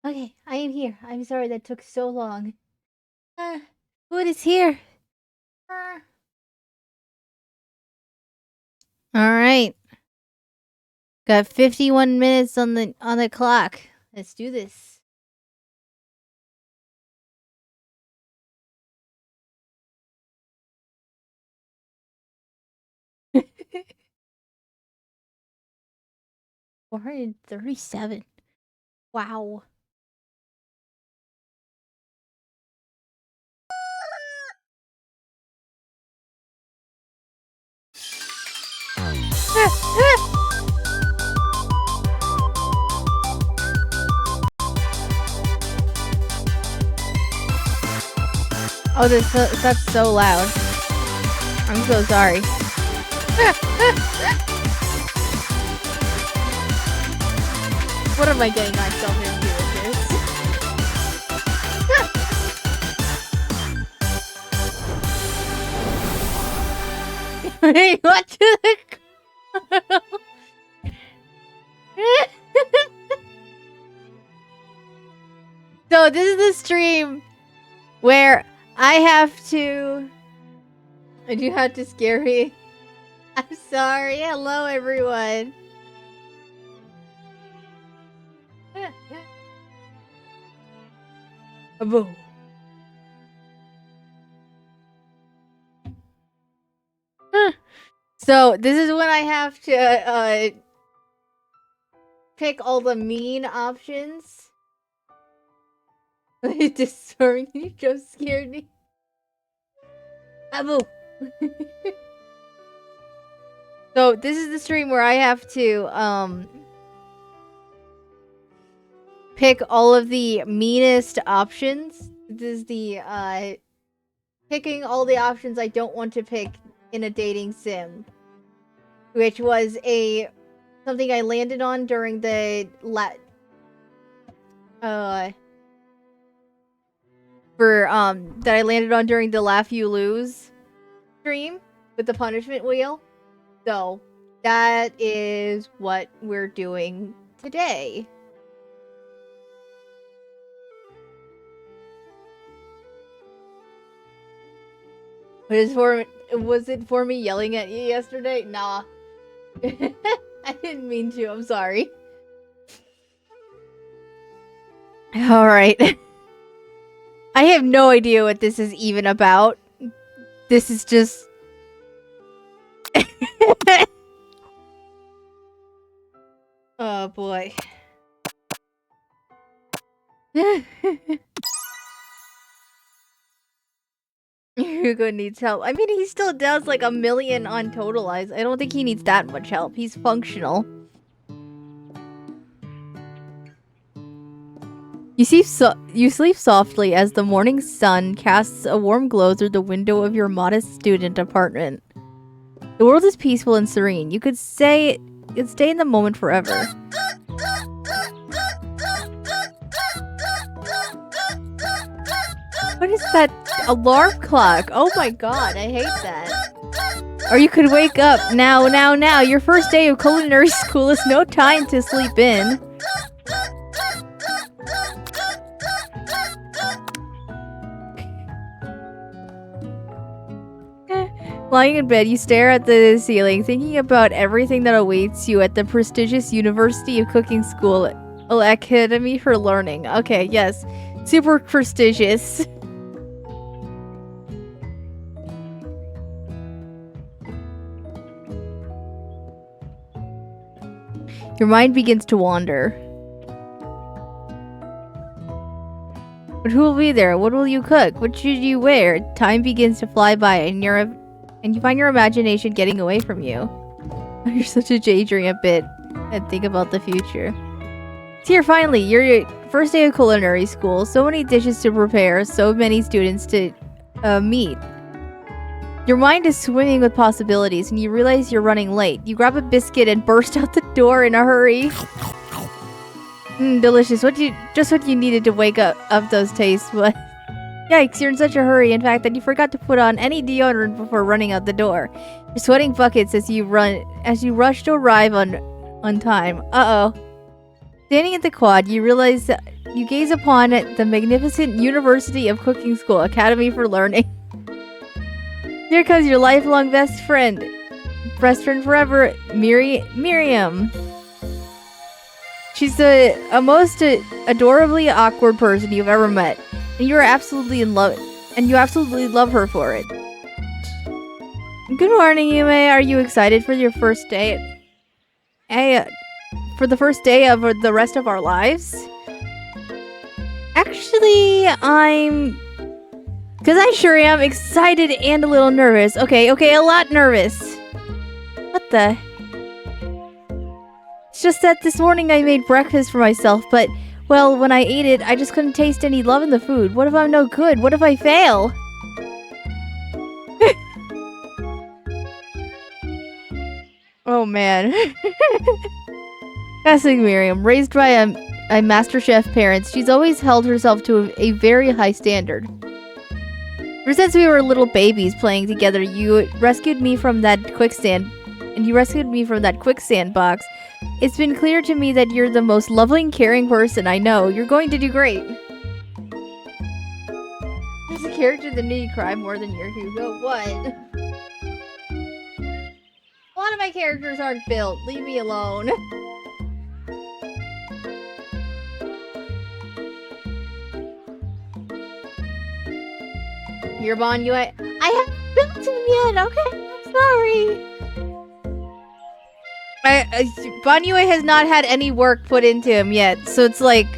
Okay, I am here. I'm sorry that took so long. Food is here. All right. Got 51 minutes on the clock. Let's do this. $437. Wow. Oh, that's so loud. I'm so sorry. What am I getting myself into with this? Hey, what the? So this is the stream where I have to. I do have to scare me. I'm sorry. Hello, everyone. Boom. So this is when I have to pick all the mean options. Disturbing. You just scared me. Abu. So this is the stream where I have to pick all of the meanest options. This is the picking all the options I don't want to pick in a dating sim, which was something I landed on during the that I landed on during the Laugh You Lose stream with the punishment wheel. So that is what we're doing today. Was it for me yelling at you yesterday? Nah. I didn't mean to, I'm sorry. Alright. I have no idea what this is even about. This is just... Oh boy. Hugo needs help. I mean, he still does like 1 million on Totalize. I don't think he needs that much help. He's functional. You sleep softly as the morning sun casts a warm glow through the window of your modest student apartment. The world is peaceful and serene. You could stay in the moment forever. What is that alarm clock? Oh my god, I hate that. Or you could wake up now. Your first day of culinary school is no time to sleep in. Lying in bed, you stare at the ceiling, thinking about everything that awaits you at the prestigious University of Cooking School Academy for Learning. Okay, yes. Super prestigious. Your mind begins to wander. But who will be there? What will you cook? What should you wear? Time begins to fly by and you find your imagination getting away from you. You're such a daydream a bit and think about the future. It's here finally, your first day of culinary school. So many dishes to prepare, so many students to meet. Your mind is swimming with possibilities and you realize you're running late. You grab a biscuit and burst out the door in a hurry. Delicious. Just what you needed to wake up those tastes, but yikes, you're in such a hurry, in fact, that you forgot to put on any deodorant before running out the door. You're sweating buckets as you rush to arrive on time. Uh-oh. Standing at the quad, you realize You gaze upon the magnificent University of Cooking School Academy for Learning. Here comes your lifelong best friend forever, Miriam. She's the most adorably awkward person you've ever met, and you are absolutely in love, and you absolutely love her for it. Good morning, Yume. Are you excited for your first day? For the first day of the rest of our lives? Actually, because I sure am excited and a little nervous. Okay, a lot nervous. What the? It's just that this morning I made breakfast for myself, but, well, when I ate it, I just couldn't taste any love in the food. What if I'm no good? What if I fail? Oh, man. Classic Miriam. Raised by a master chef parents, she's always held herself to a very high standard. Ever since we were little babies playing together, you rescued me from that quicksand, box. It's been clear to me that you're the most loving, caring person I know. You're going to do great. There's a character that made you cry more than your Hugo. What? A lot of my characters aren't built. Leave me alone. Your Bon Yue. I haven't built him yet. Okay, I'm sorry. Bon Yue has not had any work put into him yet, so it's like,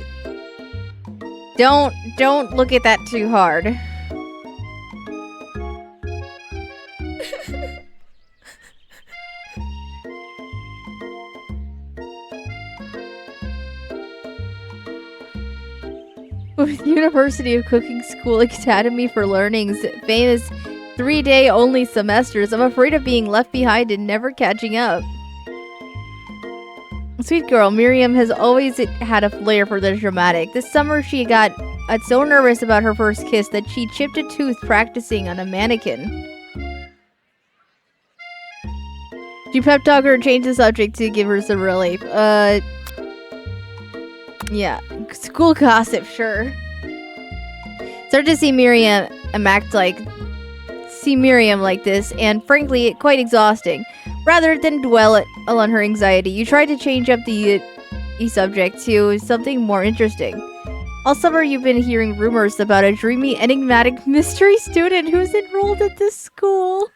don't look at that too hard. With University of Cooking School Academy for Learning's famous 3-day only semesters, I'm afraid of being left behind and never catching up. Sweet girl, Miriam has always had a flair for the dramatic. This summer she got so nervous about her first kiss that she chipped a tooth practicing on a mannequin. She pep talked her and changed the subject to give her some relief. Yeah, school gossip, sure. Start to see Miriam like this, and frankly, quite exhausting. Rather than dwell on her anxiety, you try to change up the subject to something more interesting. All summer, you've been hearing rumors about a dreamy, enigmatic mystery student who's enrolled at this school.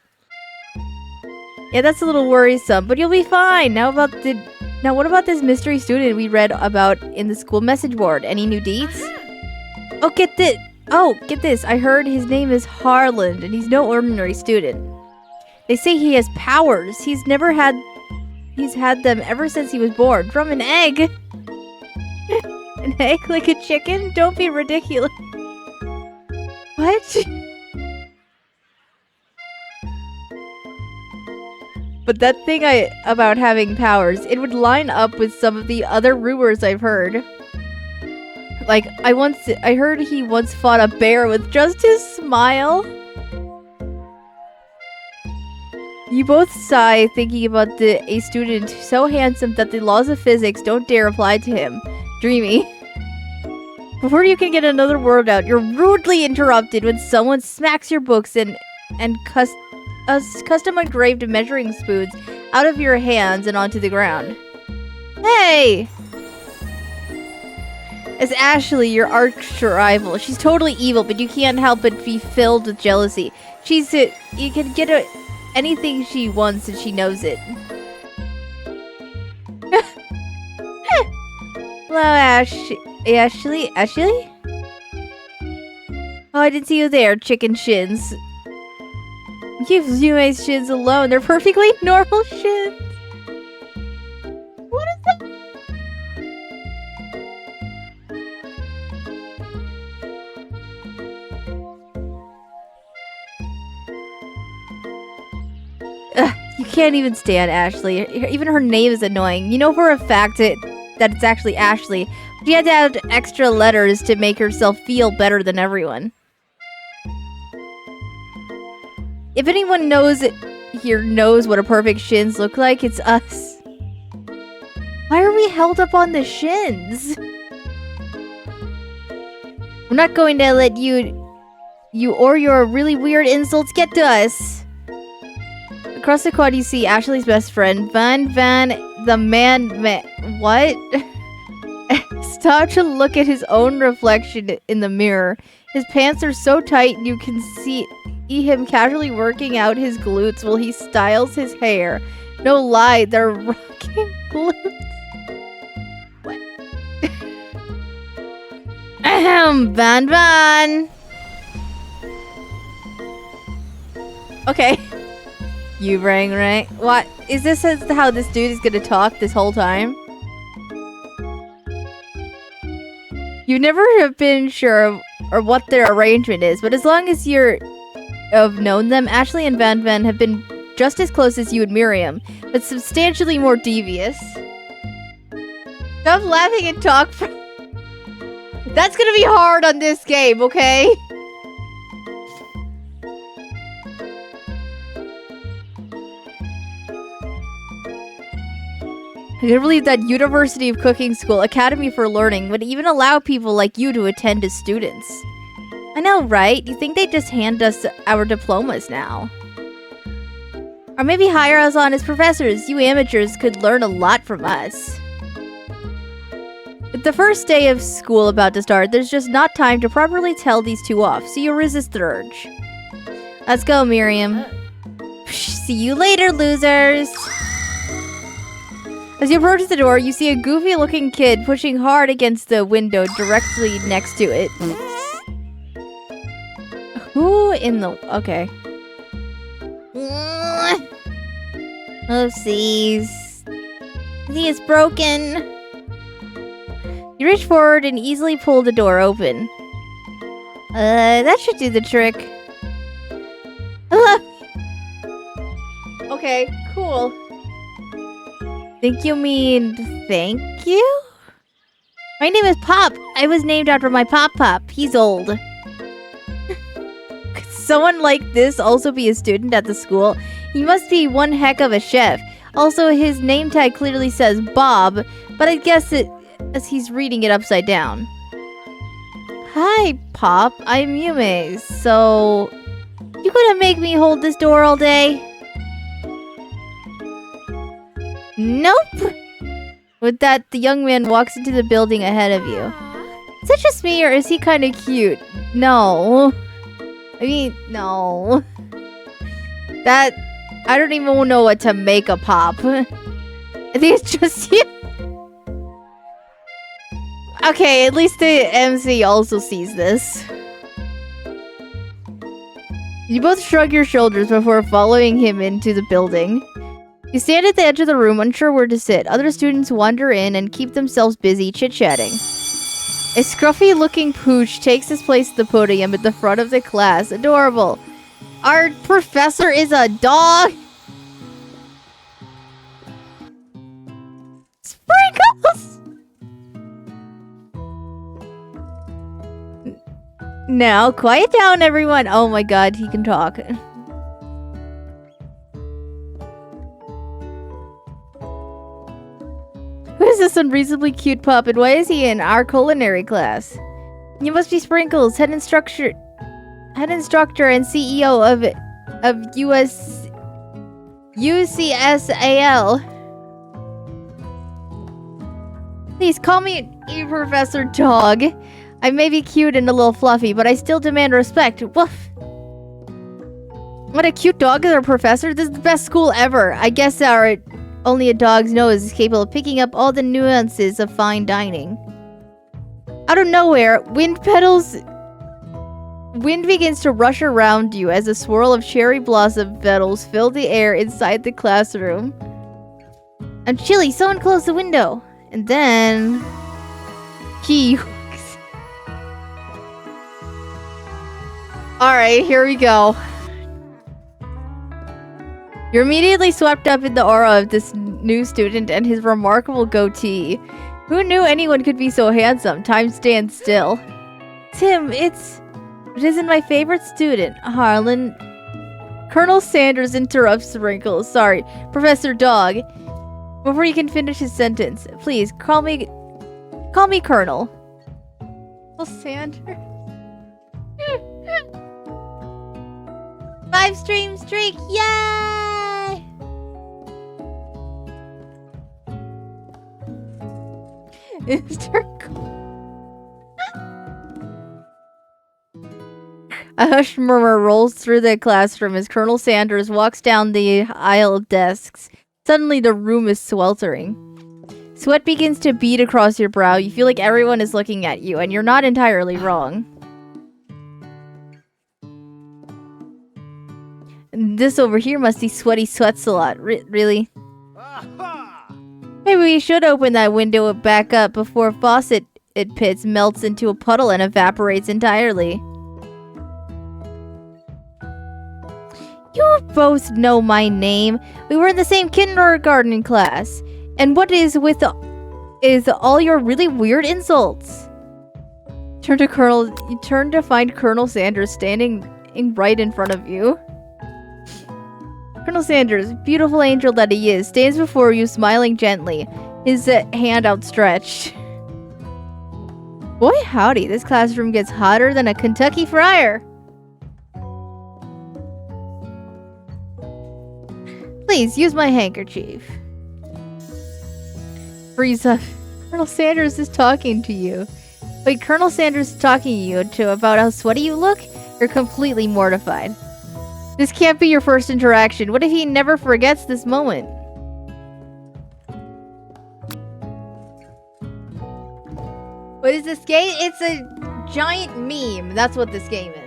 Yeah, that's a little worrisome, but you'll be fine. Now, what about this mystery student we read about in the school message board? Any new deets? Oh, get this. I heard his name is Harland, and he's no ordinary student. They say he has powers. He's had them ever since he was born. From an egg. An egg like a chicken? Don't be ridiculous. What? But that thing about having powers, it would line up with some of the other rumors I've heard. Like, I heard he once fought a bear with just his smile. You both sigh thinking about a student so handsome that the laws of physics don't dare apply to him. Dreamy. Before you can get another word out, you're rudely interrupted when someone smacks your books and custom engraved measuring spoons out of your hands and onto the ground. Hey! It's Ashley, your arch rival. She's totally evil, but you can't help but be filled with jealousy. You can get anything she wants and she knows it. Hello, Ashley? Ashley? Oh, I didn't see you there, chicken shins. Leave Yume's shins alone. They're perfectly normal shins. What is that? You can't even stand Ashley. Even her name is annoying. You know for a fact that it's actually Ashley. She had to add extra letters to make herself feel better than everyone. If anyone knows what a perfect shins look like, it's us. Why are we held up on the shins? not going to let you or your really weird insults get to us. Across the quad, you see Ashley's best friend, Van, the man, what? Stop to look at his own reflection in the mirror. His pants are so tight you can see him casually working out his glutes while he styles his hair. No lie, they're rocking glutes. What? Ahem, Van. Okay. You rang, right? What? Is this how this dude is gonna talk this whole time? You never have been sure of what their arrangement is, but as long as you've known them, Ashley and Van have been just as close as you and Miriam, but substantially more devious. Stop laughing and talk. That's gonna be hard on this game, okay? I can't believe that University of Cooking School Academy for Learning would even allow people like you to attend as students. I know, right? You think they'd just hand us our diplomas now? Or maybe hire us on as professors. You amateurs could learn a lot from us. With the first day of school about to start, there's just not time to properly tell these two off, so you resist the urge. Let's go, Miriam. See you later, losers! As you approach the door, you see a goofy-looking kid pushing hard against the window directly next to it. Who in the... Okay. Oopsies. He is broken. You reach forward and easily pull the door open. That should do the trick. Okay, cool. Think you mean thank you? My name is Pop. I was named after my Pop. He's old. Could someone like this also be a student at the school? He must be one heck of a chef. Also, his name tag clearly says Bob, but I guess as he's reading it upside down. Hi, Pop. I'm Yume. So, you gonna make me hold this door all day? Nope! With that, the young man walks into the building ahead of you. Is that just me, or is he kind of cute? No. I mean, no. That... I don't even know what to make of Pop. I think it's just you. Okay, at least the MC also sees this. You both shrug your shoulders before following him into the building. You stand at the edge of the room, unsure where to sit. Other students wander in and keep themselves busy chit-chatting. A scruffy-looking pooch takes his place at the podium at the front of the class. Adorable. Our professor is a dog. Sprinkles! Now, quiet down, everyone. Oh my god, he can talk. Who is this unreasonably cute pup, and why is he in our culinary class? You must be Sprinkles, head instructor and CEO of UCSAL. Please call me Professor Dog. I may be cute and a little fluffy, but I still demand respect. Woof. What a cute dog is our professor. This is the best school ever. I guess only a dog's nose is capable of picking up all the nuances of fine dining. Out of nowhere, wind begins to rush around you as a swirl of cherry blossom petals fill the air inside the classroom. I'm chilly, someone close the window. And then... he... Alright, here we go. You're immediately swept up in the aura of this new student and his remarkable goatee. Who knew anyone could be so handsome? Time stands still. Tim, it isn't my favorite student, Harlan. Colonel Sanders interrupts Sprinkles. Sorry, Professor Dog. Before he can finish his sentence, please call me Colonel. Well, Sanders. 5-stream streak! Yay! A hushed murmur rolls through the classroom as Colonel Sanders walks down the aisle of desks. Suddenly, the room is sweltering. Sweat begins to bead across your brow. You feel like everyone is looking at you, and you're not entirely wrong. This over here must be Sweaty Sweats a lot. Really? Maybe we should open that window back up before faucet it pits melts into a puddle and evaporates entirely. You both know my name. We were in the same kindergarten class. And what is with all your really weird insults? You turn to find Colonel Sanders standing right in front of you. Colonel Sanders, beautiful angel that he is, stands before you smiling gently, his hand outstretched. Boy howdy, this classroom gets hotter than a Kentucky fryer. Please, use my handkerchief. Freeze up. Colonel Sanders is talking to you. Wait, Colonel Sanders is talking to you about how sweaty you look? You're completely mortified. This can't be your first interaction. What if he never forgets this moment? What is this game? It's a giant meme. That's what this game is.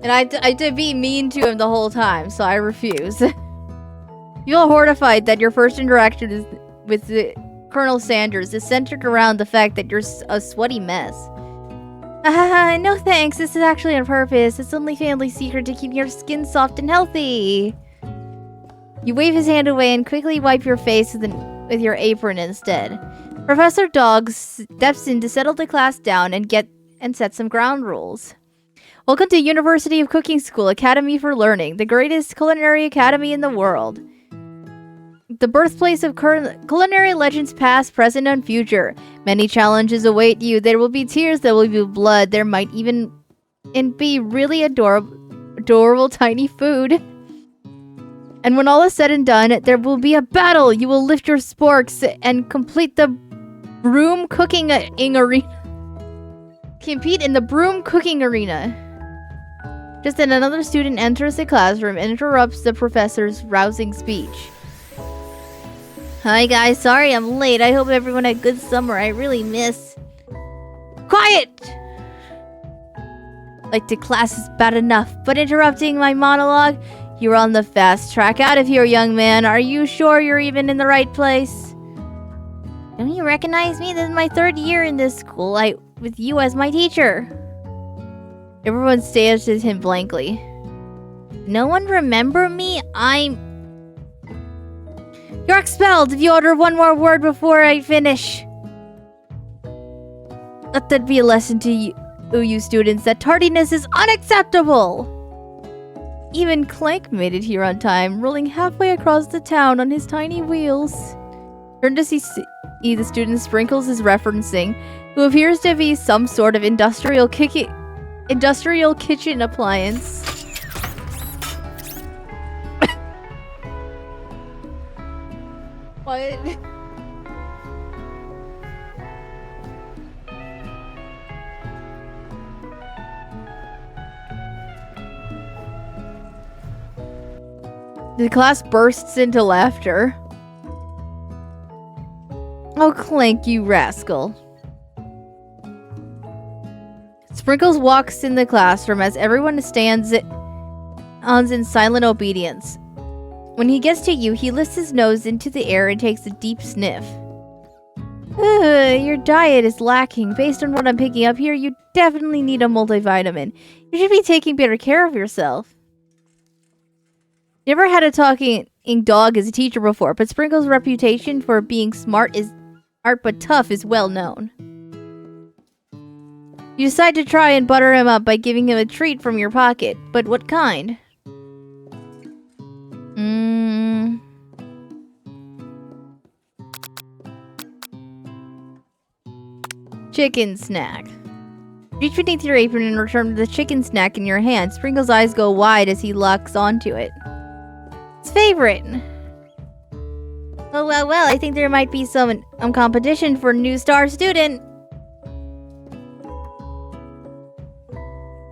And I did be mean to him the whole time, so I refuse. You feel horrified that your first interaction with Colonel Sanders is centered around the fact that you're a sweaty mess. No thanks, this is actually on purpose. It's only family secret to keep your skin soft and healthy. You wave his hand away and quickly wipe your face with your apron instead. Professor Dog steps in to settle the class down and set some ground rules. Welcome to University of Cooking School Academy for Learning, the greatest culinary academy in the world. The birthplace of culinary legends past, present, and future. Many challenges await you. There will be tears, there will be blood, there might even be really adorable tiny food. And when all is said and done, there will be a battle. You will lift your sporks and complete the broom cooking arena. Compete in the broom cooking arena. Just then another student enters the classroom and interrupts the professor's rousing speech. Hi guys, sorry I'm late. I hope everyone had a good summer. I really miss... Quiet! Like the class is bad enough, but interrupting my monologue? You're on the fast track. Out of here, young man. Are you sure you're even in the right place? Don't you recognize me? This is my 3rd year in this school. With you as my teacher. Everyone stares at him blankly. No one remember me? You're expelled if you utter one more word before I finish. Let that be a lesson to you students that tardiness is unacceptable. Even Clank made it here on time, rolling halfway across the town on his tiny wheels. Turn to see the student Sprinkles is referencing, who appears to be some sort of industrial kitchen appliance. What? The class bursts into laughter. Oh, Clank, you rascal. Sprinkles walks in the classroom as everyone stands in silent obedience. When he gets to you, he lifts his nose into the air and takes a deep sniff. Your diet is lacking. Based on what I'm picking up here, you definitely need a multivitamin. You should be taking better care of yourself. Never had a talking dog as a teacher before, but Sprinkles' reputation for being smart but tough is well known. You decide to try and butter him up by giving him a treat from your pocket. But what kind? Chicken snack. Reach beneath your apron and return the chicken snack in your hand. Sprinkle's eyes go wide as he locks onto it. His favorite. Oh, well, I think there might be some competition for new star student.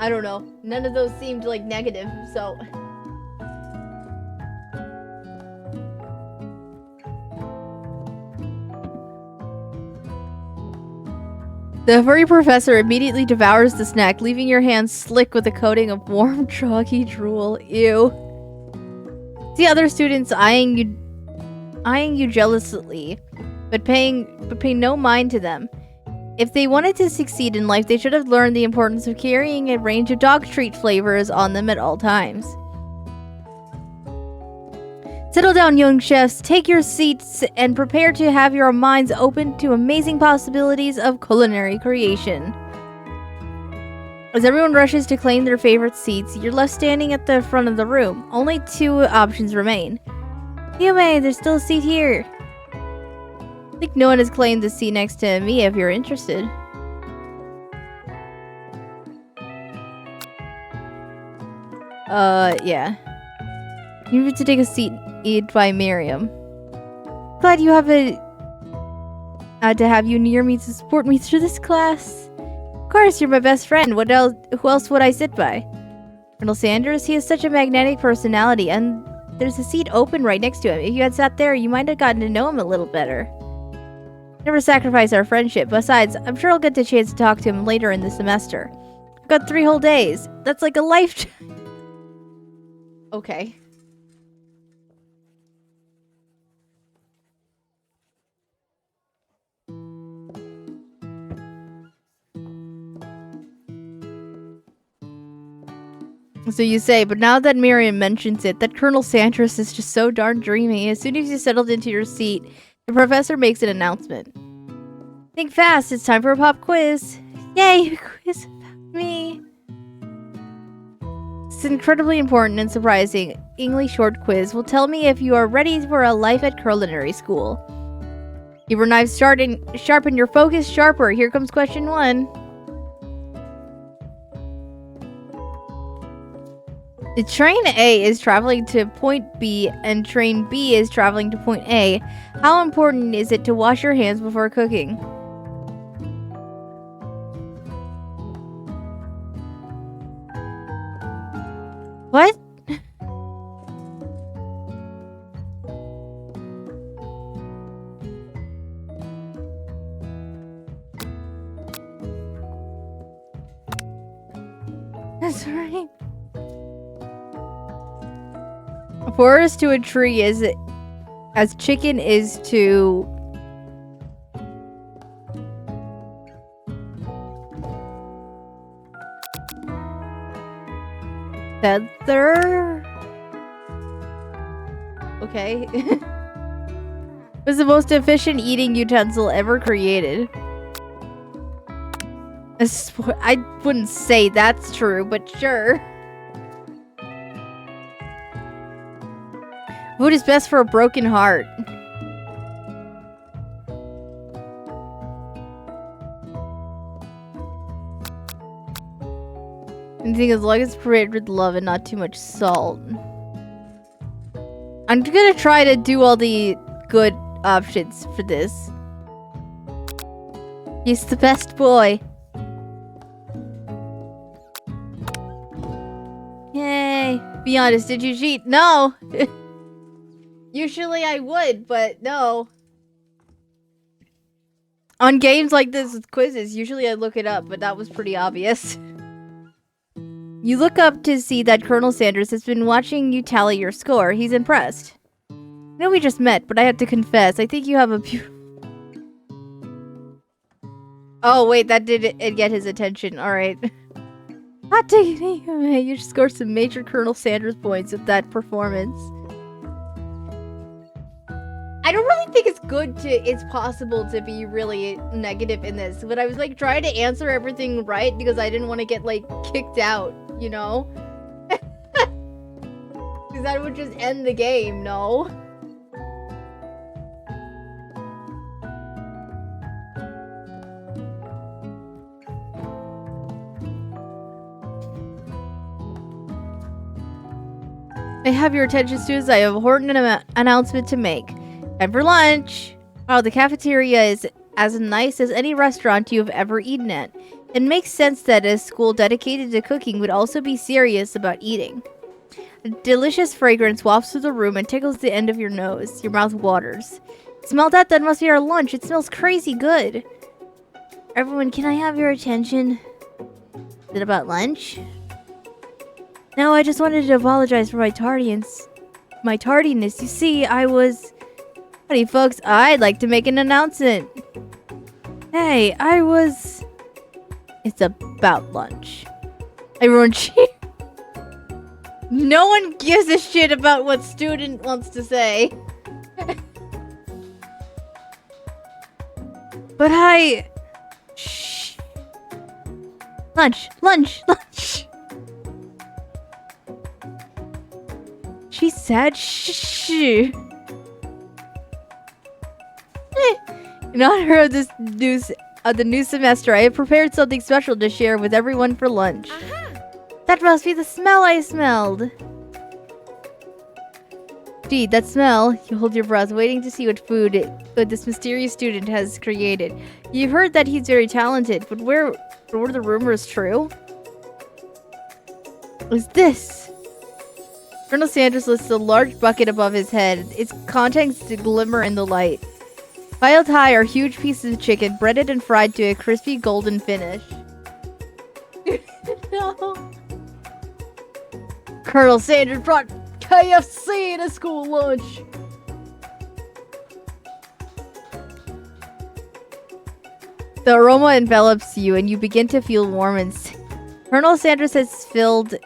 I don't know. None of those seemed like negative, so... The furry professor immediately devours the snack, leaving your hands slick with a coating of warm, chalky drool. Ew. See other students eyeing you jealously, but paying no mind to them. If they wanted to succeed in life, they should have learned the importance of carrying a range of dog treat flavors on them at all times. Settle down, young chefs. Take your seats and prepare to have your minds open to amazing possibilities of culinary creation. As everyone rushes to claim their favorite seats, you're left standing at the front of the room. Only 2 options remain. Yume, there's still a seat here. I think no one has claimed the seat next to me if you're interested. Yeah. You need to take a seat by Miriam. Glad you have to have you near me to support me through this class. Of course, you're my best friend. What else? Who else would I sit by? Colonel Sanders, he has such a magnetic personality, and there's a seat open right next to him. If you had sat there, you might have gotten to know him a little better. Never sacrifice our friendship. Besides, I'm sure I'll get the chance to talk to him later in the semester. I've got 3 whole days. That's like a lifetime. Okay. So you say, but now that Miriam mentions it, that Colonel Sanders is just so darn dreamy. As soon as you settled into your seat, the professor makes an announcement. Think fast, it's time for a pop quiz. Yay, a quiz about me. This incredibly important and surprising English short quiz will tell me if you are ready for a life at culinary school. Keep your knives sharpen your focus sharper. Here comes question 1. The train A is traveling to point B and train B is traveling to point A. How important is it to wash your hands before cooking? What? That's right. A forest to a tree is as chicken is to feather. Okay. Was the most efficient eating utensil ever created. I wouldn't say that's true, but sure. Food is best for a broken heart. I think as long as it's prepared with love and not too much salt. I'm gonna try to do all the good options for this. He's the best boy. Yay. Be honest, did you cheat? No. Usually I would, but no. On games like this with quizzes, usually I look it up, but that was pretty obvious. You look up to see that Colonel Sanders has been watching you tally your score. He's impressed. I know we just met, but I have to confess, I think you have a beautiful... Oh, wait, that did get his attention. Alright. Hot diggity, you just scored some major Colonel Sanders points with that performance. I don't really think it's possible to be really negative in this, but I was like trying to answer everything right because I didn't want to get like kicked out, you know? Because that would just end the game, no? I have your attention, students. I have a important announcement to make. Time for lunch. Oh, the cafeteria is as nice as any restaurant you have ever eaten at. It makes sense that a school dedicated to cooking would also be serious about eating. A delicious fragrance wafts through the room and tickles the end of your nose. Your mouth waters. Smell that? That must be our lunch. It smells crazy good. Everyone, can I have your attention? Is it about lunch? No, I just wanted to apologize for my tardiness. You see, I was... Howdy, folks. I'd like to make an announcement. Hey, It's about lunch. Everyone cheer. No one gives a shit about what student wants to say. But Shh. Lunch. She said shh. In honor of the new semester, I have prepared something special to share with everyone for lunch. That must be the smell I smelled. Gee, that smell. You hold your breath, waiting to see what this mysterious student has created. You've heard that he's very talented, but were the rumors true? What's this? Colonel Sanders lifts a large bucket above his head. Its contents glimmer in the light. Piled high are huge pieces of chicken, breaded and fried to a crispy golden finish. No. Colonel Sanders brought KFC to school lunch. The aroma envelops you and you begin to feel warm and Colonel Sanders has filled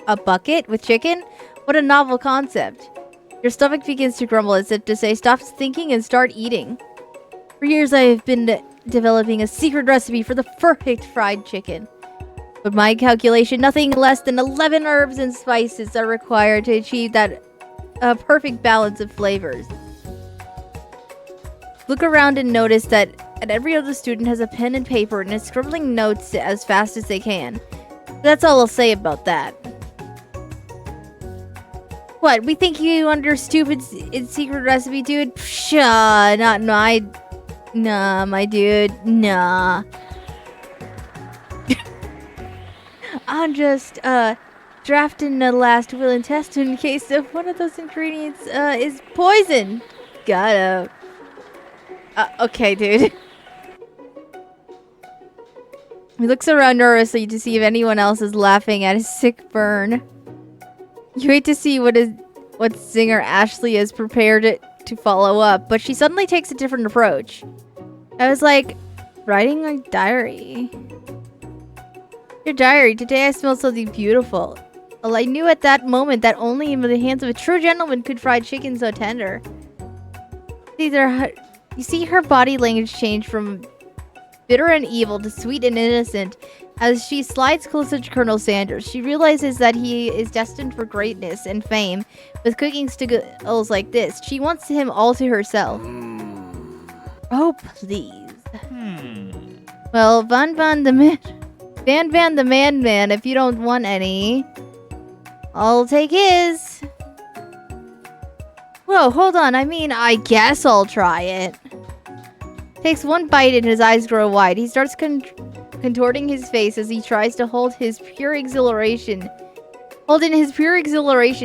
a bucket with chicken? What a novel concept. Your stomach begins to grumble as if to say, stop thinking and start eating. For years I have been developing a secret recipe for the perfect fried chicken. With my calculation, nothing less than 11 herbs and spices are required to achieve that perfect balance of flavors. Look around and notice that every other student has a pen and paper and is scribbling notes as fast as they can. That's all I'll say about that. What, we think you under stupid secret recipe, dude? Pshaw, nah, my dude, nah. I'm just, drafting the last will and testament in case of one of those ingredients, is poison. Gotta. Okay, dude. He looks around nervously to see if anyone else is laughing at his sick burn. You wait to see what singer Ashley has prepared to follow up, but she suddenly takes a different approach. I was like, writing a diary. Your diary. Today I smelled something beautiful. Well, I knew at that moment that only in the hands of a true gentleman could fried chicken so tender. You see her body language change from bitter and evil to sweet and innocent. As she slides closer to Colonel Sanders, she realizes that he is destined for greatness and fame with cooking skills like this. She wants him all to herself. Oh, please. Well, Van the man, if you don't want any, I'll take his. Whoa, hold on. I guess I'll try it. Takes one bite and his eyes grow wide. He starts contorting his face as he tries to hold in his pure exhilaration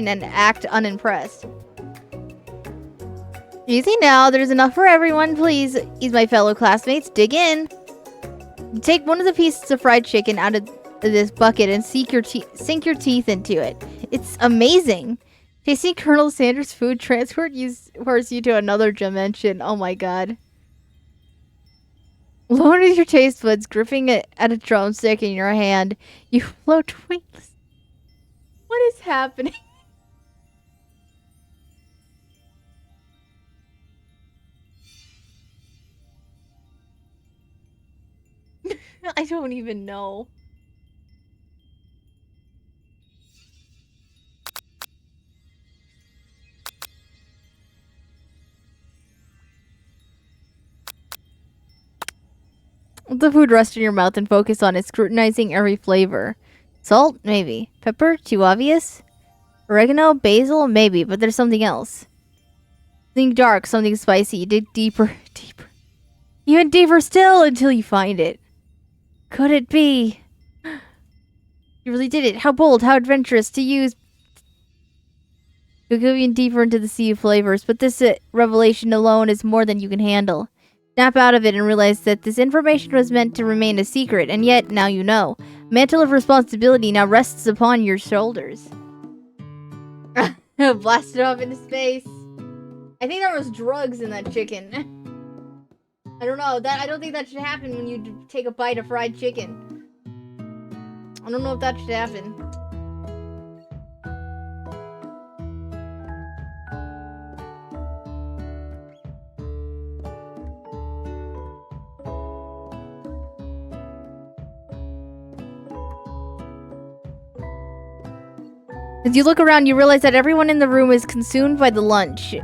and act unimpressed. Easy now, there's enough for everyone, please. Ease my fellow classmates, dig in. You take one of the pieces of fried chicken out of this bucket and sink your teeth into it. It's amazing. Tasting Colonel Sanders' food transports you to another dimension. Oh my god. Alone with your taste buds gripping at a drumstick in your hand, you float weightless. What is happening? I don't even know. Let the food rest in your mouth and focus on it, scrutinizing every flavor. Salt? Maybe. Pepper? Too obvious? Oregano? Basil? Maybe, but there's something else. Something dark, something spicy. Dig deeper, deeper. Even deeper still until you find it. Could it be? You really did it. How bold, how adventurous to use. You'll go even deeper into the sea of flavors, but this revelation alone is more than you can handle. Snap out of it and realize that this information was meant to remain a secret, and yet, now you know. Mantle of responsibility now rests upon your shoulders. Blasted off into space. I think there was drugs in that chicken. I don't know. I don't think that should happen when you take a bite of fried chicken. I don't know if that should happen. As you look around, you realize that everyone in the room is consumed by the lunch.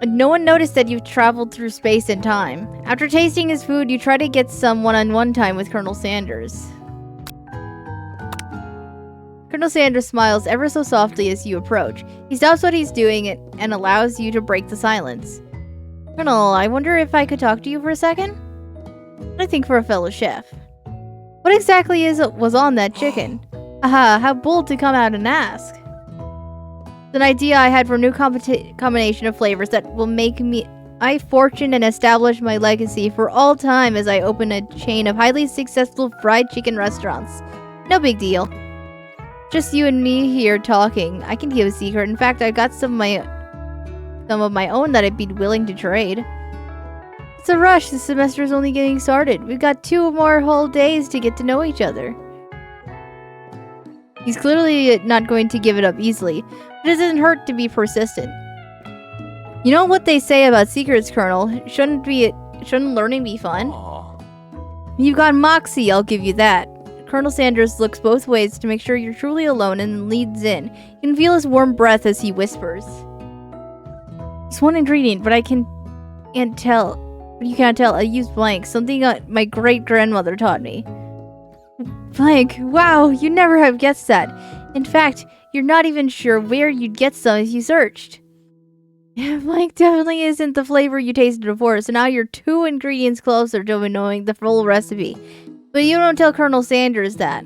No one noticed that you've traveled through space and time. After tasting his food, you try to get some one-on-one time with Colonel Sanders. Colonel Sanders smiles ever so softly as you approach. He stops what he's doing and allows you to break the silence. Colonel, I wonder if I could talk to you for a second? I think for a fellow chef. What exactly was on that chicken? Aha, how bold to come out and ask. It's an idea I had for a new combination of flavors that will make my fortune and establish my legacy for all time as I open a chain of highly successful fried chicken restaurants. No big deal. Just you and me here talking. I can keep a secret. In fact, I got some of my own that I'd be willing to trade. It's a rush. The semester is only getting started. We've got 2 more whole days to get to know each other. He's clearly not going to give it up easily, but it doesn't hurt to be persistent. You know what they say about secrets, Colonel? Shouldn't learning be fun? Aww. You've got moxie, I'll give you that. Colonel Sanders looks both ways to make sure you're truly alone and leads in. You can feel his warm breath as he whispers. It's one ingredient, but can't tell. But you can't tell. I used blank, something my great-grandmother taught me. Blank. Wow, you never have guessed that. In fact, you're not even sure where you'd get some if you searched. Blank definitely isn't the flavor you tasted before, so now you're 2 ingredients closer to knowing the full recipe. But you don't tell Colonel Sanders that.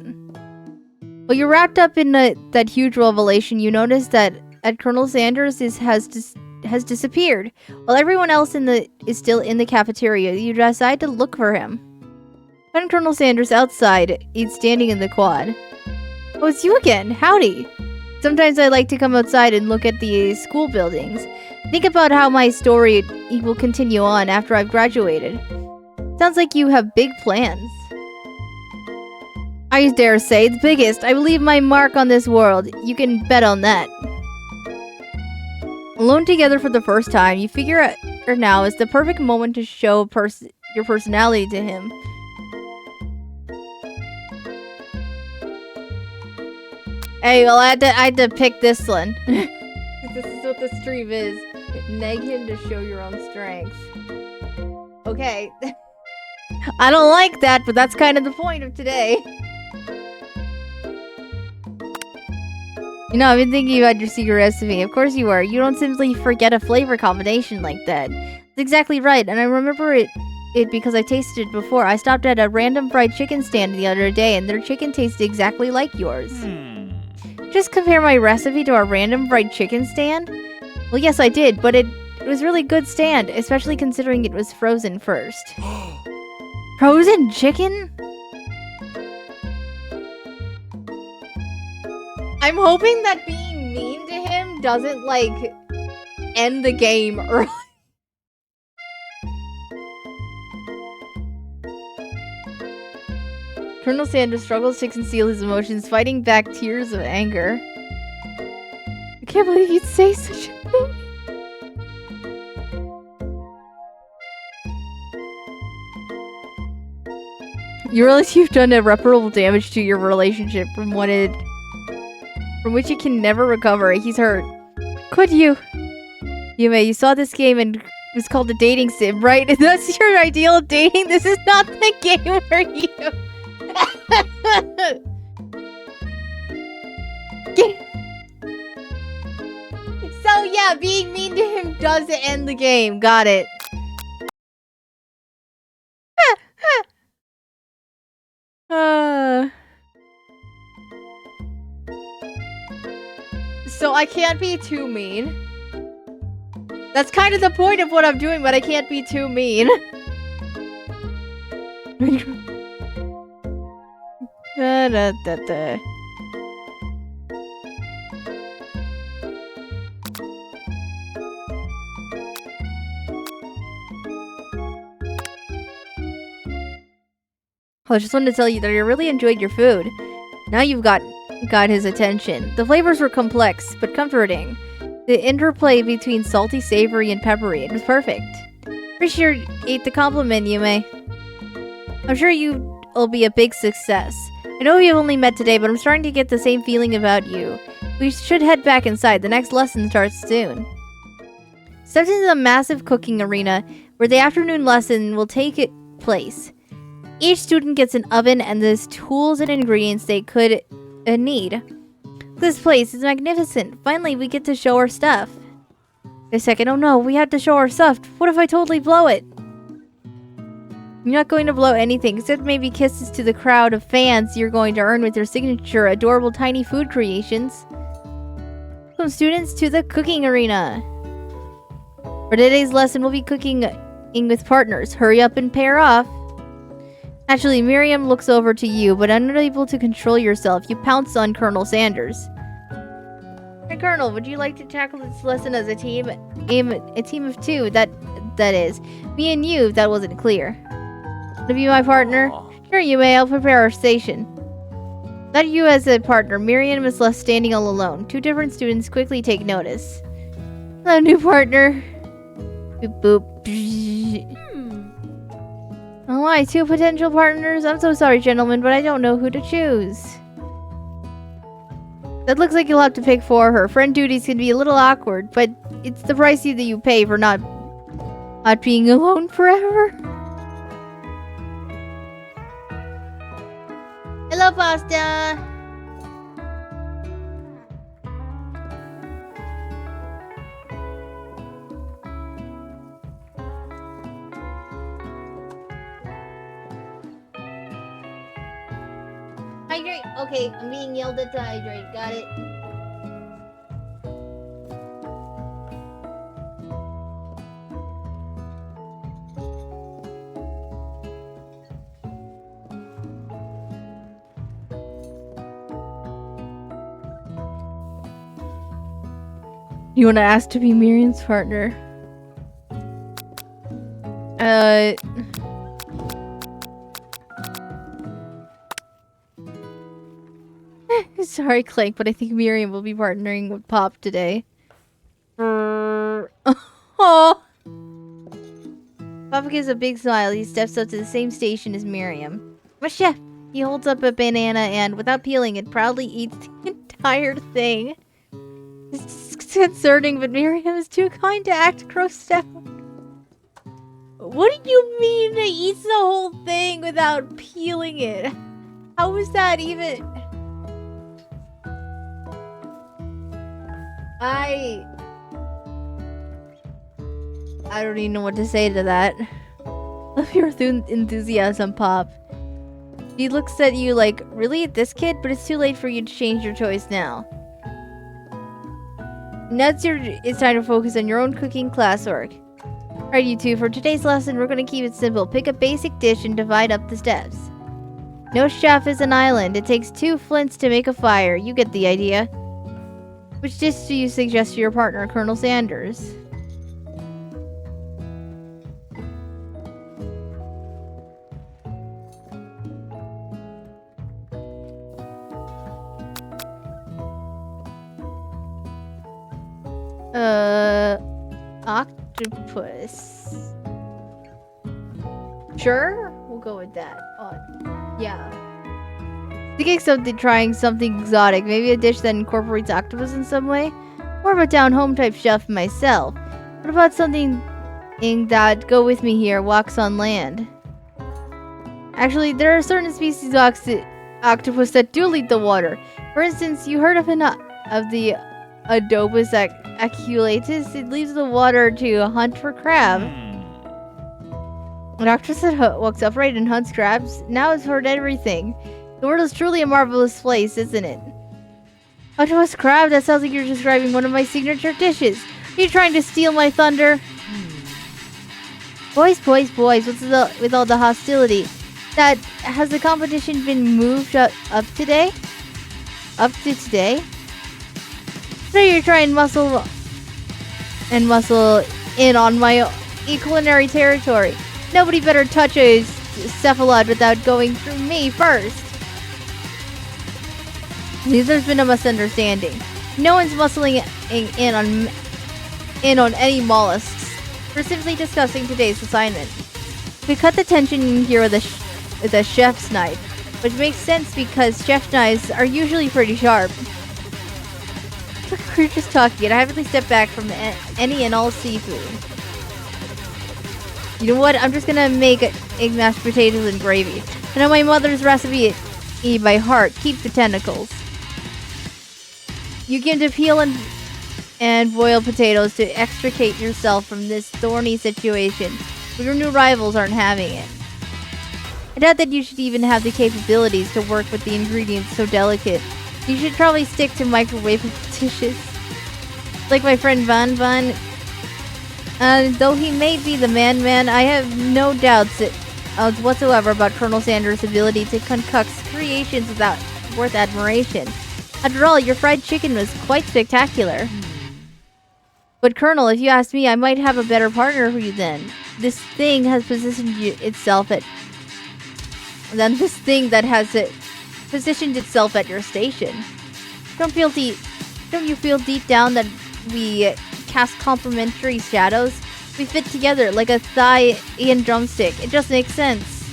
Well, you're wrapped up in that huge revelation. You notice that Colonel Sanders has disappeared, while everyone else is still in the cafeteria. You decide to look for him. Find Colonel Sanders outside. He's standing in the quad. Oh, it's you again. Howdy. Sometimes I like to come outside and look at the school buildings. Think about how my story will continue on after I've graduated. Sounds like you have big plans. I dare say the biggest. I will leave my mark on this world. You can bet on that. Alone together for the first time, you figure out now is the perfect moment to show your personality to him. Hey, well, I had to pick this one. This is what the stream is. Neg him to show your own strength. Okay. I don't like that, but that's kind of the point of today. You know, I've been thinking about your secret recipe. Of course you are. You don't simply forget a flavor combination like that. That's exactly right, and I remember it because I tasted it before. I stopped at a random fried chicken stand the other day, and their chicken tasted exactly like yours. Just compare my recipe to our random fried chicken stand? Well, yes, I did, but it was really good stand, especially considering it was frozen first. Frozen chicken? I'm hoping that being mean to him doesn't, like, end the game early. Colonel Sanders struggles to conceal his emotions, fighting back tears of anger. I can't believe you'd say such a thing. You realize you've done irreparable damage to your relationship from which you can never recover. He's hurt. Could you? Yume, you saw this game and it's called a dating sim, right? If that's your ideal of dating, this is not the game for you. So yeah, being mean to him does end the game. Got it. So I can't be too mean. That's kind of the point of what I'm doing, but I can't be too mean. Da, da, da, da. I just wanted to tell you that I really enjoyed your food. Now you've got his attention. The flavors were complex, but comforting. The interplay between salty, savory, and peppery, it was perfect. Appreciate the compliment, Yume. I'm sure you'll be a big success. I know we've only met today, but I'm starting to get the same feeling about you. We should head back inside. The next lesson starts soon. Stepped into the massive cooking arena, where the afternoon lesson will take place. Each student gets an oven and the tools and ingredients they could need. This place is magnificent. Finally, we get to show our stuff. A second, oh no, we have to show our stuff. What if I totally blow it? You're not going to blow anything, except maybe kisses to the crowd of fans you're going to earn with your signature adorable tiny food creations. Welcome students to the cooking arena. For today's lesson, we'll be cooking with partners. Hurry up and pair off. Actually, Miriam looks over to you, but unable to control yourself, you pounce on Colonel Sanders. Hey, Colonel, would you like to tackle this lesson as a team? A team of two, that is. Me and you, if that wasn't clear. Want to be my partner? Sure, you may. I'll prepare our station. Not you as a partner. Miriam is left standing all alone. Two different students quickly take notice. Hello, new partner. Boop, boop. Oh, why? Two potential partners? I'm so sorry, gentlemen, but I don't know who to choose. That looks like you'll have to pick for her. Friend duties can be a little awkward, but it's the price that you pay for not being alone forever. Hello, Pasta! Hydrate. Okay, I'm being yelled at to hydrate. Got it. You want to ask to be Miriam's partner? Sorry, Clank, but I think Miriam will be partnering with Pop today. Oh. Papa gives a big smile. He steps up to the same station as Miriam. My chef! He holds up a banana and, without peeling it, proudly eats the entire thing. It's disconcerting, but Miriam is too kind to act grossed out. What do you mean he eats the whole thing without peeling it? How is that even... I don't even know what to say to that. Love your enthusiasm, Pop. He looks at you like, really, this kid? But it's too late for you to change your choice now. Now it's time to focus on your own cooking classwork. Alright, you two, for today's lesson, we're going to keep it simple. Pick a basic dish and divide up the steps. No chef is an island. It takes 2 flints to make a fire. You get the idea. Which dish do you suggest to your partner, Colonel Sanders? Octopus. Sure, we'll go with that. Yeah. Thinking trying something exotic, maybe a dish that incorporates octopus in some way. More of a down-home type chef myself. What about something that go with me here, walks on land? Actually, there are certain species of octopus that do leave the water. For instance, you heard of the Adobus aculatus? It leaves the water to hunt for crab. An octopus that walks upright and hunts crabs. Now it's heard everything. The world is truly a marvelous place, isn't it? Octopus crab? That sounds like you're describing one of my signature dishes. Are you trying to steal my thunder? Boys, what's with all the hostility? Has the competition been moved up today? Up to today? So you're trying to muscle in on my culinary territory. Nobody better touch a cephalad without going through me first. There's been a misunderstanding. No one's muscling in on any mollusks. We're simply discussing today's assignment. We cut the tension in here with a chef's knife, which makes sense because chef's knives are usually pretty sharp. We're just talking, and I haven't stepped back from any and all seafood. You know what? I'm just gonna make egg mashed potatoes and gravy. I know my mother's recipe by heart. Keep the tentacles. You get to peel and boil potatoes to extricate yourself from this thorny situation, but your new rivals aren't having it. I doubt that you should even have the capabilities to work with the ingredients so delicate. You should probably stick to microwavable dishes. Like my friend Van. Though he may be the man, I have no doubts whatsoever about Colonel Sanders' ability to concoct creations worth admiration. After all, your fried chicken was quite spectacular. But Colonel, if you ask me, I might have a better partner for you then. This thing has positioned itself at your station. Don't you feel deep down that we cast complementary shadows? We fit together like a thigh and drumstick. It just makes sense.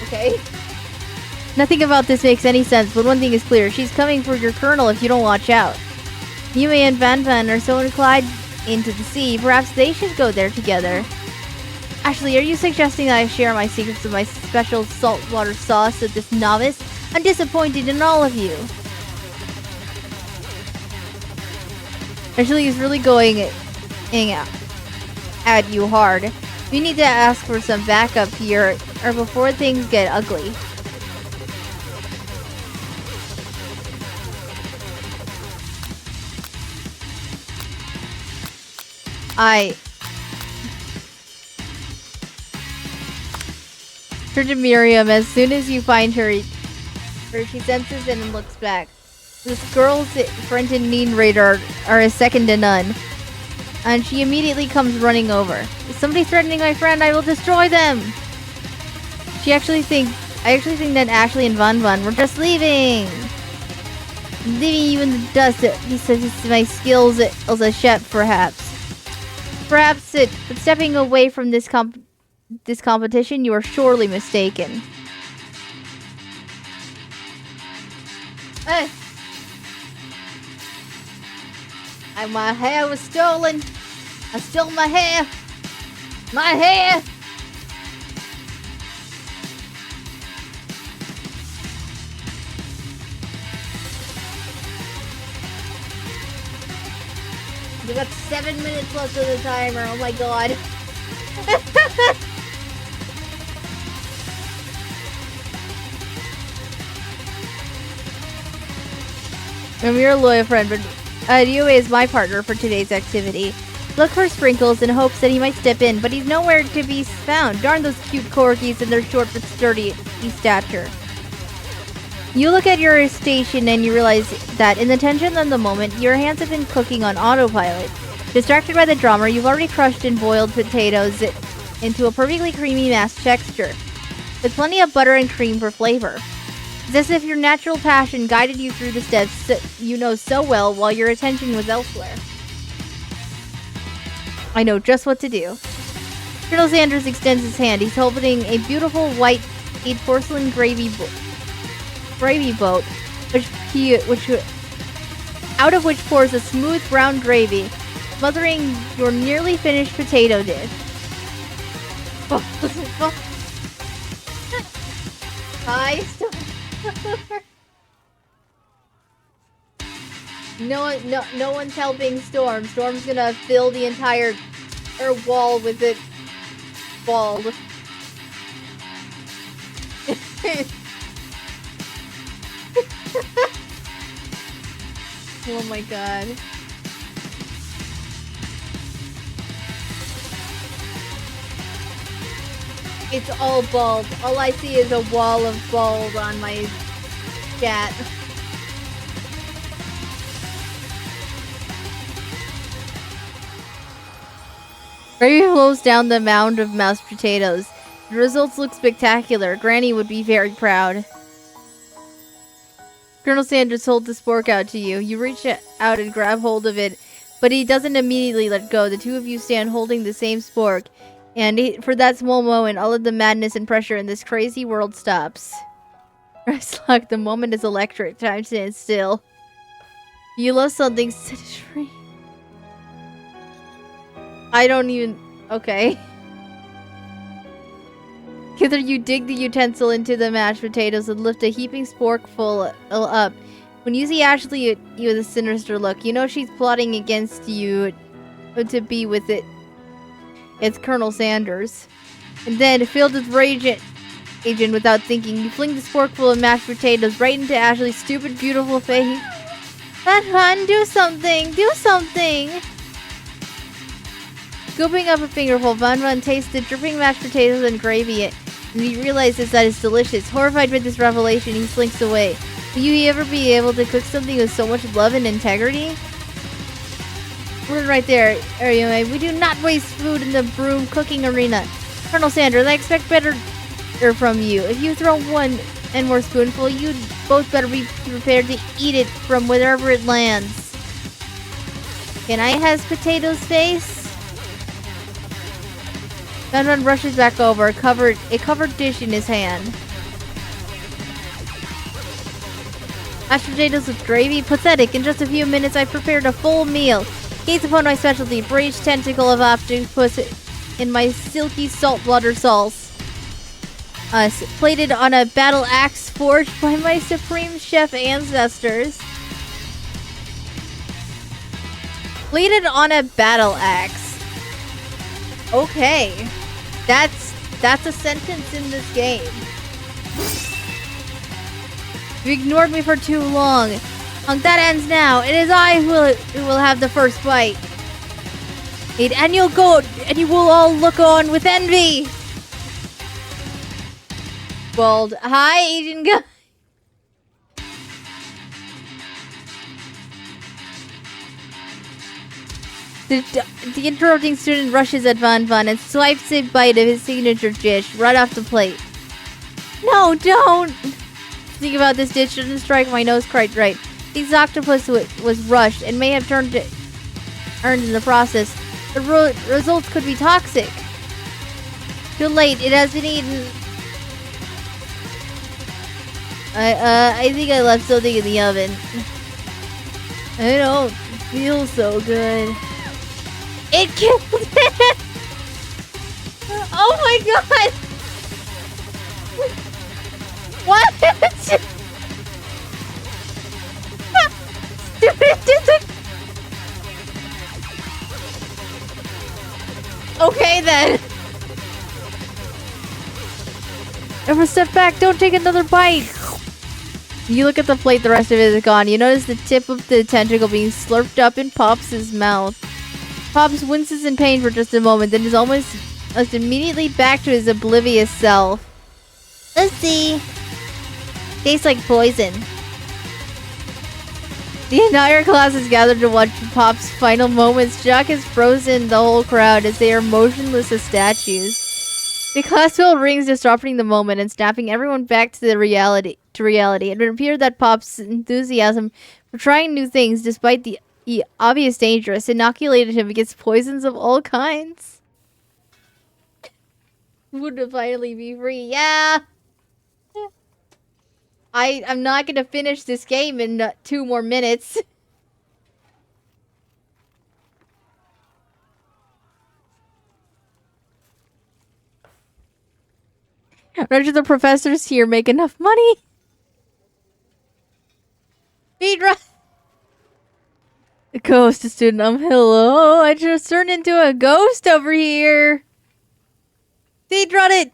Okay. Nothing about this makes any sense, but one thing is clear. She's coming for your colonel if you don't watch out. Yue and Van are so inclined into the sea. Perhaps they should go there together. Actually, are you suggesting that I share my secrets of my special saltwater sauce with this novice? I'm disappointed in all of you. Actually, he's really going at you hard. We need to ask for some backup here, or before things get ugly. Turn to Miriam. As soon as you find her, she senses it and looks back. This girl's front and mean radar are a second to none. And she immediately comes running over. Is somebody threatening my friend? I will destroy them! I actually think that Ashley and Van were just leaving! Leaving you in the dust. He says it's my skills as a chef, perhaps. Perhaps it, but stepping away from this competition, you are surely mistaken. Hey! My hair was stolen. I stole my hair. My hair! You got 7 minutes left of the timer. Oh my god. I'm your loyal friend, but Yue is my partner for today's activity. Look for Sprinkles in hopes that he might step in, but he's nowhere to be found. Darn those cute corgis and their short but sturdy stature. You look at your station and you realize that in the tension of the moment, your hands have been cooking on autopilot. Distracted by the drama, you've already crushed and boiled potatoes into a perfectly creamy mashed texture, with plenty of butter and cream for flavor. It's as if your natural passion guided you through the steps you know so well while your attention was elsewhere. I know just what to do. Colonel Sanders extends his hand. He's holding a beautiful white porcelain gravy boat, out of which pours a smooth brown gravy, smothering your nearly finished potato dish. Hi. No one's helping Storm. Storm's gonna fill the entire wall with it. Bald. Oh my god. It's all bald. All I see is a wall of bald on my chat. Gravy flows down the mound of mashed potatoes. The results look spectacular. Granny would be very proud. Colonel Sanders holds the spork out to you. You reach out and grab hold of it, but he doesn't immediately let go. The two of you stand holding the same spork, and for that small moment, all of the madness and pressure in this crazy world stops. Rest lock, the moment is electric. Time stands still. You love something, set it free. I don't even... Okay. Together you dig the utensil into the mashed potatoes and lift a heaping sporkful up. When you see Ashley, you with a sinister look. You know she's plotting against you to be with it. It's Colonel Sanders. And then, filled with rage agent without thinking, you fling the sporkful of mashed potatoes right into Ashley's stupid, beautiful face. Hun, do something! Do something! Scooping up a fingerful, Van tastes the dripping mashed potatoes and gravy, and he realizes that it's delicious. Horrified by this revelation, he slinks away. Will you ever be able to cook something with so much love and integrity? We're right there, anyway. We do not waste food in the broom cooking arena. Colonel Sanders, I expect better from you. If you throw one and more spoonful, you'd both better be prepared to eat it from wherever it lands. Can I has potatoes face? Van rushes back over, a covered dish in his hand. Mashed potatoes with gravy? Pathetic. In just a few minutes, I prepared a full meal. Gaze upon my specialty, braised tentacle of octopus in my silky saltwater sauce. Plated on a battle axe forged by my supreme chef ancestors. Plated on a battle axe. Okay. That's a sentence in this game. You ignored me for too long. That ends now. It is I who will have the first bite. And you will all look on with envy. Bald. Hi, Asian guy. The interrupting student rushes at Van and swipes a bite of his signature dish right off the plate. No, don't! Think about this dish doesn't strike my nose quite right. This octopus was rushed and may have earned in the process. The results could be toxic. Too late, it has been eaten. I think I left something in the oven. I don't feel so good. It killed it! Oh my god! What? Okay then. Ever step back, don't take another bite. You look at the plate, the rest of it is gone. You notice the tip of the tentacle being slurped up in Pops' mouth. Pops winces in pain for just a moment, then is almost immediately back to his oblivious self. Let's see. Tastes like poison. The entire class is gathered to watch Pop's final moments. Jock has frozen the whole crowd as they are motionless as statues. The class bell rings, disrupting the moment and snapping everyone back to reality. It would appear that Pop's enthusiasm for trying new things, despite the obvious dangerous, inoculated him against poisons of all kinds. Would finally be free. Yeah. I'm not gonna finish this game in 2 more minutes. Roger, the professors here make enough money. Speedrun. The ghost student, hello. I just turned into a ghost over here. Speedrun it.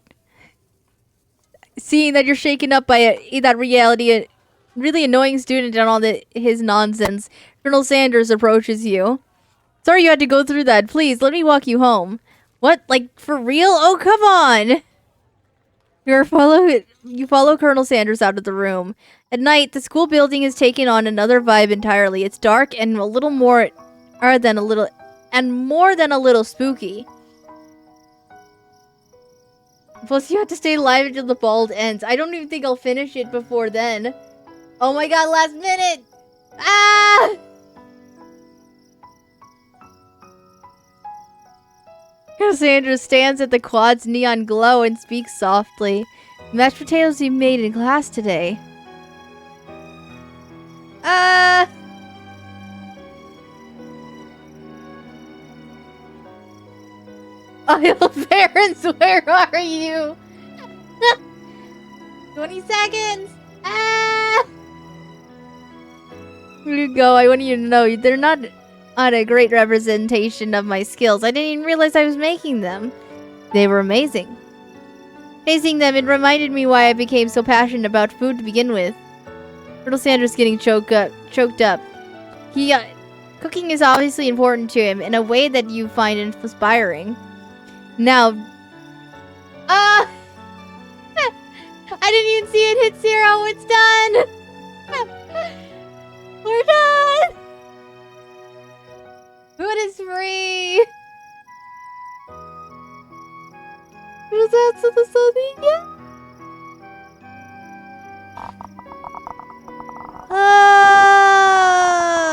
Seeing that you're shaken up by that reality, a really annoying student and all his nonsense, Colonel Sanders approaches you. Sorry you had to go through that. Please, let me walk you home. What? Like, for real? Oh, come on! You follow Colonel Sanders out of the room. At night, the school building is taking on another vibe entirely. It's dark and a little more... more than a little spooky. Plus, you have to stay alive until the ball ends. I don't even think I'll finish it before then. Oh my god, last minute! Ah! Cassandra stands at the quad's neon glow and speaks softly. Mashed potatoes you made in class today. Idle parents, where are you? 20 seconds! Where you go? I want you to know they're not a great representation of my skills. I didn't even realize I was making them. They were amazing. Tasting them, it reminded me why I became so passionate about food to begin with. Colonel Sanders getting choked up. Cooking is obviously important to him in a way that you find inspiring. Now, I didn't even see it hit 0. It's done. We're done. Food is free. Is that something? Yeah.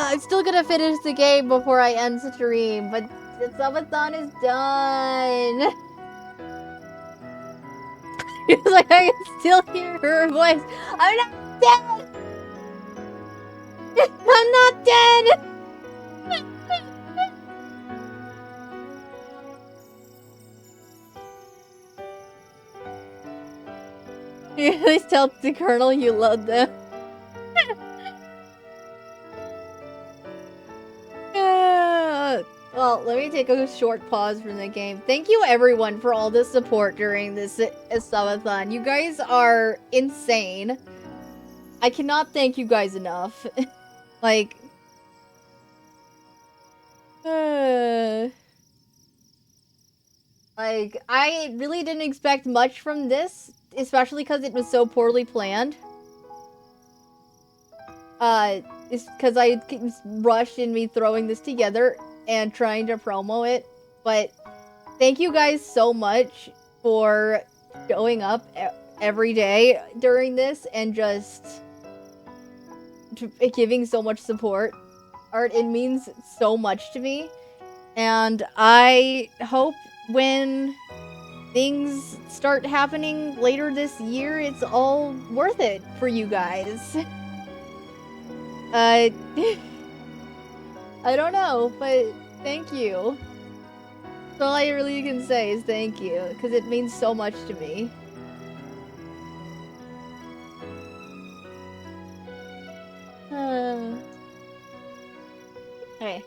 I'm still gonna finish the game before I end stream, but the subathon is done. It's like I can still hear her voice. I'm not dead. I'm not dead. You at least tell the colonel you love them. Well, let me take a short pause from the game. Thank you everyone for all the support during this subathon. You guys are insane. I cannot thank you guys enough. Like... Like, I really didn't expect much from this, especially because it was so poorly planned. It's because I rushed in me throwing this together and trying to promo it, but thank you guys so much for showing up every day during this and just giving so much support. It means so much to me, and I hope when things start happening later this year, it's all worth it for you guys. I don't know, but thank you. That's all I really can say is thank you, because it means so much to me. Okay.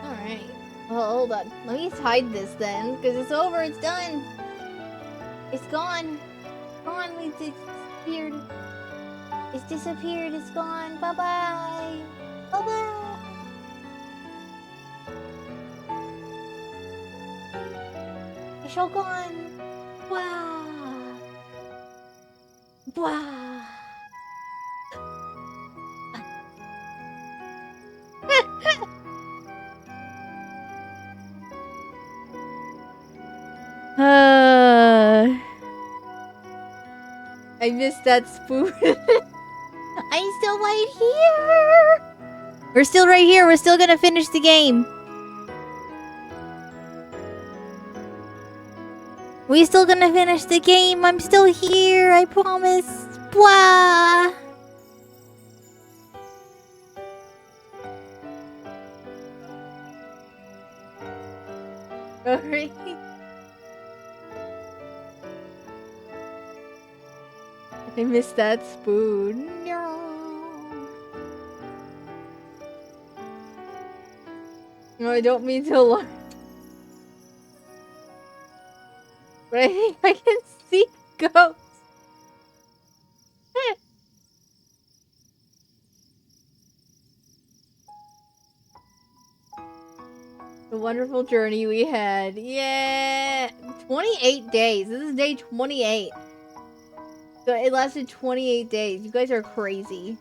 Alright. Well, hold on. Let me hide this then, because it's over, it's done. It's gone. Gone, it's disappeared. It's disappeared, it's gone. Bye-bye. Bye-bye. It's all gone. Wow. Wow. I missed that spoon. I'm still right here. We're still right here. We're still gonna finish the game. We still gonna finish the game. I'm still here. I promise. Blah. Alright. I missed that spoon. No. No, I don't mean to lie. But I think I can see ghosts. The wonderful journey we had. Yeah! 28 days. This is day 28. So it lasted 28 days. You guys are crazy.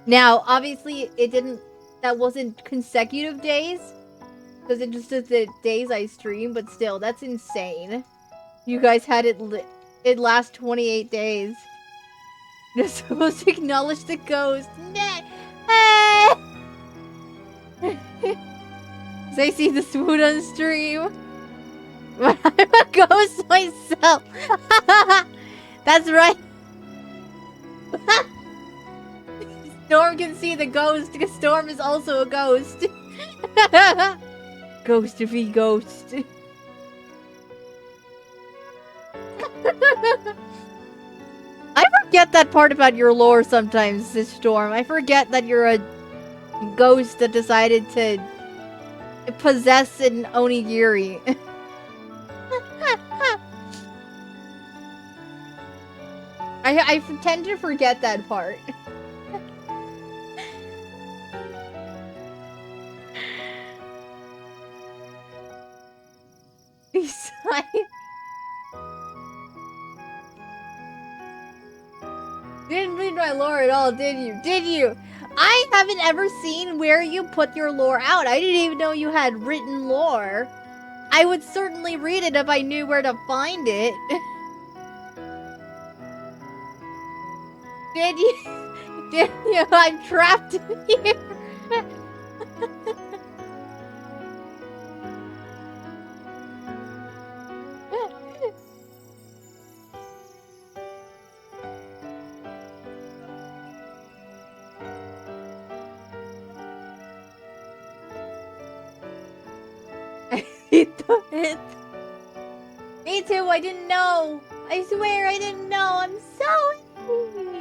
Now, obviously, it didn't... That wasn't consecutive days. Because it just is the days I stream. But still, that's insane. You guys had it last 28 days. You're supposed to acknowledge the ghost. Nah. So I see the swoon on stream. But I'm a ghost myself. That's right. Storm can see the ghost because Storm is also a ghost. Ghost to be ghost. I forget that part about your lore sometimes, this Storm. I forget that you're a ghost that decided to possess an onigiri. I tend to forget that part. Besides... Didn't read my lore at all, did you? Did you? I haven't ever seen where you put your lore out. I didn't even know you had written lore. I would certainly read it if I knew where to find it. Did you? Did you? I'm trapped in here. Me too, I didn't know. I swear I didn't know. I'm so happy.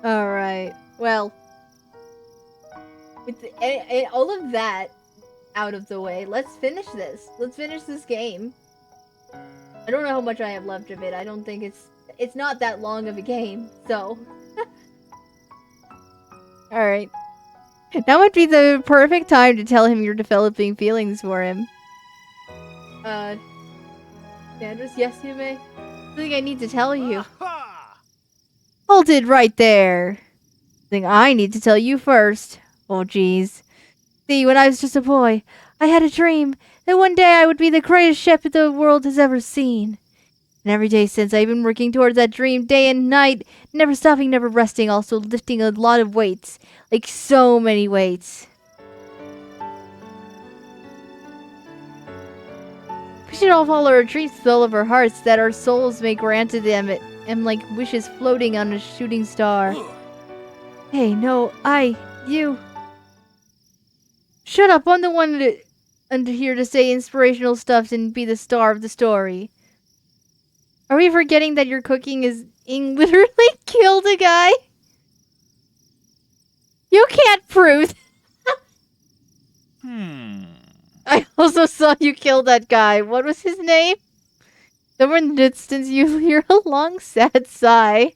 Alright, well. With all of that out of the way, let's finish this. Let's finish this game. I don't know how much I have left of it. I don't think it's not that long of a game, so. Alright. Now would be the perfect time to tell him you're developing feelings for him. Sanders, yes, you may. I think I need to tell you. Hold it right there. I think I need to tell you first. Oh, jeez. See, when I was just a boy, I had a dream that one day I would be the greatest chef the world has ever seen. And every day since, I've been working towards that dream day and night, never stopping, never resting, also lifting a lot of weights. Like so many weights. We should all follow our dreams with all of our hearts, that our souls may grant to them and like wishes floating on a shooting star. Hey, no, you. Shut up, I'm the one here to say inspirational stuff and be the star of the story. Are we forgetting that your cooking is literally killed a guy? You can't prove. I also saw you kill that guy. What was his name? Somewhere in the distance you hear a long sad sigh.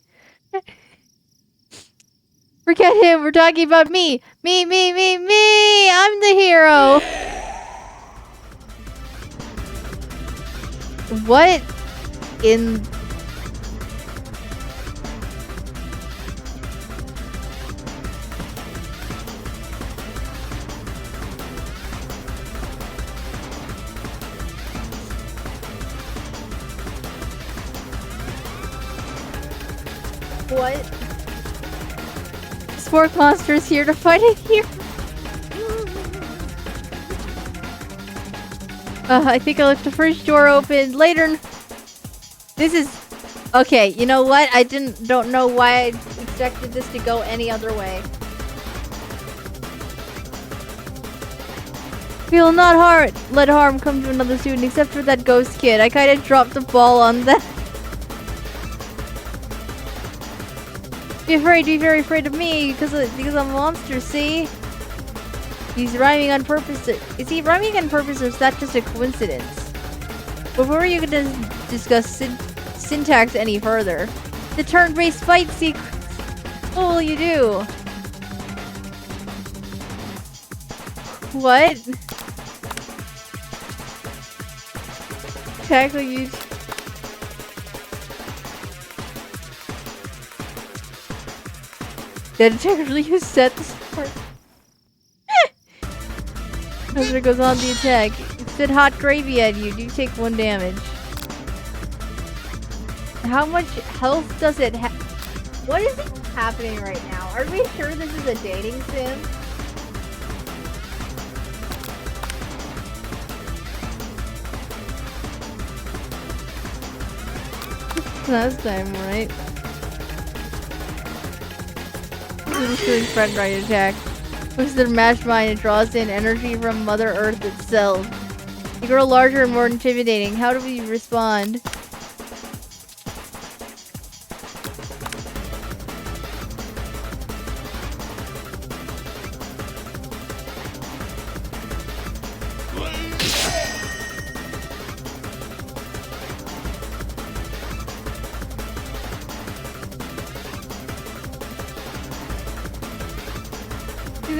Forget him, we're talking about me! Me! I'm the hero! What in... What? Spork monster is here to fight it here. I think I left the fridge door open. Later. This is... Okay, you know what? I don't know why I expected this to go any other way. Feel not hard. Let harm come to another student, except for that ghost kid. I kinda dropped the ball on that. Be afraid, be very afraid of me, because I'm a monster, see? He's rhyming on purpose. Is he rhyming on purpose, or is that just a coincidence? Before you can discuss syntax any further, the turn-based fight sequence. What will you do? What? Tackle you. Did it actually use set this part? As it goes on the attack, it spit hot gravy at you. Do take 1 damage. How much health does it have? What is happening right now? Are we sure this is a dating sim? Last time, right? Doing friend right attack. Puts their mashed mind and draws in energy from Mother Earth itself. You grow larger and more intimidating. How do we respond?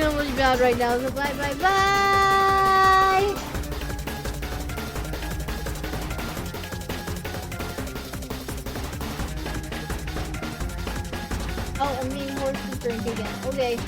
I'm really bad right now, so bye bye bye! Oh, I'm eating horse's drink again. Okay.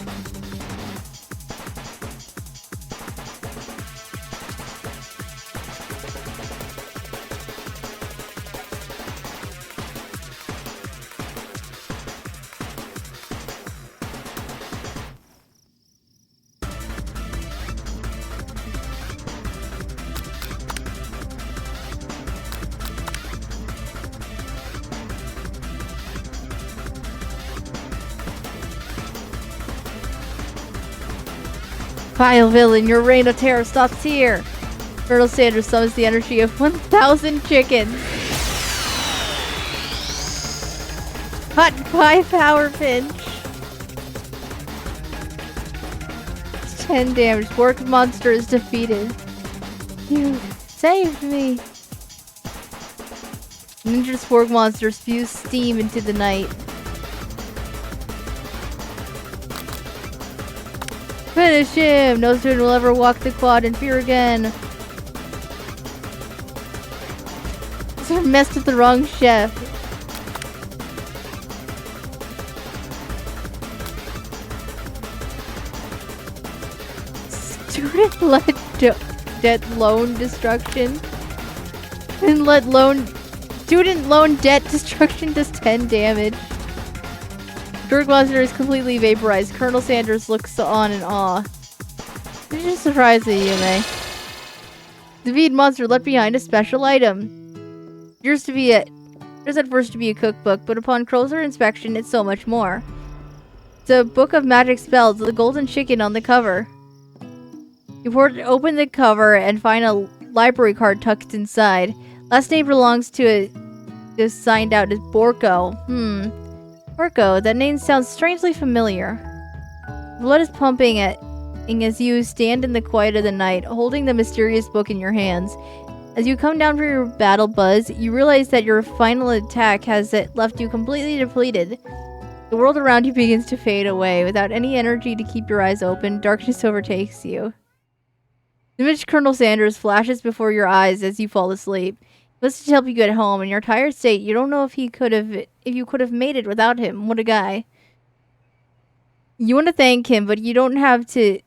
Vile villain, your reign of terror stops here. Colonel Sanders summons the energy of 1,000 chickens. Hot pie power pinch. 10 damage. Spork monster is defeated. You saved me. Ninja Spork monster spews steam into the night. Finish him! No student will ever walk the quad in fear again. Sort of messed with the wrong chef. Student let debt loan destruction. And let student loan debt destruction does 10 damage. Spork monster is completely vaporized. Colonel Sanders looks on in awe. You're just surprised at you, May. Defeat monster left behind a special item. Appears at first to be a cookbook, but upon closer inspection, it's so much more. It's a book of magic spells with a golden chicken on the cover. You open the cover and find a library card tucked inside. Last name belongs to it. Is signed out as Borko. Borko, that name sounds strangely familiar. Blood is pumping as you stand in the quiet of the night, holding the mysterious book in your hands. As you come down from your battle buzz, you realize that your final attack has left you completely depleted. The world around you begins to fade away. Without any energy to keep your eyes open, darkness overtakes you. The image Colonel Sanders flashes before your eyes as you fall asleep. He must help you get home. In your tired state, you don't know if you could have made it without him. What a guy. You want to thank him, but you don't have the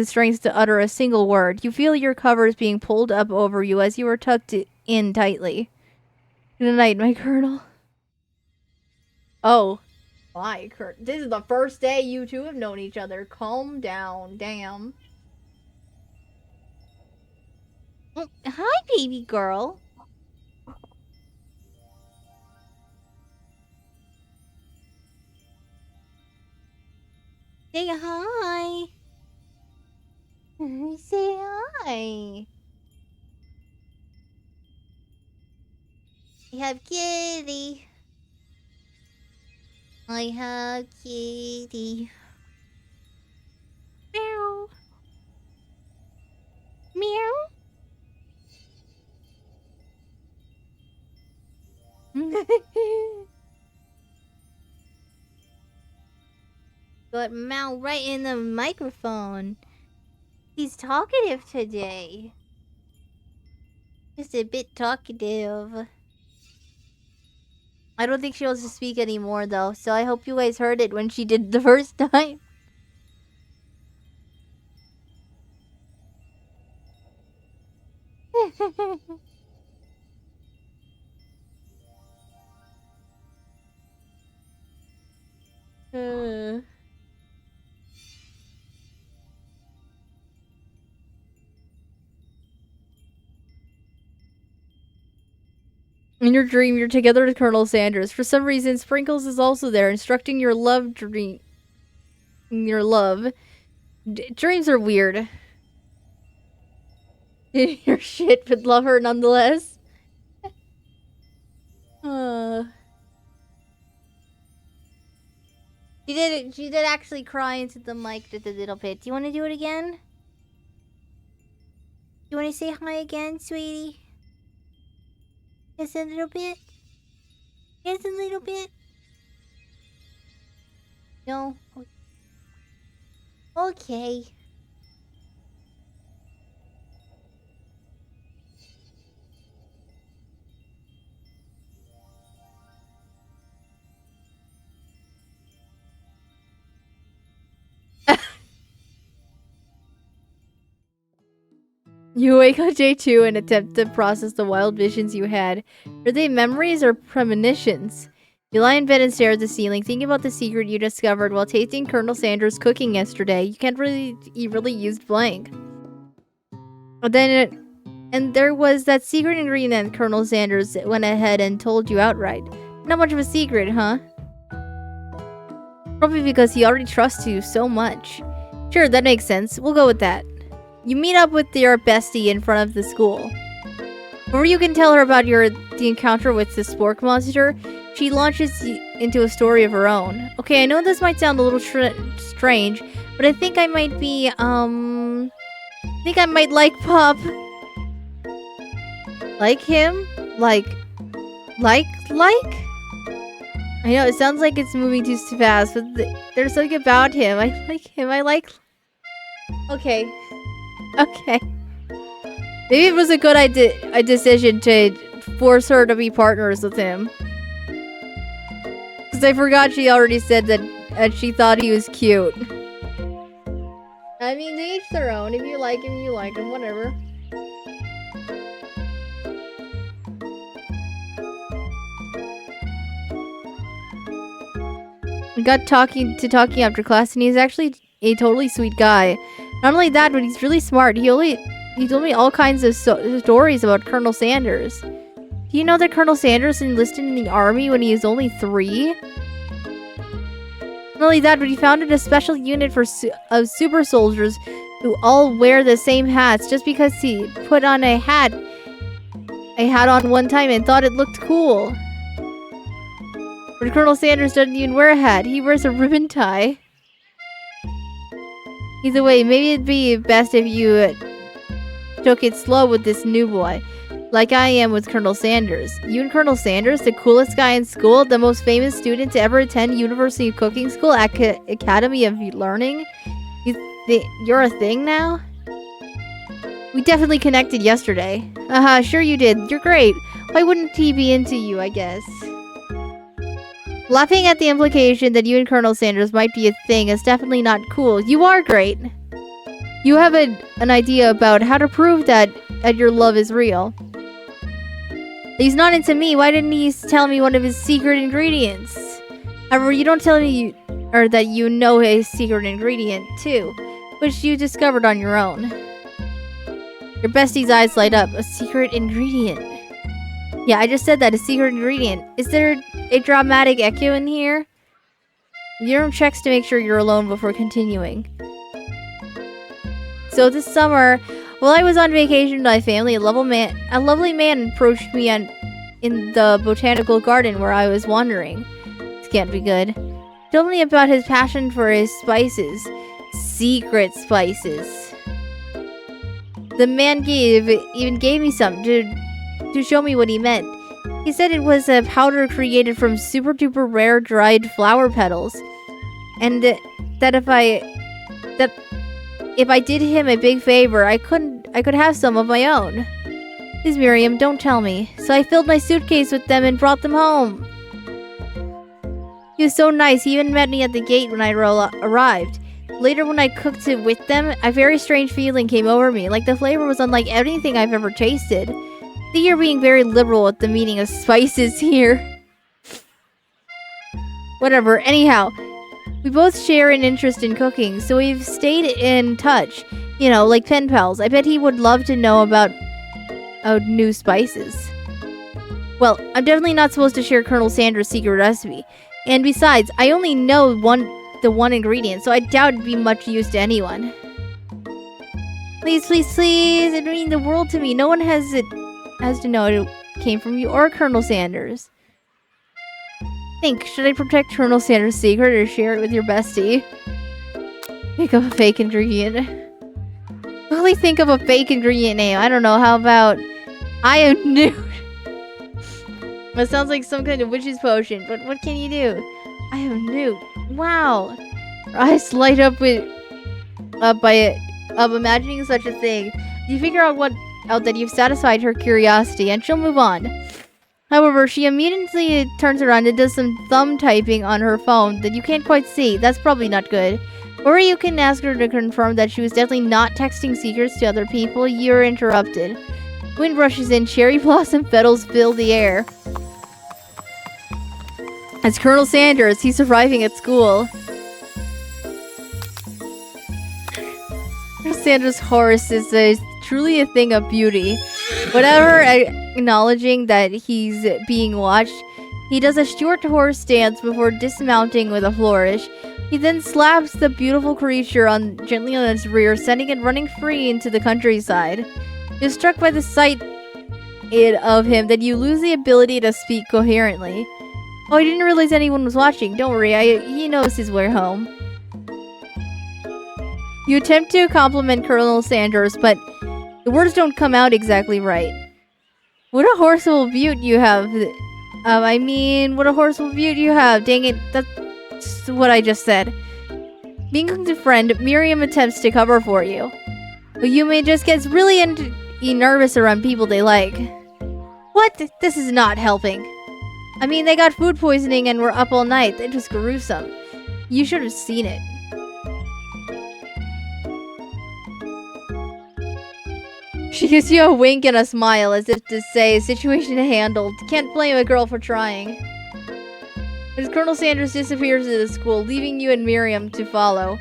strength to utter a single word. You feel your covers being pulled up over you as you are tucked in tightly. Good night, my colonel. Oh. Why, Kurt? This is the first day you two have known each other. Calm down. Damn. Hi, baby girl. Say hi. Say hi. I have kitty. I have kitty. Meow. Meow. Got Mao right in the microphone. He's talkative today. Just a bit talkative. I don't think she wants to speak anymore though, so I hope you guys heard it when she did the first time. In your dream, you're together with Colonel Sanders. For some reason, Sprinkles is also there, instructing your love dream. Your love. Dreams are weird. Your shit, but love her nonetheless. She did actually cry into the mic just a little bit. Do you want to do it again? Do you want to say hi again, sweetie? Just a little bit? Just a little bit? No? Okay. You wake on day 2 and attempt to process the wild visions you had. Are they memories or premonitions? You lie in bed and stare at the ceiling, thinking about the secret you discovered while tasting Colonel Sanders' cooking yesterday. You can't really used blank. But then and there was that secret ingredient Colonel Sanders went ahead and told you outright. Not much of a secret, huh? Probably because he already trusts you so much. Sure, that makes sense. We'll go with that. You meet up with your bestie in front of the school. Before you can tell her about the encounter with the spork monster, she launches into a story of her own. Okay, I know this might sound a little strange, but I think I might be, I think I might like Pop. Like him? Like? I know, it sounds like it's moving too fast, but there's something about him. I like him, Okay. Okay. Maybe it was a good decision to force her to be partners with him. Because I forgot she already said that she thought he was cute. I mean, they each their own. If you like him, you like him. Whatever. We got talking after class, and he's actually a totally sweet guy. Not only that, but he's really smart. He told me all kinds of stories about Colonel Sanders. Do you know that Colonel Sanders enlisted in the army when he was only 3? Not only that, but he founded a special unit of super soldiers who all wear the same hats just because he put on a hat on one time and thought it looked cool. But Colonel Sanders doesn't even wear a hat. He wears a ribbon tie. Either way, maybe it'd be best if you took it slow with this new boy. Like I am with Colonel Sanders. You and Colonel Sanders, the coolest guy in school, the most famous student to ever attend University of Cooking School, Academy of Learning? You're a thing now? We definitely connected yesterday. Sure you did. You're great. Why wouldn't he be into you, I guess? Laughing at the implication that you and Colonel Sanders might be a thing is definitely not cool. You are great. You have an idea about how to prove that your love is real. He's not into me. Why didn't he tell me one of his secret ingredients? However, you don't tell me that you know a secret ingredient, too, which you discovered on your own. Your bestie's eyes light up. A secret ingredient. Yeah, I just said that, a secret ingredient. Is there a dramatic echo in here? Urim checks to make sure you're alone before continuing. So this summer, while I was on vacation with my family, a lovely man approached me in the botanical garden where I was wandering. This can't be good. He told me about his passion for his spices. Secret spices. The man even gave me some to show me what he meant. He said it was a powder created from super duper rare dried flower petals. And that if I did him a big favor, I could have some of my own. Please, Miriam, don't tell me. So I filled my suitcase with them and brought them home. He was so nice. He even met me at the gate when I arrived. Later, when I cooked it with them, a very strange feeling came over me. Like the flavor was unlike anything I've ever tasted. I think you're being very liberal with the meaning of spices here. Whatever. Anyhow, we both share an interest in cooking, so we've stayed in touch. You know, like pen pals. I bet he would love to know about new spices. Well, I'm definitely not supposed to share Colonel Sandra's secret recipe. And besides, I only know the one ingredient, so I doubt it'd be much use to anyone. Please, please, please. It'd mean the world to me. No one has to know it came from you or Colonel Sanders. Should I protect Colonel Sanders' secret or share it with your bestie? Think of a fake ingredient. Really think of a fake ingredient name. I don't know, how about I am nude? It sounds like some kind of witch's potion, but what can you do? I am nude. Wow. Her eyes light up of imagining such a thing. You figure out that you've satisfied her curiosity, and she'll move on. However, she immediately turns around and does some thumb typing on her phone that you can't quite see. That's probably not good. Or you can ask her to confirm that she was definitely not texting secrets to other people. You're interrupted. Wind rushes in, cherry blossom petals fill the air. It's Colonel Sanders. He's arriving at school. Colonel Sanders' horse is truly a thing of beauty. Whatever acknowledging that he's being watched, he does a short horse dance before dismounting with a flourish. He then slaps the beautiful creature gently on its rear, sending it running free into the countryside. You're struck by the sight of him that you lose the ability to speak coherently. Oh, I didn't realize anyone was watching. Don't worry, he knows his way home. You attempt to compliment Colonel Sanders, but the words don't come out exactly right. What a horseful beaut you have. What a horseful beaut you have. Dang it, that's what I just said. Being a friend, Miriam attempts to cover for you. But Yume just gets really nervous around people they like. What? This is not helping. I mean, they got food poisoning and were up all night. It was gruesome. You should have seen it. She gives you a wink and a smile as if to say, situation handled. Can't blame a girl for trying. As Colonel Sanders disappears into the school, leaving you and Miriam to follow.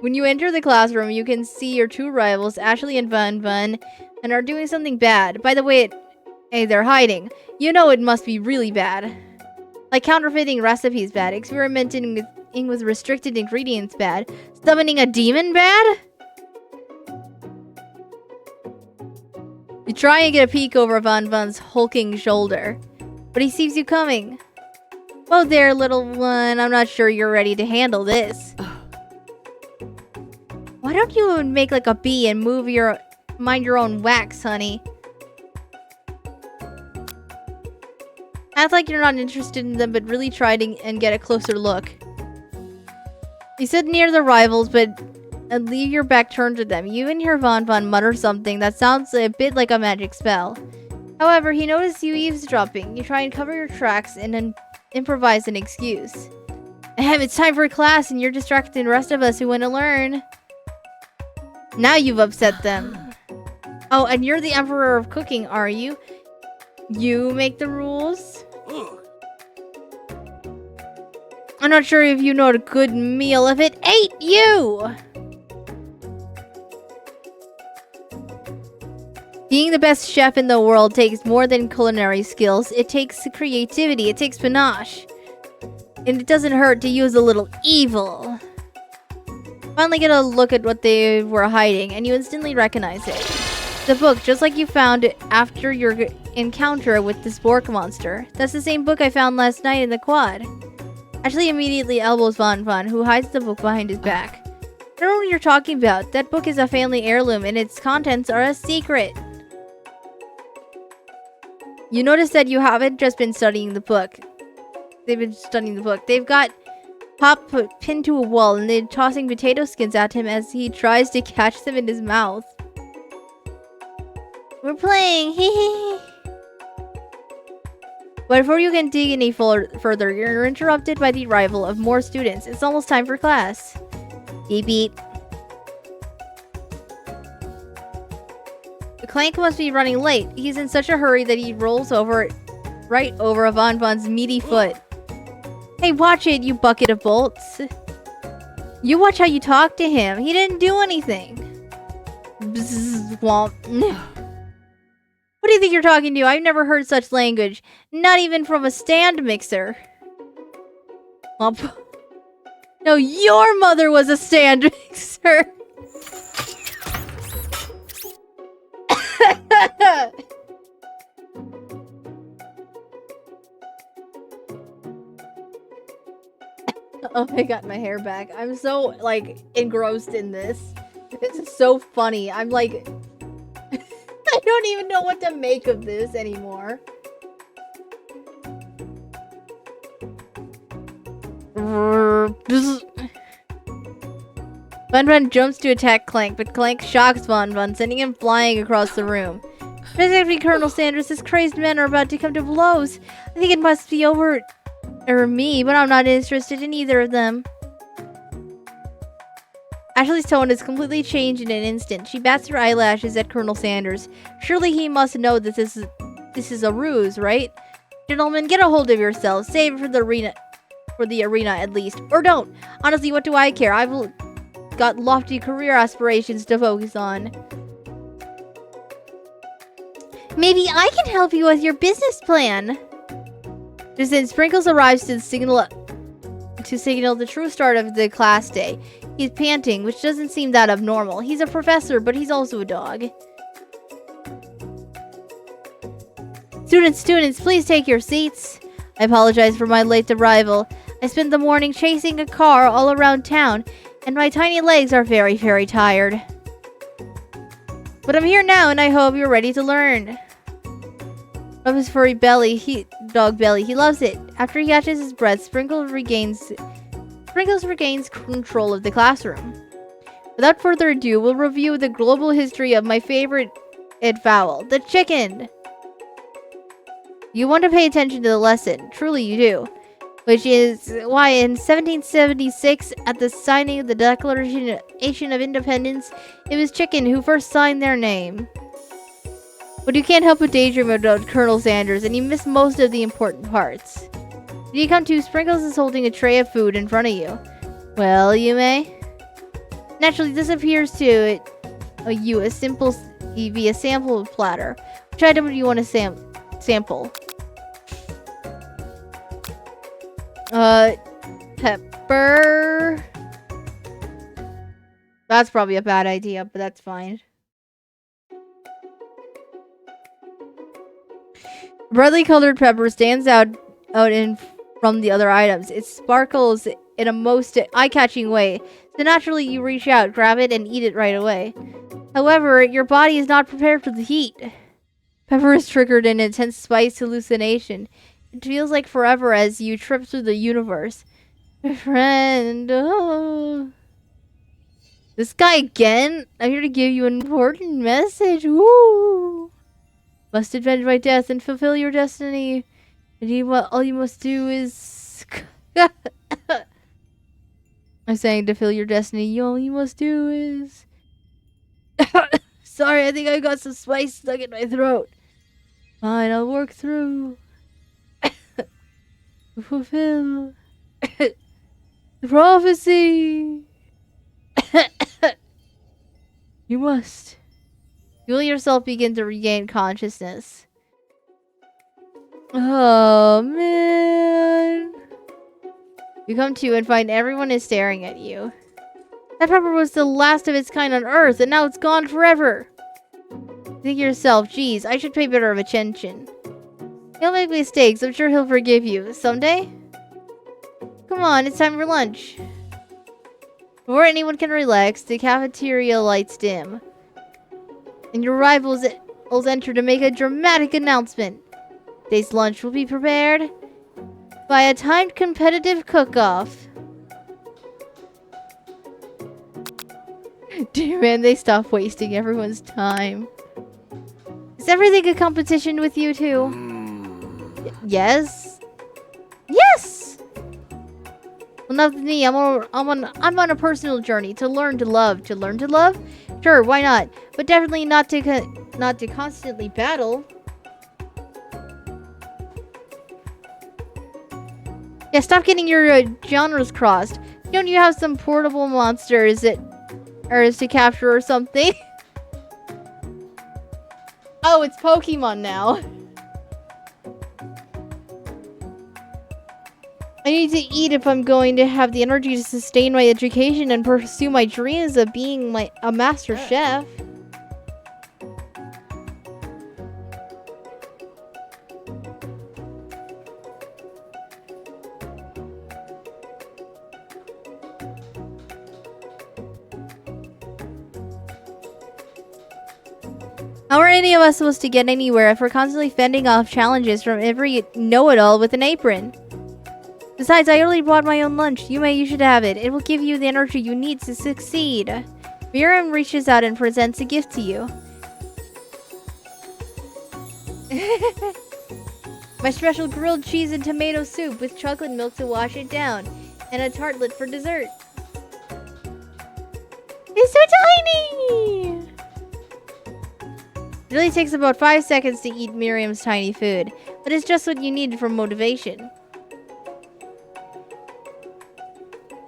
When you enter the classroom, you can see your two rivals, Ashley and Bun Bun, and are doing something bad. By the way, they're hiding. You know it must be really bad. Like counterfeiting recipes bad, experimenting with restricted ingredients bad, summoning a demon bad? You try and get a peek over Von Bun's hulking shoulder, but he sees you coming. Whoa there, little one. I'm not sure you're ready to handle this. Why don't you make like a bee and mind your own wax, honey? Act like you're not interested in them, but really try and get a closer look. You sit near the rivals, and leave your back turned to them. You and your Von mutter something that sounds a bit like a magic spell. However, he noticed you eavesdropping. You try and cover your tracks and then improvise an excuse. Ahem, it's time for class and you're distracting the rest of us who want to learn. Now you've upset them. Oh, and you're the Emperor of Cooking, are you? You make the rules? I'm not sure if you know a good meal if it ain't you! Being the best chef in the world takes more than culinary skills. It takes creativity, it takes panache. And it doesn't hurt to use a little evil. Finally get a look at what they were hiding, and you instantly recognize it. The book, just like you found it after your encounter with the Spork monster. That's the same book I found last night in the quad. Ashley immediately elbows Von Von, who hides the book behind his back. I don't know what you're talking about. That book is a family heirloom, and its contents are a secret. You notice that you haven't just been studying the book. They've been studying the book. They've got Pop pinned to a wall, and they're tossing potato skins at him as he tries to catch them in his mouth. We're playing, hee. But before you can dig any further, you're interrupted by the arrival of more students. It's almost time for class. Beep beep. Clank must be running late. He's in such a hurry that he rolls right over Von Von's meaty foot. Hey, watch it, you bucket of bolts. You watch how you talk to him. He didn't do anything. Bzzz, womp. What do you think you're talking to? I've never heard such language. Not even from a stand mixer. Womp. No, your mother was a stand mixer. Oh, I got my hair back. I'm so, like, engrossed in this. This is so funny. I'm like... I don't even know what to make of this anymore. Von Von jumps to attack Clank, but Clank shocks Von Von, sending him flying across the room. Specifically, Colonel Sanders, his crazed men are about to come to blows. I think it must be over... or me, but I'm not interested in either of them. Ashley's tone has completely changed in an instant. She bats her eyelashes at Colonel Sanders. Surely he must know that this is a ruse, right? Gentlemen, get a hold of yourselves. Save it for the arena at least. Or don't. Honestly, what do I care? I've got lofty career aspirations to focus on. Maybe I can help you with your business plan. Just then, Sprinkles arrives to signal the true start of the class day. He's panting, which doesn't seem that abnormal. He's a professor, but he's also a dog. Students, please take your seats. I apologize for my late arrival. I spent the morning chasing a car all around town, and my tiny legs are very, very tired. But I'm here now, and I hope you're ready to learn. Rub his furry belly, dog belly. He loves it. After he catches his breath, Sprinkles regains control of the classroom. Without further ado, we'll review the global history of my favorite fowl, the chicken. You want to pay attention to the lesson. Truly you do. Which is why in 1776, at the signing of the Declaration of Independence, it was Chicken who first signed their name. But you can't help but daydream about Colonel Sanders, and you miss most of the important parts. Did you come to? Sprinkles is holding a tray of food in front of you. Well, you may. Naturally, this appears to you a sample platter. Which item do you want to sample? Pepper. That's probably a bad idea, but that's fine. Brightly colored pepper stands out from the other items. It sparkles in a most eye-catching way. So naturally, you reach out, grab it, and eat it right away. However, your body is not prepared for the heat. Pepper is triggered an intense spice hallucination. It feels like forever as you trip through the universe. My friend, oh. This guy again? I'm here to give you an important message. Woo! Must avenge my death and fulfill your destiny. Indeed, all you must do is... I'm saying to fulfill your destiny, all you must do is... Sorry, I think I got some spice stuck in my throat. Fine, I'll work through. Fulfill. Prophecy! You must. Feel yourself begin to regain consciousness. Oh, man. You come to and find everyone is staring at you. That pepper was the last of its kind on Earth, and now it's gone forever. Think to yourself, geez, I should pay better of attention. He'll make mistakes, I'm sure he'll forgive you. Someday? Come on, it's time for lunch. Before anyone can relax, the cafeteria lights dim. And your rivals enter to make a dramatic announcement. Today's lunch will be prepared by a timed competitive cook-off. Dear man, they stop wasting everyone's time. Is everything a competition with you two? Yes? Yes! Well, not with me. I'm on a personal journey to learn to love. To learn to love? Sure, why not? But definitely not to constantly battle. Yeah, stop getting your genres crossed. Don't you have some portable monsters that are to capture or something? Oh, it's Pokemon now. I need to eat if I'm going to have the energy to sustain my education and pursue my dreams of being a master chef. How are any of us supposed to get anywhere if we're constantly fending off challenges from every know-it-all with an apron? Besides, I already bought my own lunch. You should have it. It will give you the energy you need to succeed. Miriam reaches out and presents a gift to you. My special grilled cheese and tomato soup with chocolate milk to wash it down. And a tartlet for dessert. It's so tiny! It really takes about 5 seconds to eat Miriam's tiny food, but it's just what you need for motivation.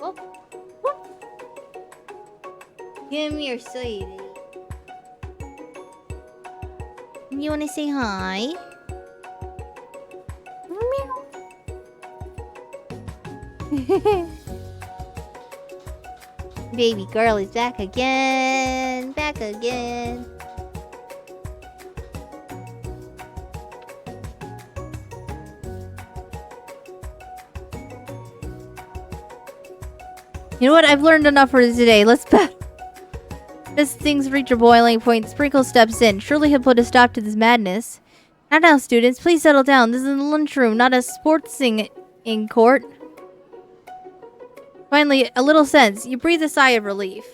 Oh. Give me your sweetie. You wanna say hi? Baby girl is back again. Back again. You know what? I've learned enough for today. Let's bet. As things reach a boiling point, Sprinkle steps in. Surely he'll put a stop to this madness. Now, students, please settle down. This is the lunchroom, not a sportsing in court. Finally, a little sense. You breathe a sigh of relief.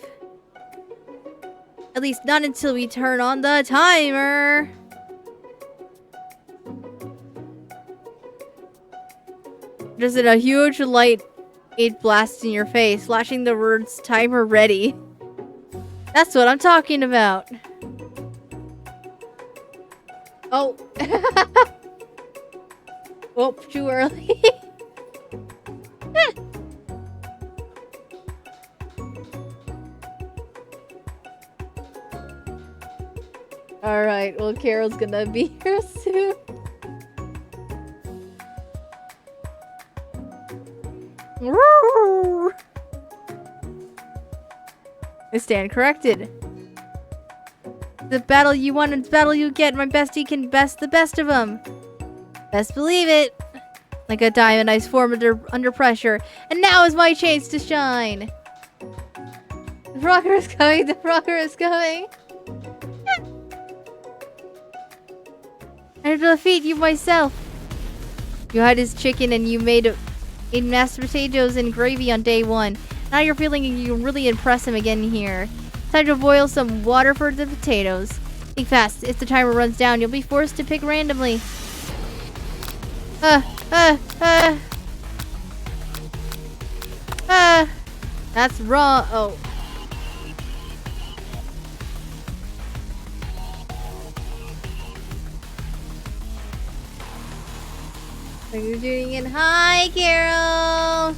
At least not until we turn on the timer. Just a huge light. It blasts in your face, flashing the words timer ready. That's what I'm talking about. Oh. Oh, too early. Alright, well, Carol's gonna be here soon. I stand corrected. The battle you won is the battle you get. My bestie can best the best of them. Best believe it. Like a diamond, I form under pressure. And now is my chance to shine. The rocker is coming. The rocker is coming. I defeat you myself. You had his chicken and you made mashed potatoes and gravy on day 1. Now you're feeling you can really impress him again here. Time to boil some water for the potatoes. Think fast. If the timer runs down, you'll be forced to pick randomly. That's wrong. Oh. What are you doing in? Hi, Carol.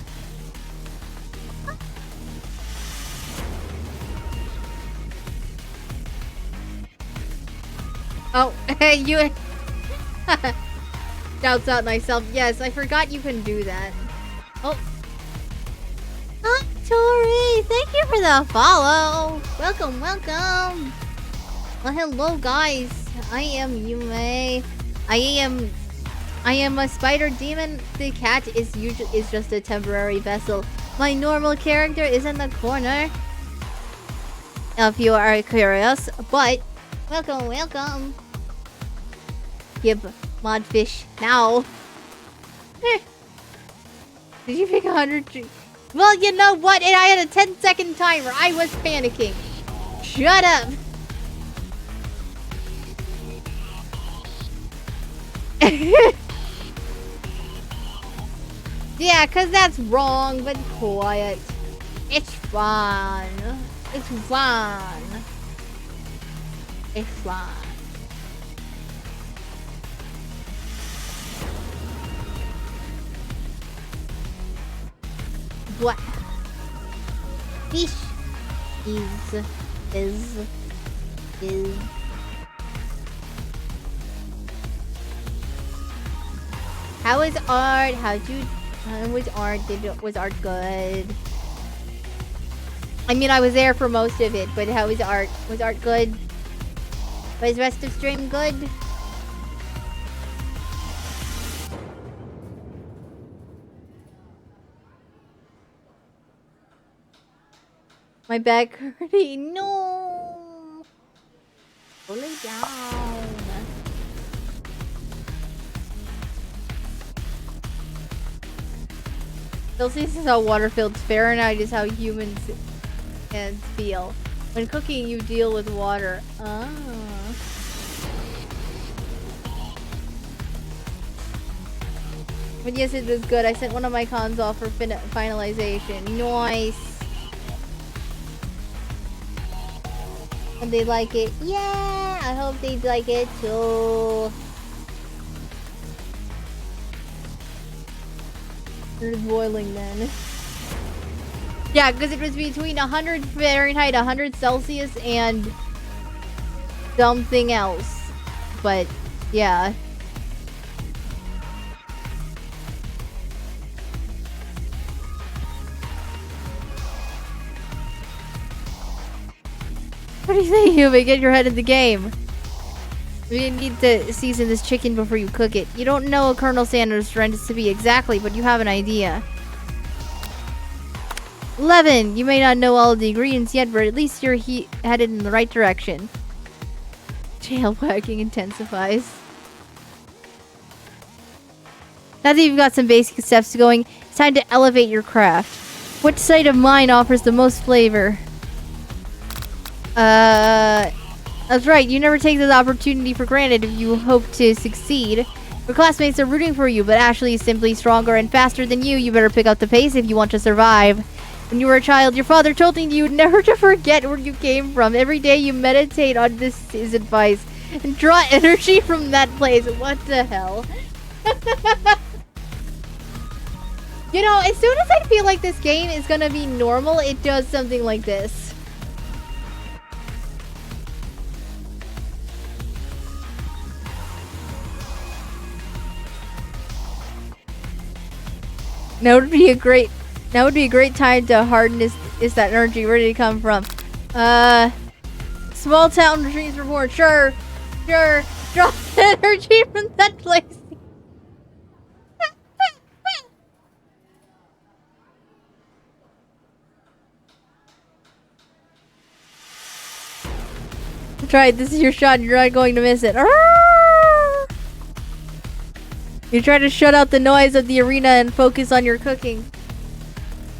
Oh, you... Shouts out myself. Yes, I forgot you can do that. Oh. Hi, Tori! Thank you for the follow! Welcome, welcome! Well, hello, guys. I am Yume. I am a spider demon. The cat is just a temporary vessel. My normal character is in the corner. If you are curious, but welcome, welcome. Give modfish now. Did you pick 100? Well, you know what? And I had a 10-second timer. I was panicking. Shut up. Yeah, cause that's wrong, but quiet. It's fun. It's fun. It's fun. What? Fish is. How is art? How was art? Was art good? I mean, I was there for most of it, but how was art? Was art good? Was the rest of stream good? My back hurting. No. Pull it down. Celsius is how water feels. Fahrenheit is how humans and feel. When cooking, you deal with water. Ah. But yes, it was good. I sent one of my cons off for finalization. Nice. And they like it. Yeah, I hope they like it too. It's boiling then. Yeah, because it was between 100 Fahrenheit, 100 Celsius, and something else. But, yeah. What do you think, Human? Get your head in the game. We need to season this chicken before you cook it. You don't know a Colonel Sanders' strength to be exactly, but you have an idea. 11. You may not know all of the ingredients yet, but at least you're headed in the right direction. Tail wagging intensifies. Now that you've got some basic steps going, it's time to elevate your craft. Which side of mine offers the most flavor? That's right, you never take this opportunity for granted if you hope to succeed. Your classmates are rooting for you, but Ashley is simply stronger and faster than you. You better pick up the pace if you want to survive. When you were a child, your father told you never to forget where you came from. Every day you meditate on his advice and draw energy from that place. What the hell? You know, as soon as I feel like this game is gonna be normal, it does something like this. Now would be a great time to harden is that energy ready to come from? Small town dreams report. Sure. Draw energy from that place. That's right, this is your shot. You're not going to miss it. You try to shut out the noise of the arena and focus on your cooking.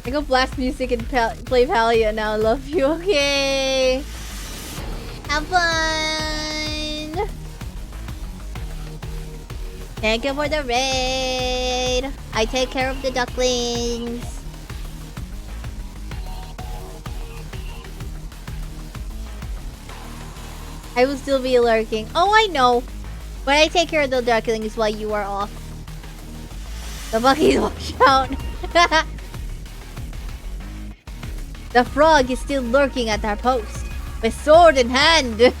I go blast music and play Palia now. I love you. Okay. Have fun. Thank you for the raid. I take care of the ducklings. I will still be lurking. Oh, I know. But I take care of the ducklings while you are off. The buckies watch out. The frog is still lurking at our post, with sword in hand.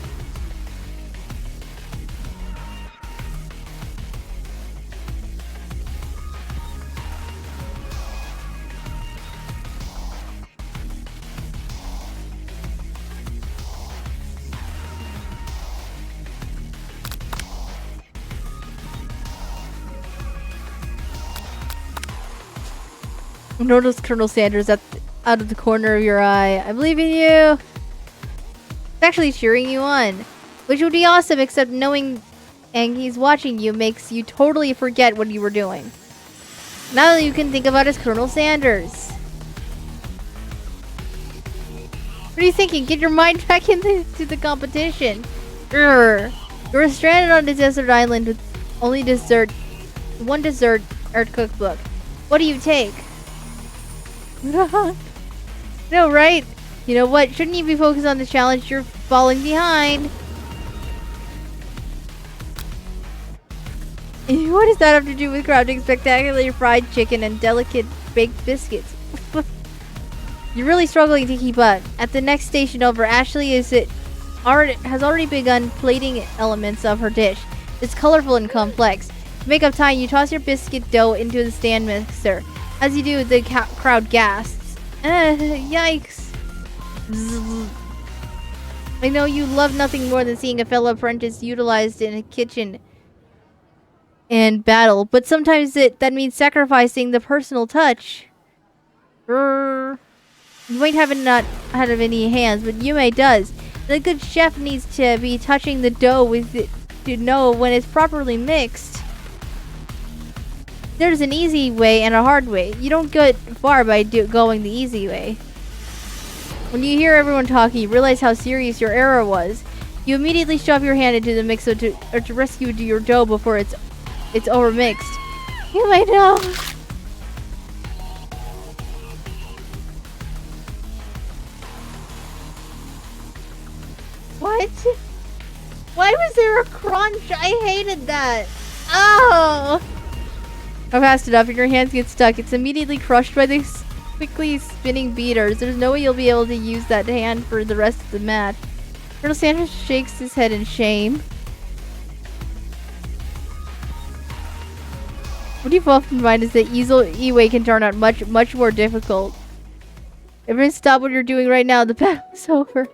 Notice Colonel Sanders out of the corner of your eye. I believe in you. It's actually cheering you on, which would be awesome, except knowing and he's watching you makes you totally forget what you were doing. Now that you can think about as Colonel Sanders. What are you thinking? Get your mind back into the competition. You're stranded on a desert island with only one dessert art cookbook. What do you take? No, right? You know what? Shouldn't you be focused on the challenge? You're falling behind. What does that have to do with crafting spectacular fried chicken and delicate baked biscuits? You're really struggling to keep up. At the next station over, Ashley has already begun plating elements of her dish. It's colorful and complex. To make up time, you toss your biscuit dough into the stand mixer. As you do, the crowd gasps. Yikes. Bzz. I know you love nothing more than seeing a fellow apprentice utilized in a kitchen and battle, but sometimes that means sacrificing the personal touch. You might not have any hands, but Yume does. The good chef needs to be touching the dough with it to know when it's properly mixed. There's an easy way and a hard way. You don't get far by going the easy way. When you hear everyone talking, you realize how serious your error was. You immediately shove your hand into the mixer to rescue your dough before it's overmixed. You might know. What? Why was there a crunch? I hated that. Oh! I've fast enough and your hands get stuck. It's immediately crushed by these quickly spinning beaters. There's no way you'll be able to use that hand for the rest of the match. Colonel Sanders shakes his head in shame. What you've often find is that E-Way can turn out much more difficult. Everyone stop what you're doing right now. The battle is over.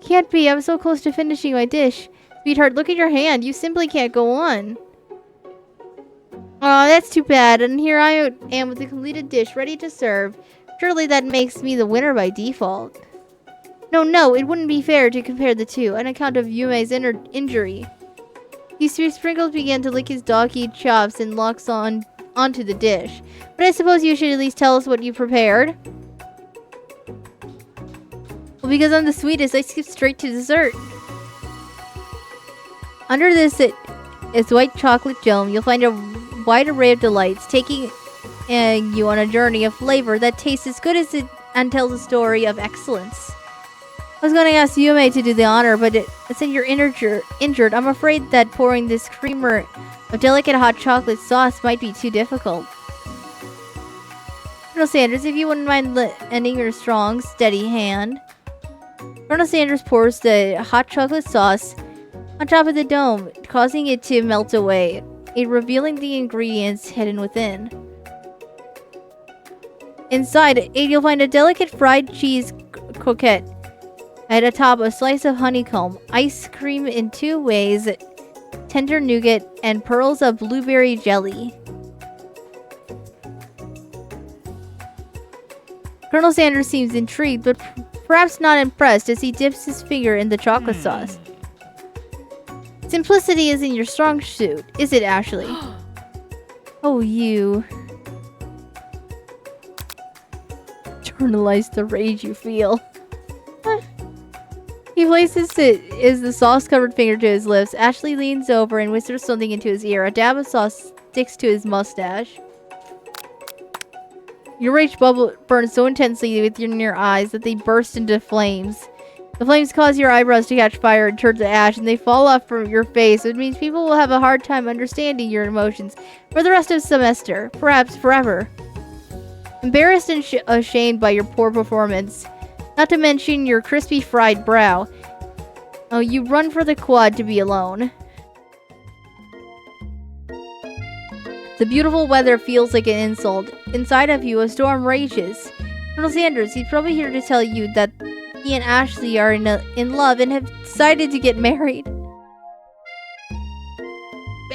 Can't be. I'm so close to finishing my dish. Sweetheart, look at your hand. You simply can't go on. Oh, that's too bad. And here I am with a completed dish ready to serve. Surely that makes me the winner by default. No, it wouldn't be fair to compare the two on account of Yume's injury. These three sprinkles began to lick his dog-eat chops and locks onto the dish. But I suppose you should at least tell us what you prepared. Well, because I'm the sweetest, I skipped straight to dessert. Under this is white chocolate dome. You'll find a wide array of delights, taking you on a journey of flavor that tastes as good as it and tells a story of excellence. I was going to ask Yume to do the honor, but since you're injured, I'm afraid that pouring this creamer of delicate hot chocolate sauce might be too difficult. Colonel Sanders, if you wouldn't mind lending your strong, steady hand. Colonel Sanders pours the hot chocolate sauce on top of the dome, causing it to melt away, revealing the ingredients hidden within. Inside, you'll find a delicate fried cheese croquette. At the top, a slice of honeycomb, ice cream in 2 ways, tender nougat, and pearls of blueberry jelly. Colonel Sanders seems intrigued, but perhaps not impressed as he dips his finger in the chocolate sauce. Simplicity isn't your strong suit, is it, Ashley? Oh, you. Internalize the rage you feel. He places the sauce-covered finger to his lips. Ashley leans over and whispers something into his ear. A dab of sauce sticks to his mustache. Your rage bubble burns so intensely within your eyes that they burst into flames. The flames cause your eyebrows to catch fire and turn to ash, and they fall off from your face. It means people will have a hard time understanding your emotions for the rest of the semester, perhaps forever. Embarrassed and ashamed by your poor performance, not to mention your crispy fried brow. Oh, you run for the quad to be alone. The beautiful weather feels like an insult. Inside of you, a storm rages. Colonel Sanders, he's probably here to tell you that he and Ashley are in love and have decided to get married.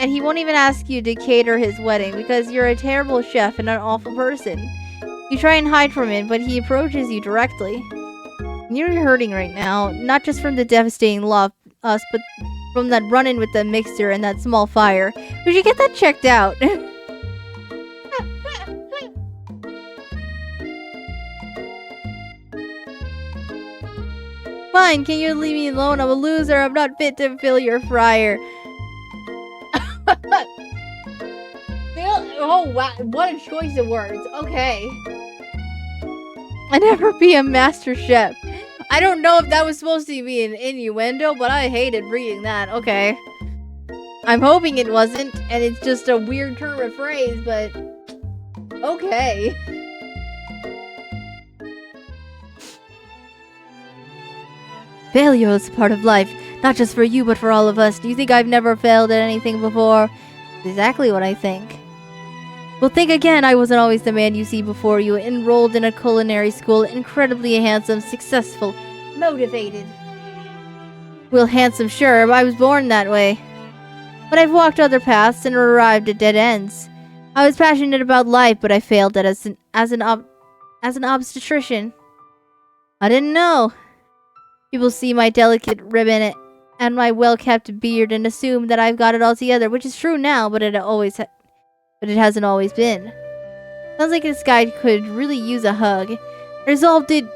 And he won't even ask you to cater his wedding because you're a terrible chef and an awful person. You try and hide from it, but he approaches you directly. You're hurting right now, not just from the devastating loss, but from that run-in with the mixer and that small fire. We should get that checked out. Fine, can you leave me alone? I'm a loser. I'm not fit to fill your fryer. Oh, wow. What a choice of words. Okay. I'd never be a master chef. I don't know if that was supposed to be an innuendo, but I hated reading that. Okay. I'm hoping it wasn't, and it's just a weird turn of phrase, but... okay. Failure is part of life, not just for you, but for all of us. Do you think I've never failed at anything before? Exactly what I think. Well, think again. I wasn't always the man you see before you, enrolled in a culinary school, incredibly handsome, successful, motivated. Well, handsome, sure, but I was born that way. But I've walked other paths and arrived at dead ends. I was passionate about life, but I failed as an obstetrician. I didn't know. People see my delicate ribbon and my well-kept beard and assume that I've got it all together, which is true now, but it hasn't always been. Sounds like this guy could really use a hug. I resolved then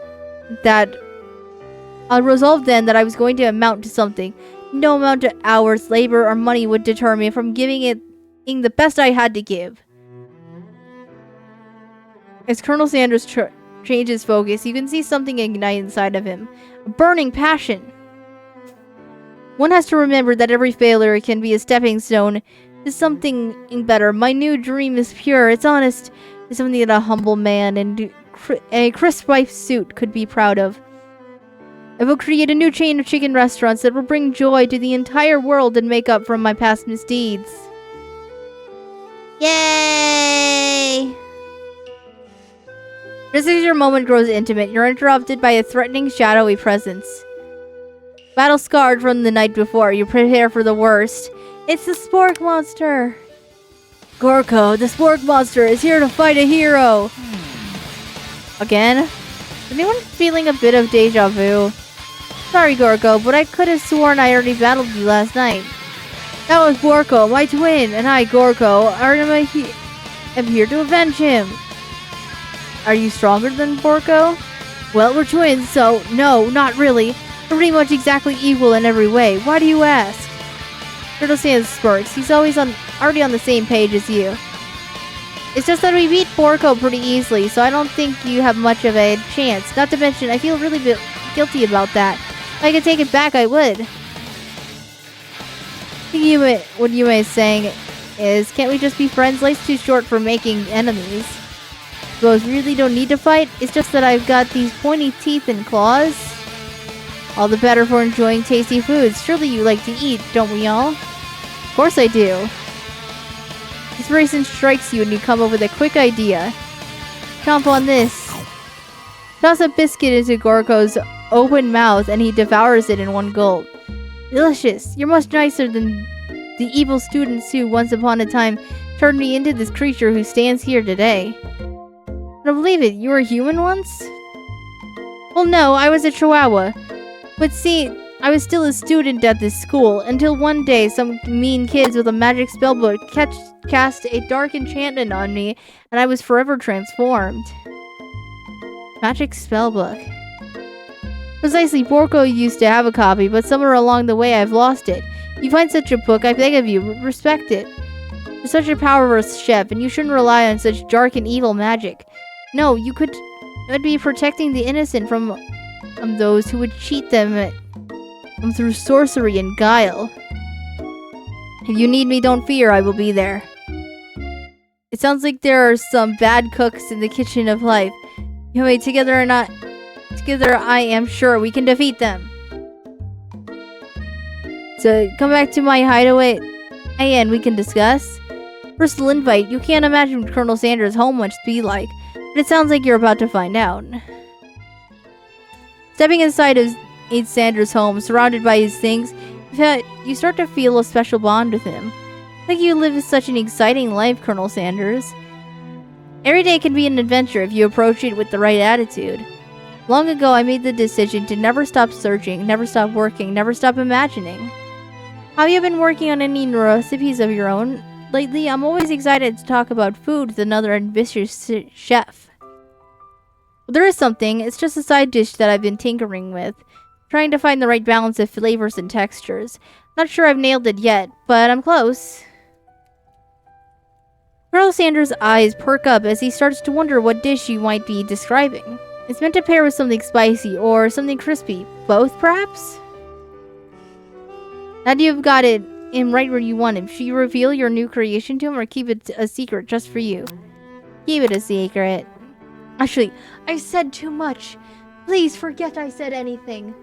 that I was going to amount to something. No amount of hours, labor, or money would deter me from giving the best I had to give. As Colonel Sanders changes focus, you can see something ignite inside of him. A burning passion. One has to remember that every failure can be a stepping stone to something better. My new dream is pure, it's honest. It's something that a humble man in a crisp white suit could be proud of. I will create a new chain of chicken restaurants that will bring joy to the entire world and make up for my past misdeeds. Yay! Just as your moment grows intimate, you're interrupted by a threatening, shadowy presence. Battle scarred from the night before, you prepare for the worst. It's the Spork Monster! Gorko, the Spork Monster is here to fight a hero! Again? Is anyone feeling a bit of deja vu? Sorry, Gorko, but I could have sworn I already battled you last night. That was Gorko, my twin, and I, Gorko, am here to avenge him. Are you stronger than Gorko? Well, we're twins, so no, not really. We're pretty much exactly equal in every way. Why do you ask? Turtle Sans smirks. He's already on the same page as you. It's just that we beat Gorko pretty easily, so I don't think you have much of a chance. Not to mention, I feel really guilty about that. If I could take it back, I would. What you may be saying is, can't we just be friends? Life's too short for making enemies. Suppose we really don't need to fight? It's just that I've got these pointy teeth and claws. All the better for enjoying tasty foods. Surely you like to eat, don't we all? Of course I do. Inspiration strikes you and you come up with a quick idea. Chomp on this. Toss a biscuit into Gorko's open mouth and he devours it in one gulp. Delicious. You're much nicer than the evil students who once upon a time turned me into this creature who stands here today. I don't believe it. You were human once? Well, no, I was a chihuahua. But see, I was still a student at this school until one day some mean kids with a magic spellbook cast a dark enchantment on me and I was forever transformed. Magic spellbook. Precisely, Gorko used to have a copy, but somewhere along the way I've lost it. If you find such a book, I beg of you, respect it. You're such a powerful chef, and you shouldn't rely on such dark and evil magic. No, you would be protecting the innocent from those who would cheat them through sorcery and guile. If you need me, don't fear, I will be there. It sounds like there are some bad cooks in the kitchen of life. Anyway, together I am sure we can defeat them. So, come back to my hideaway and we can discuss. Personal invite. You can't imagine what Colonel Sanders' home must be like, but it sounds like you're about to find out. Stepping inside of Sanders' home, surrounded by his things, you start to feel a special bond with him. Like you live such an exciting life, Colonel Sanders. Every day can be an adventure if you approach it with the right attitude. Long ago, I made the decision to never stop searching, never stop working, never stop imagining. Have you been working on any new recipes of your own? Lately, I'm always excited to talk about food with another ambitious chef. There is something, it's just a side dish that I've been tinkering with, trying to find the right balance of flavors and textures. Not sure I've nailed it yet, but I'm close. Colonel Sanders' eyes perk up as he starts to wonder what dish you might be describing. It's meant to pair with something spicy or something crispy. Both, perhaps? Now that you've got him right where you want him, should you reveal your new creation to him or keep it a secret just for you? Keep it a secret. Actually, I said too much. Please forget I said anything.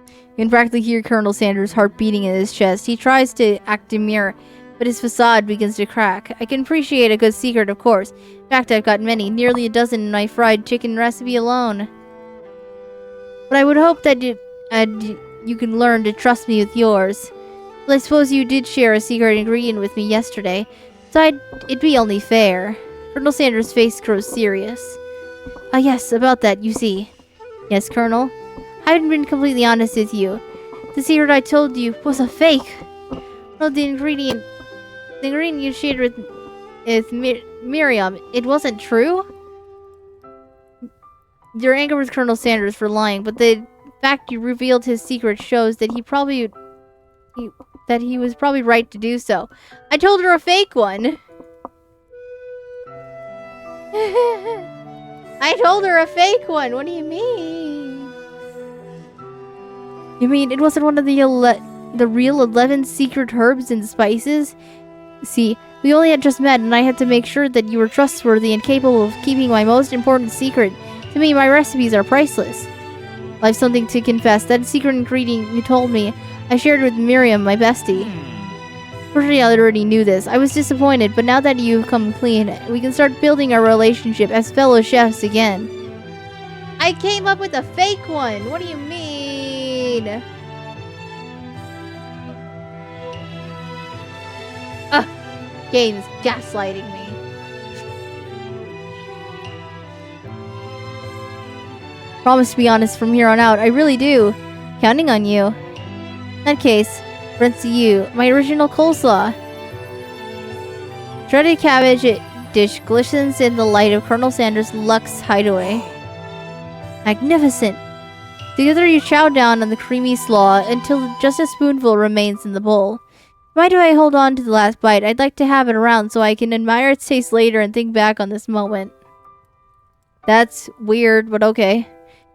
You can practically hear Colonel Sanders' heart beating in his chest. He tries to act demure, but his facade begins to crack. I can appreciate a good secret, of course. In fact, I've got many, nearly a dozen in my fried chicken recipe alone. But I would hope that you can learn to trust me with yours. Well, I suppose you did share a secret ingredient with me yesterday, so it'd be only fair. Colonel Sanders' face grows serious. Ah, yes, about that, you see. Yes, Colonel? I haven't been completely honest with you. The secret I told you was a fake. No, the ingredient you shared with Miriam, it wasn't true? Your anger with Colonel Sanders for lying, but the fact you revealed his secret shows that he was probably right to do so. I told her a fake one. I told her a fake one. What do you mean? You mean it wasn't one of the real 11 secret herbs and spices? See, we only had just met and I had to make sure that you were trustworthy and capable of keeping my most important secret. To me, my recipes are priceless. I have something to confess. That secret ingredient you told me, I shared with Miriam, my bestie. Fortunately, I already knew this. I was disappointed, but now that you've come clean, we can start building our relationship as fellow chefs again. I came up with a fake one! What do you mean? Game's gaslighting me. Promise to be honest from here on out. I really do. Counting on you. In that case, friends to you, my original coleslaw. Shredded cabbage dish glistens in the light of Colonel Sanders' Lux hideaway. Magnificent. Together you chow down on the creamy slaw until just a spoonful remains in the bowl. Why do I hold on to the last bite? I'd like to have it around so I can admire its taste later and think back on this moment. That's weird, but okay.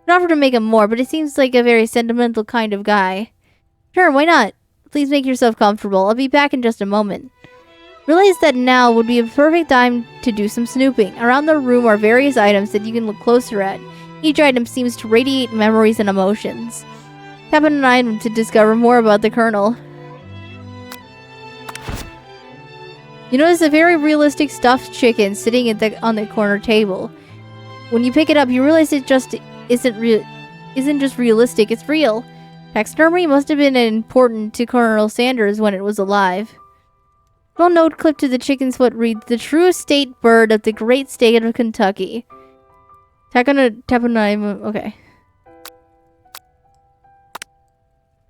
I'd offer to make him more, but it seems like a very sentimental kind of guy. Sure, why not? Please make yourself comfortable. I'll be back in just a moment. Realize that now would be a perfect time to do some snooping. Around the room are various items that you can look closer at. Each item seems to radiate memories and emotions. Tap on an item to discover more about the Colonel. You notice a very realistic stuffed chicken sitting on the corner table. When you pick it up, you realize it just isn't just realistic, it's real. Taxidermy must have been important to Colonel Sanders when it was alive. Little note clipped to the chicken's foot reads, "The true state bird of the great state of Kentucky." Tap on okay.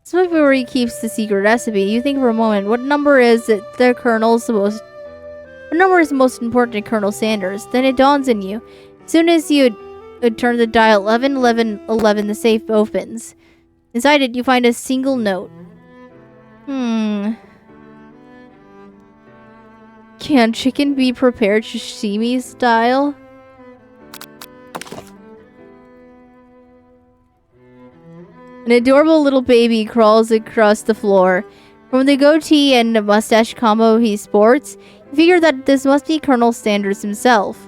This might be where he keeps the secret recipe. You think for a moment, what number is most important to Colonel Sanders? Then it dawns on you. As soon as you turn the dial 11, 11, 11, the safe opens. Inside it, you find a single note. Can chicken be prepared sashimi style? An adorable little baby crawls across the floor. From the goatee and mustache combo he sports, you figure that this must be Colonel Sanders himself.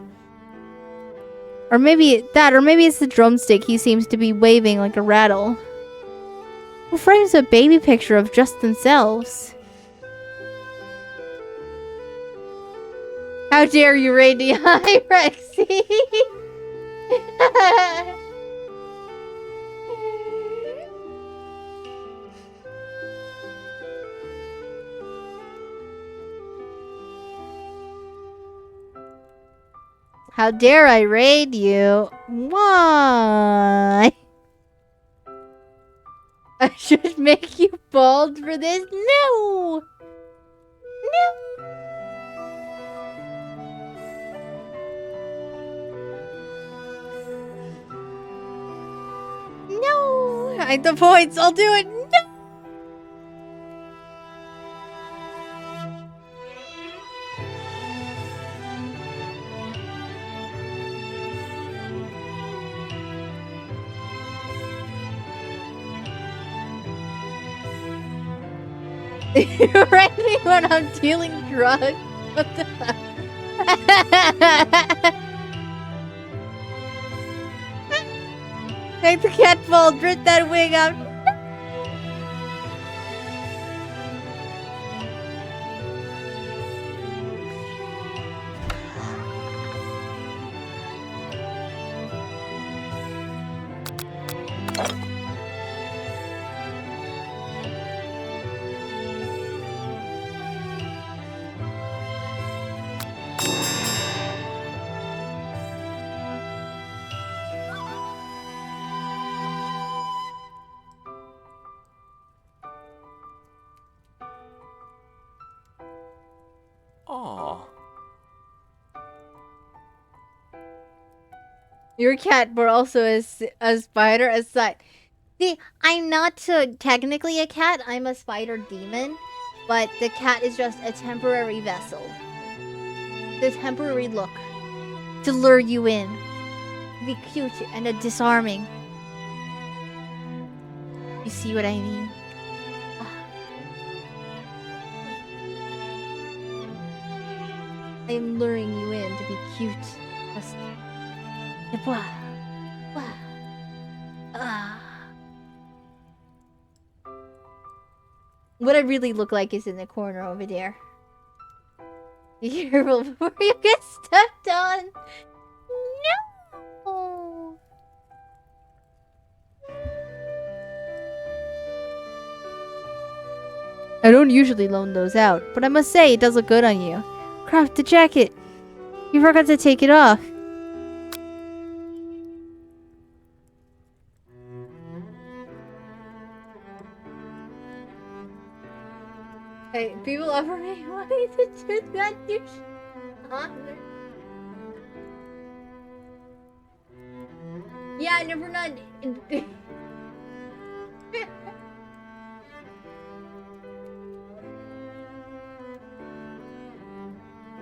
Or maybe it's the drumstick he seems to be waving like a rattle. Who frames a baby picture of just themselves? How dare you, Rainy? Hi, Rexy! How dare I raid you? Why? I should make you bald for this? No! No! No! I the points, I'll do it! No! You're ready when I'm dealing drugs? What the fuck? Take the cat ball, drip that wig out. Aw. Your cat, but also a spider aside. See, I'm not technically a cat. I'm a spider demon, but the cat is just a temporary vessel. The temporary look to lure you in, be cute and disarming. You see what I mean? I'm luring you in to be cute. Just... What I really look like is in the corner over there. Be careful before you get stepped on. No! I don't usually loan those out, but I must say it does look good on you. Crap, the jacket! You forgot to take it off. Hey, people offer me money to do that. You yeah, never not.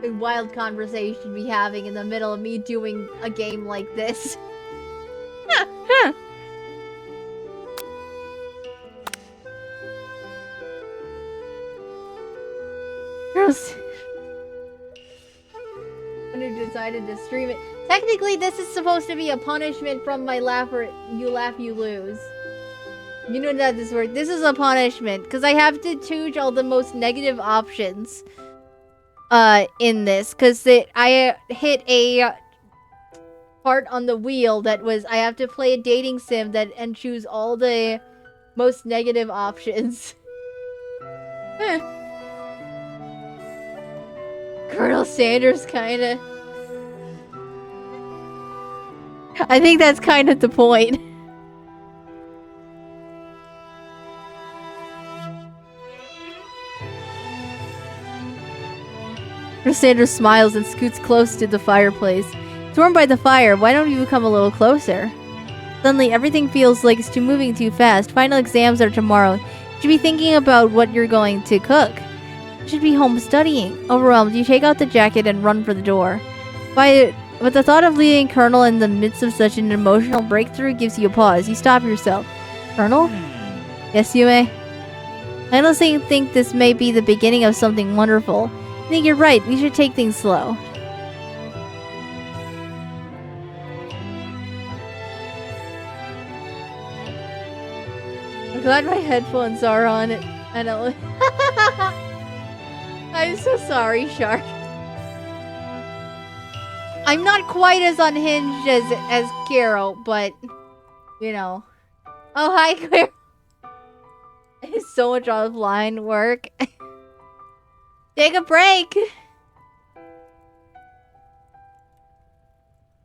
A wild conversation we having in the middle of me doing a game like this. Girls. And who decided to stream it. Technically, this is supposed to be a punishment from my you laugh, you lose. You know that this works. This is a punishment because I have to choose all the most negative options. In this, because I hit a part on the wheel that was I have to play a dating sim and choose all the most negative options. Colonel Sanders, kinda. I think that's kind of the point. Sanders smiles and scoots close to the fireplace. It's warm by the fire. Why don't you come a little closer? Suddenly, everything feels like it's moving too fast. Final exams are tomorrow. You should be thinking about what you're going to cook. You should be home studying. Overwhelmed, you take out the jacket and run for the door. But the thought of leaving Colonel in the midst of such an emotional breakthrough gives you a pause. You stop yourself. Colonel? Yes, you may. I honestly think this may be the beginning of something wonderful. I think you're right. We should take things slow. I'm glad my headphones are on. I don't. I'm so sorry, Shark. I'm not quite as unhinged as Kiro, but you know. Oh, hi, Claire. It's so much offline work. Take a break.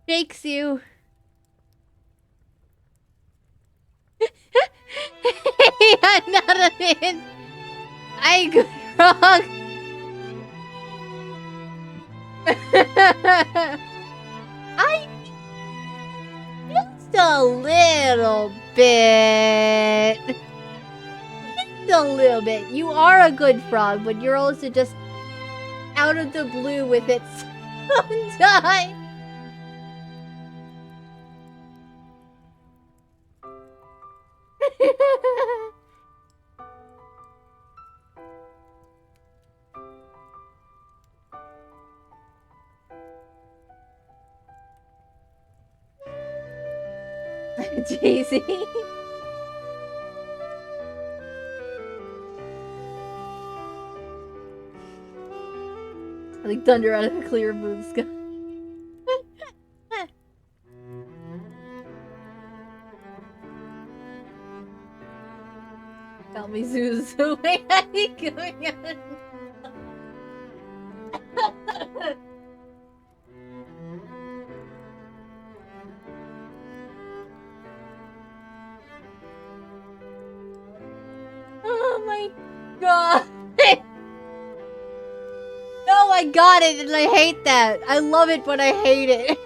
shakes you. Hey, I'm not a man. I got wrong. I just a little bit. Just a little bit. You are a good frog, but you're also just out of the blue with it sometimes. Daisy. Like thunder out of a clear blue sky. Tell me, Suzu, where are you going on? Oh my god! No, I got it, and I hate that. I love it, but I hate it.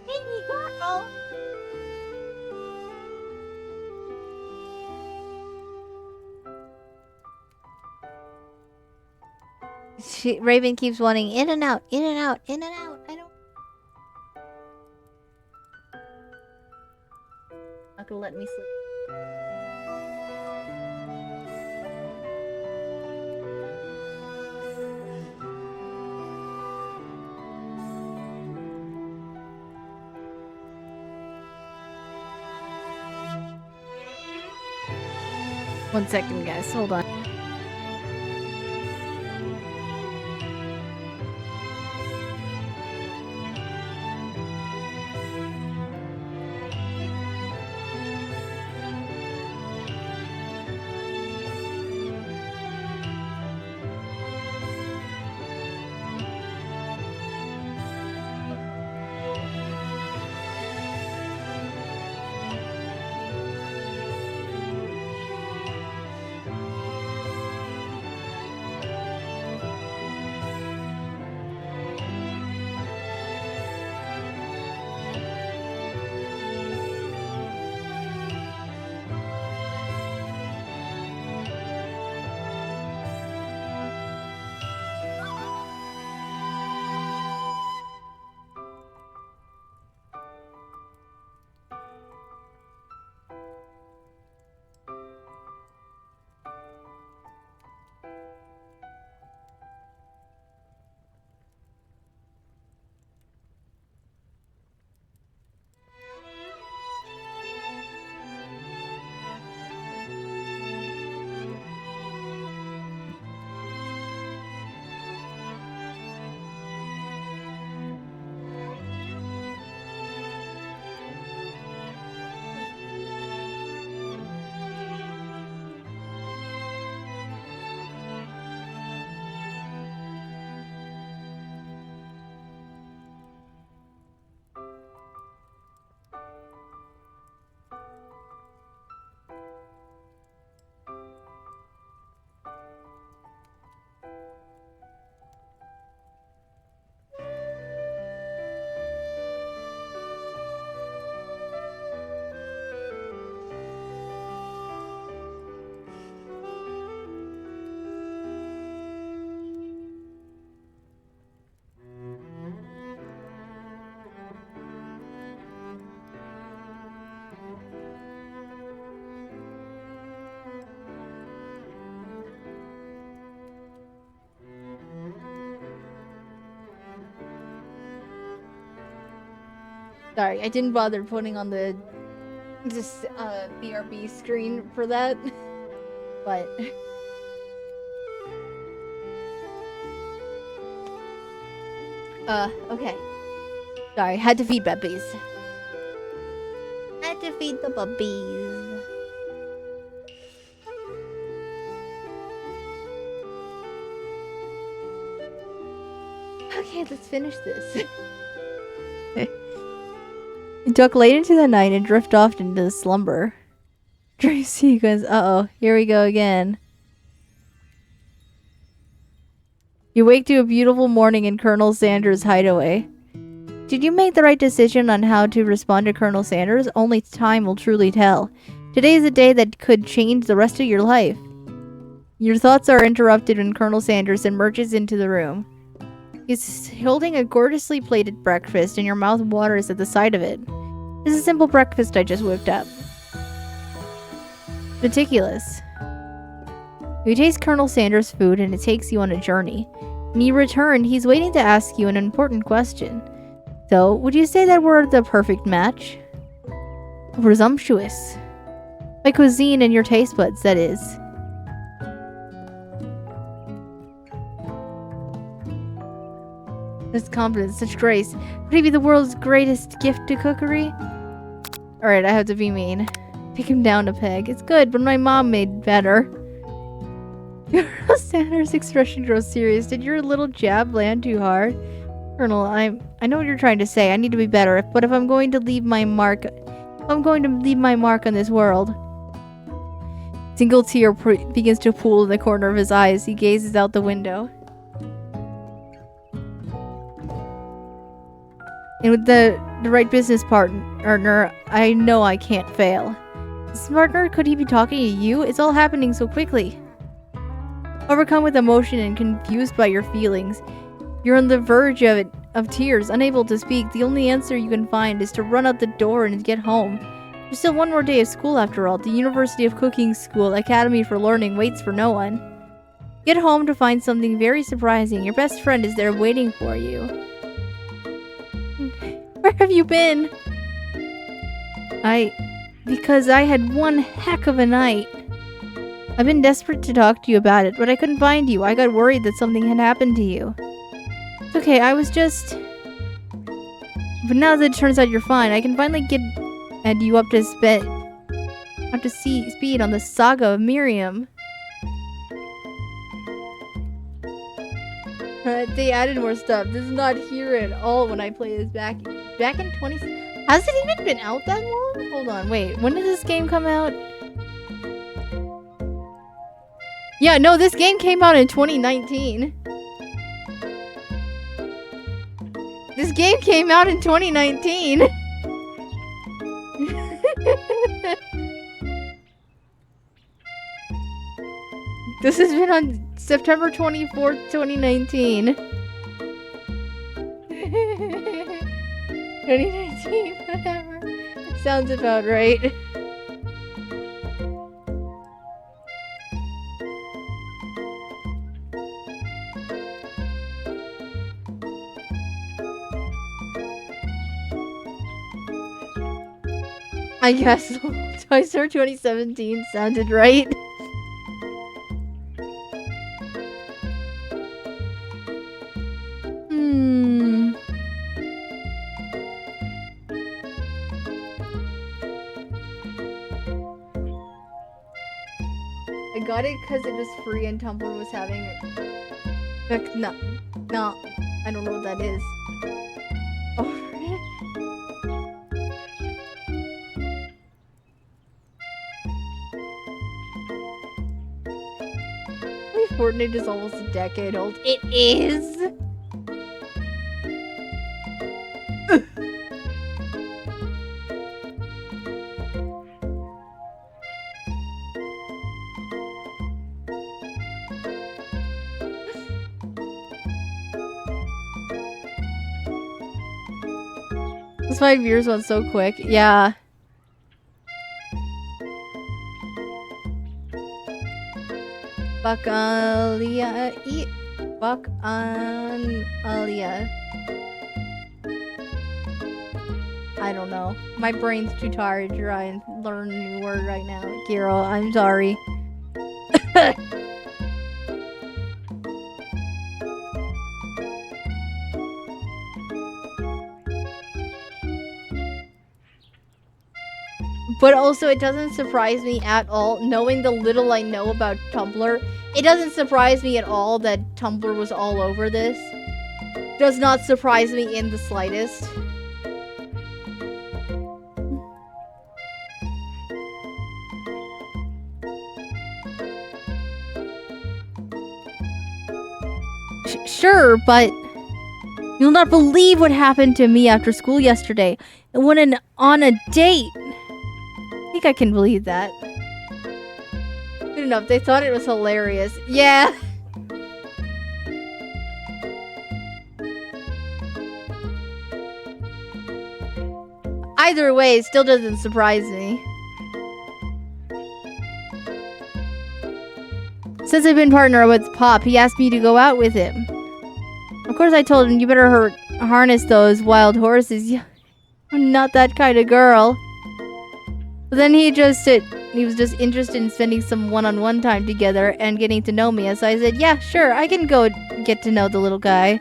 Baby girl. Raven keeps wanting in and out, in and out, in and out. I don't. Not gonna let me sleep. One second, guys. Hold on. Sorry, I didn't bother putting on the BRB screen for that, but okay. Sorry, had to feed puppies. Had to feed the puppies. Okay, let's finish this. Duck late into the night and drift off into slumber. Dream sequence. Uh-oh, here we go again. You wake to a beautiful morning in Colonel Sanders' hideaway. Did you make the right decision on how to respond to Colonel Sanders? Only time will truly tell. Today is a day that could change the rest of your life. Your thoughts are interrupted when Colonel Sanders emerges into the room. He's holding a gorgeously plated breakfast and your mouth waters at the sight of it. It's a simple breakfast I just whipped up. Meticulous. You taste Colonel Sanders' food and it takes you on a journey. When you return, he's waiting to ask you an important question. So, would you say that we're the perfect match? Presumptuous. My cuisine and your taste buds, that is. Such confidence, such grace. Would he be the world's greatest gift to cookery? Alright, I have to be mean. Take him down a peg. It's good, but my mom made better. Colonel Sanders' expression grows serious. Did your little jab land too hard? Colonel, I know what you're trying to say. I need to be better, but if I'm going to leave my mark, on this world. Single tear begins to pool in the corner of his eyes. He gazes out the window. And with the right business partner, I know I can't fail. This partner, could he be talking to you? It's all happening so quickly. Overcome with emotion and confused by your feelings, you're on the verge of tears, unable to speak. The only answer you can find is to run out the door and get home. There's still one more day of school after all. The University of Cooking School Academy for Learning waits for no one. Get home to find something very surprising. Your best friend is there waiting for you. Where have you been? Because I had one heck of a night. I've been desperate to talk to you about it, but I couldn't find you. I got worried that something had happened to you. It's okay, I was just... But now that it turns out you're fine, I can finally get you up to speed on the saga of Miriam. They added more stuff. This is not here at all when I play this back in 20... Has it even been out that long? Hold on, wait. When did this game come out? Yeah, no, this game came out in 2019. This game came out in 2019. This has been on September 24th, 2019. 2019, whatever. Sounds about right. I guess Toy Story 2017 sounded right. I got it because it was free and Tumblr was having it. Like, no, I don't know what that is. Oh, Fortnite is almost a decade old. It is! This 5 years went so quick. Yeah. Buck on Alia. I don't know. My brain's too tired to try and learn a new word right now. Giro, I'm sorry. But also, it doesn't surprise me at all, knowing the little I know about Tumblr. It doesn't surprise me at all that Tumblr was all over this. Does not surprise me in the slightest. Sure, but you'll not believe what happened to me after school yesterday. I went on a date. I think I can believe that. Good enough, they thought it was hilarious. Yeah. Either way, it still doesn't surprise me. Since I've been partner with Pop, he asked me to go out with him. Of course, I told him, you better harness those wild horses. I'm not that kind of girl. But then he was just interested in spending some one-on-one time together and getting to know me. So I said, yeah, sure, I can go get to know the little guy.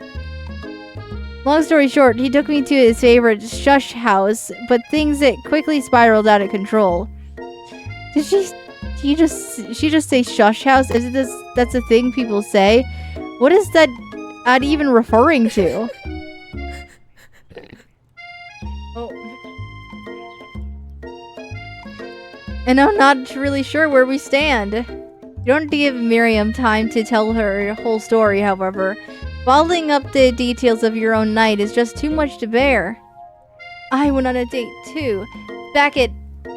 Long story short, he took me to his favorite shush house, but things quickly spiraled out of control. Did she just say shush house? That's a thing people say? What is that even referring to? Oh. And I'm not really sure where we stand. You don't give Miriam time to tell her whole story, however. Bottling up the details of your own night is just too much to bear. I went on a date too, back at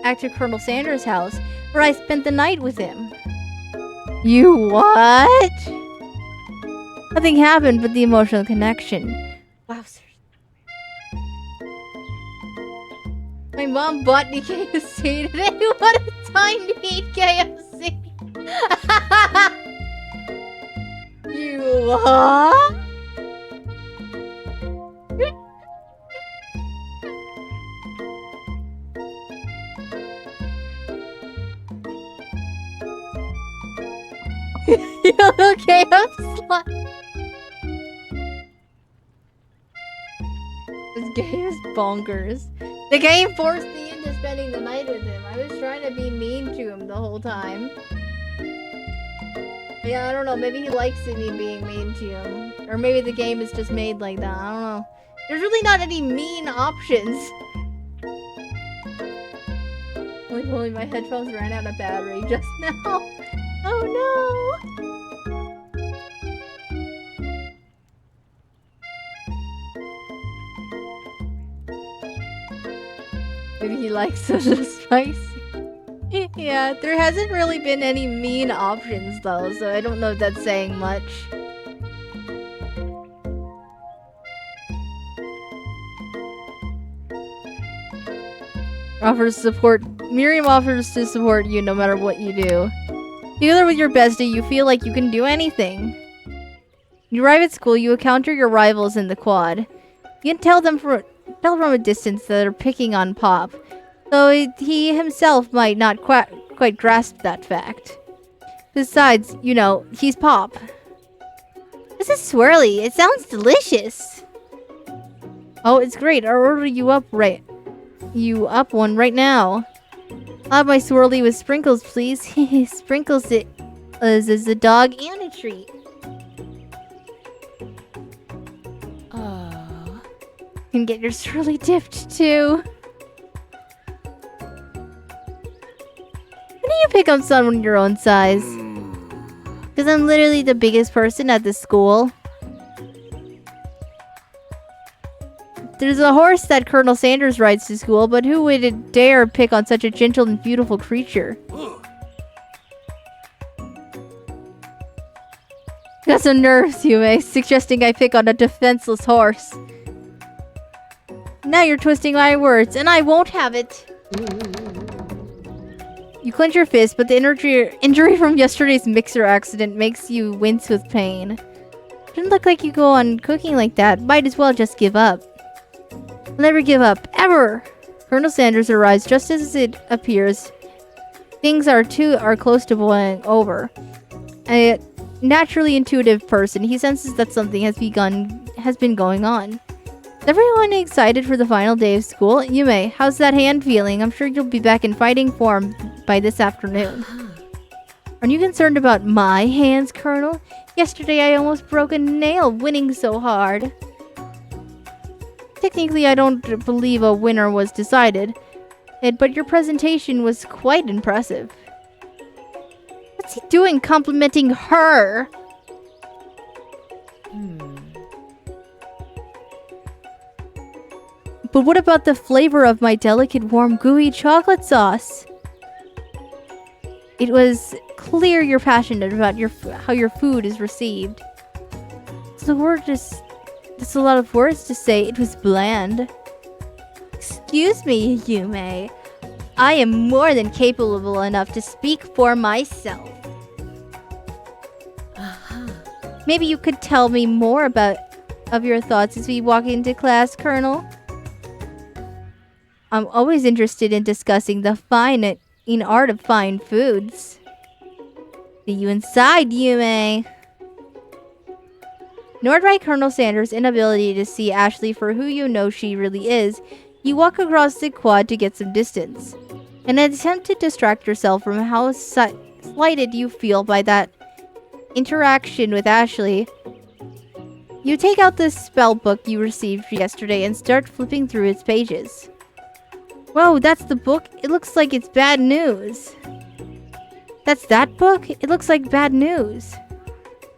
actor Colonel Sanders' house, where I spent the night with him. You what? Nothing happened but the emotional connection. Wow, seriously. My mom bought me KFC today. What a time to eat KFC. You what? Okay, I'm This game is bonkers. The game forced me into spending the night with him. I was trying to be mean to him the whole time. Yeah, I don't know. Maybe he likes me being mean to him. Or maybe the game is just made like that. I don't know. There's really not any mean options. Only my headphones ran out of battery just now. Oh no! Maybe he likes a little spicy. Yeah, there hasn't really been any mean options though, so I don't know if that's saying much. Offers support. Miriam offers to support you no matter what you do. Together with your bestie, you feel like you can do anything. You arrive at school, you encounter your rivals in the quad. You can tell from a distance that they're picking on Pop, though he himself might not quite grasp that fact. Besides, you know, he's Pop. This is swirly. It sounds delicious. Oh, it's great. I'll order you up one right now. I'll have my swirly with sprinkles, please. Sprinkles it as a dog and a treat. Oh. You can get your swirly dipped too. Why do you pick on someone your own size? Because I'm literally the biggest person at this school. There's a horse that Colonel Sanders rides to school, but who would dare pick on such a gentle and beautiful creature? Got some nerves, Yue, suggesting I pick on a defenseless horse. Now you're twisting my words, and I won't have it. You clench your fist, but the injury from yesterday's mixer accident makes you wince with pain. Doesn't look like you go on cooking like that. Might as well just give up. Never give up, ever! Colonel Sanders arrives just as it appears things are close to boiling over. A naturally intuitive person, he senses that something has been going on. Is everyone excited for the final day of school? Yume, how's that hand feeling? I'm sure you'll be back in fighting form by this afternoon. Aren't you concerned about my hands, Colonel? Yesterday I almost broke a nail winning so hard. Technically, I don't believe a winner was decided, but your presentation was quite impressive. What's he doing complimenting her? But what about the flavor of my delicate, warm, gooey chocolate sauce? It was clear you're passionate about how your food is received. That's a lot of words to say. It was bland. Excuse me, Yume. I am more than capable enough to speak for myself. Maybe you could tell me more of your thoughts as we walk into class, Colonel. I'm always interested in discussing the fine art of fine foods. See you inside, Yume. Ignored by Colonel Sanders' inability to see Ashley for who you know she really is, you walk across the quad to get some distance. In an attempt to distract yourself from how slighted you feel by that interaction with Ashley, you take out the spell book you received yesterday and start flipping through its pages. Whoa, that's the book? It looks like it's bad news. That's that book? It looks like bad news.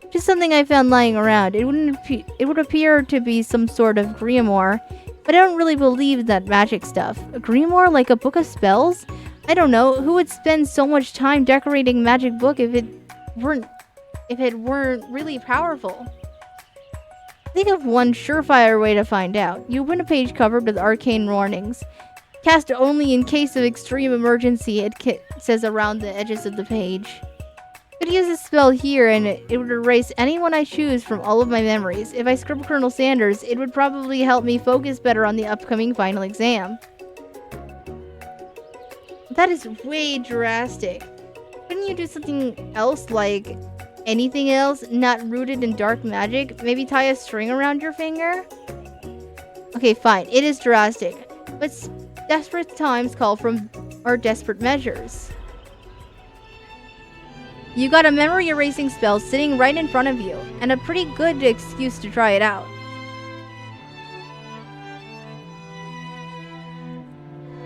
Just something I found lying around. It would appear to be some sort of grimoire, but I don't really believe that magic stuff. A grimoire like a book of spells? I don't know. Who would spend so much time decorating a magic book if it weren't really powerful? Think of one surefire way to find out. You open a page covered with arcane warnings. Cast only in case of extreme emergency, it says around the edges of the page. I could use this spell here and it would erase anyone I choose from all of my memories. If I scribble Colonel Sanders, it would probably help me focus better on the upcoming final exam. That is way drastic. Couldn't you do something else, like anything else not rooted in dark magic? Maybe tie a string around your finger? Okay, fine. It is drastic. But desperate times call for desperate measures. You got a memory erasing spell sitting right in front of you, and a pretty good excuse to try it out.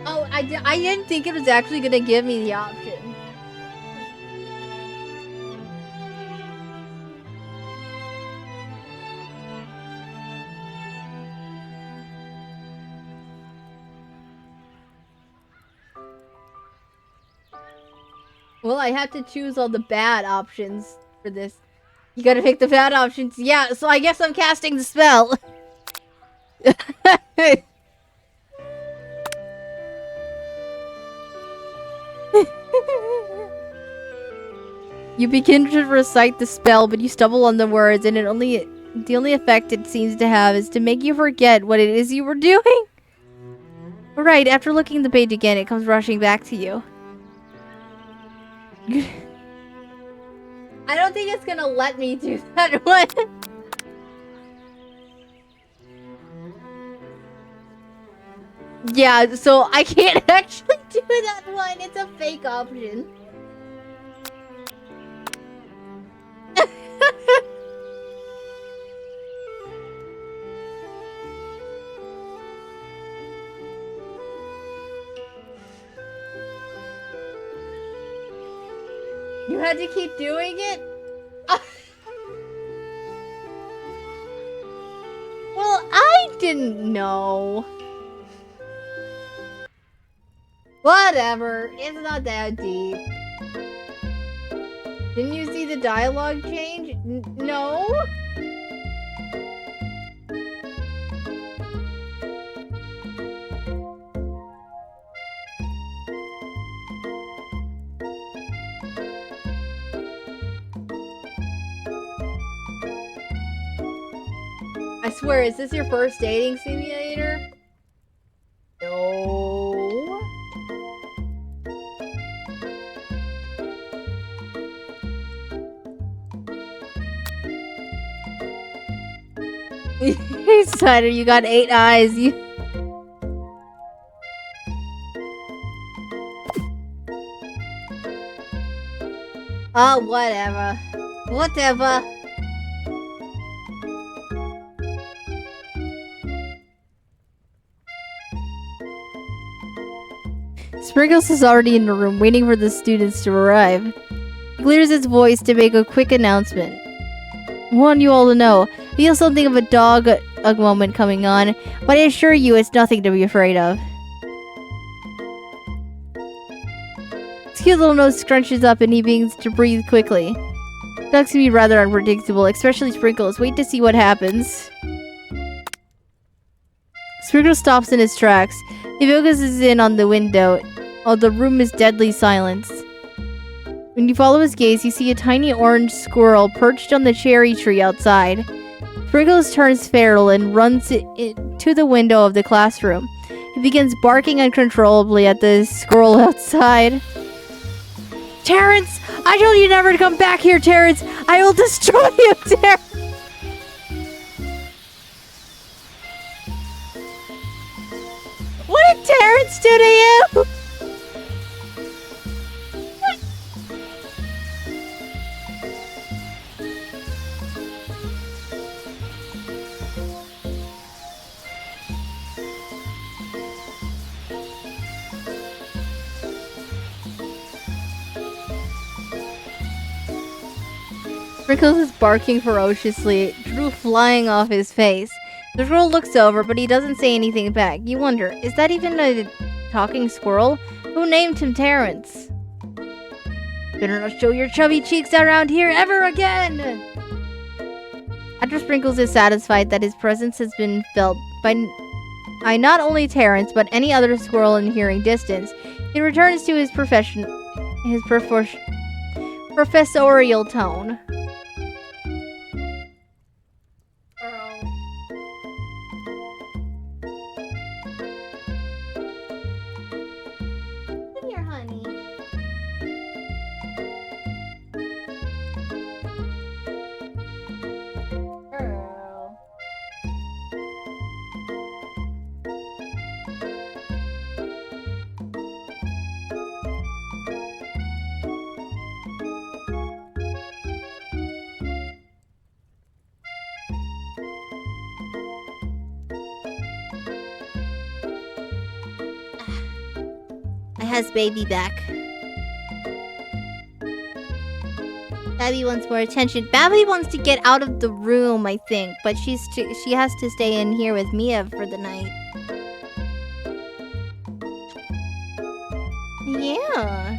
Oh, I didn't think it was actually gonna give me the option. Well, I have to choose all the bad options for this. You gotta pick the bad options. Yeah, so I guess I'm casting the spell. You begin to recite the spell, but you stumble on the words, and the only effect it seems to have is to make you forget what it is you were doing. Right, after looking at the page again, it comes rushing back to you. I don't think it's gonna let me do that one. Yeah, so I can't actually do that one. It's a fake option. You had to keep doing it? Well, I didn't know. Whatever. It's not that deep. Didn't you see the dialogue change? No? I swear, is this your first dating simulator? No. Spider, you got 8 eyes. Oh, whatever. Whatever. Sprinkles is already in the room, waiting for the students to arrive. He clears his voice to make a quick announcement. I want you all to know, I feel something of a dog moment coming on, but I assure you it's nothing to be afraid of. His cute little nose scrunches up and he begins to breathe quickly. Dogs can be rather unpredictable, especially Sprinkles. Wait to see what happens. Sprinkles stops in his tracks. He focuses in on the window. Oh, the room is deadly silent. When you follow his gaze, you see a tiny orange squirrel perched on the cherry tree outside. Sprinkles turns feral and runs to the window of the classroom. He begins barking uncontrollably at the squirrel outside. Terrence! I told you never to come back here, Terrence! I will destroy you, Terrence! What did Terrence do to you? Sprinkles is barking ferociously, drool flying off his face. The squirrel looks over, but he doesn't say anything back. You wonder, is that even a talking squirrel? Who named him Terrence? Better not show your chubby cheeks around here ever again! After Sprinkles is satisfied that his presence has been felt by not only Terrence, but any other squirrel in hearing distance, he returns to his professorial tone. Has baby back. Babby wants more attention. Babby wants to get out of the room, I think, but she has to stay in here with Mia for the night. Yeah.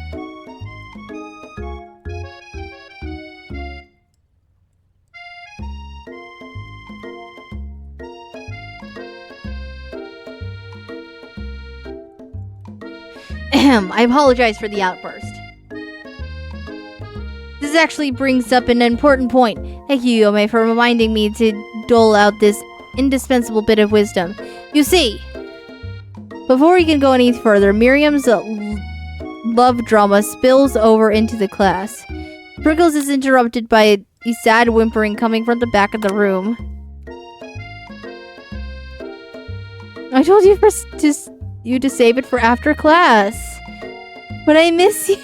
I apologize for the outburst. This actually brings up an important point. Thank you, Yome, for reminding me to dole out this indispensable bit of wisdom. You see, before we can go any further, Miriam's love drama spills over into the class. Sprinkles is interrupted by a sad whimpering coming from the back of the room. I told you to save it for after class. But I miss you.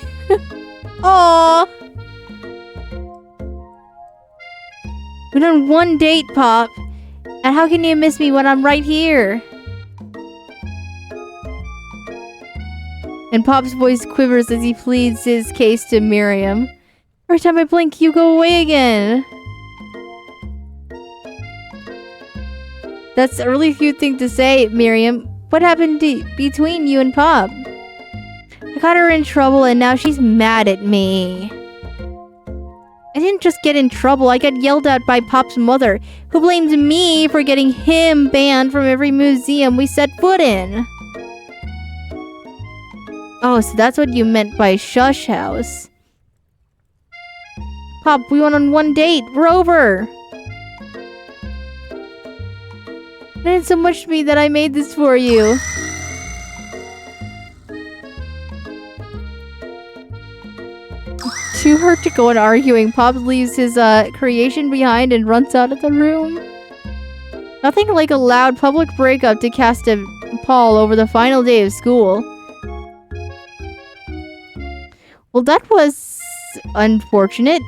Aww. We're on one date, Pop. And how can you miss me when I'm right here? And Pop's voice quivers as he pleads his case to Miriam. Every time I blink, you go away again. That's a really cute thing to say, Miriam. What happened between you and Pop? I got her in trouble and now she's mad at me. I didn't just get in trouble, I got yelled at by Pop's mother, who blamed me for getting him banned from every museum we set foot in. Oh, so that's what you meant by shush house. Pop, we went on one date. We're over. It meant so much to me that I made this for you. Too hurt to go on arguing, Pop leaves his creation behind and runs out of the room. Nothing like a loud public breakup to cast a pall over the final day of school. Well, that was unfortunate.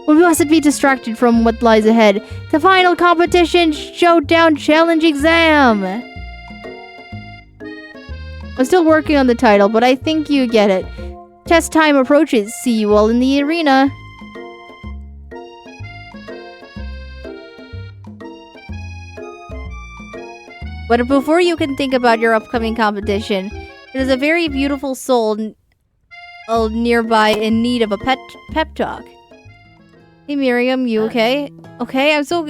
We mustn't be distracted from what lies ahead. The final competition showdown challenge exam! I'm still working on the title, but I think you get it. Test time approaches. See you all in the arena. But before you can think about your upcoming competition, there's a very beautiful soul nearby in need of a pep talk. Hey Miriam, you okay? Okay, I'm so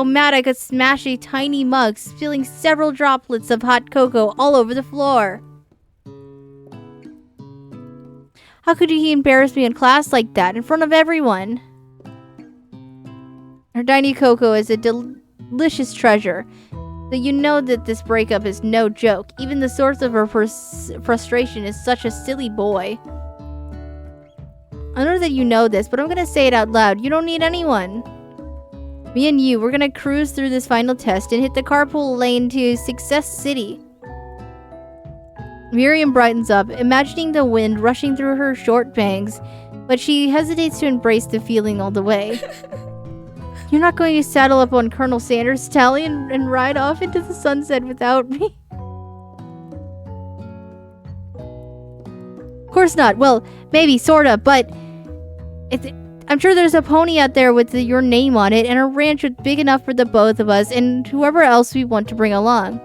mad I could smash a tiny mug, spilling several droplets of hot cocoa all over the floor. How could he embarrass me in class like that, in front of everyone? Her tiny cocoa is a delicious treasure. So you know that this breakup is no joke. Even the source of her frustration is such a silly boy. I know that you know this, but I'm gonna say it out loud. You don't need anyone. Me and you, we're gonna cruise through this final test and hit the carpool lane to Success City. Miriam brightens up, imagining the wind rushing through her short bangs, but she hesitates to embrace the feeling all the way. You're not going to saddle up on Colonel Sanders' stallion and ride off into the sunset without me? Of course not. Well, maybe, sorta, but I'm sure there's a pony out there with your name on it and a ranch big enough for the both of us and whoever else we want to bring along.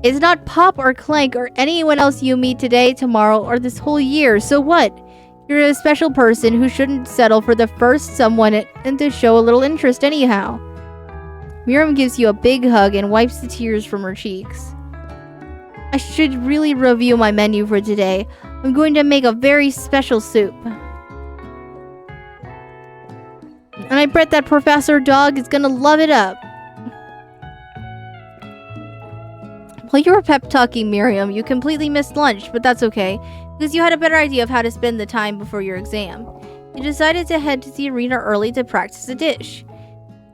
It's not Pop or Clank or anyone else you meet today, tomorrow, or this whole year. So what? You're a special person who shouldn't settle for the first someone and to show a little interest anyhow. Miriam gives you a big hug and wipes the tears from her cheeks. I should really review my menu for today. I'm going to make a very special soup. And I bet that Professor Dog is gonna love it up. While you were pep-talking Miriam, you completely missed lunch, but that's okay, because you had a better idea of how to spend the time before your exam. You decided to head to the arena early to practice a dish.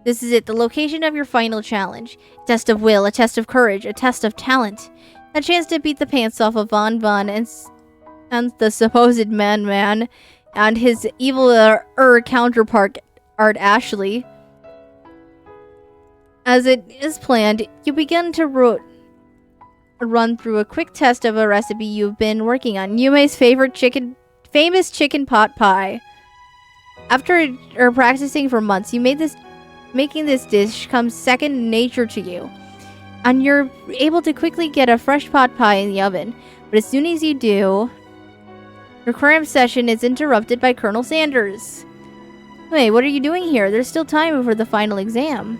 This is it, the location of your final challenge. A test of will, a test of courage, a test of talent. A chance to beat the pants off of Von and the supposed man and his evil counterpart, Art Ashley. As it is planned, you begin to run through a quick test of a recipe you've been working on. Yume's famous chicken pot pie. After practicing for months, making this dish comes second nature to you. And you're able to quickly get a fresh pot pie in the oven. But as soon as you do, your cram session is interrupted by Colonel Sanders. Wait, what are you doing here? There's still time before the final exam.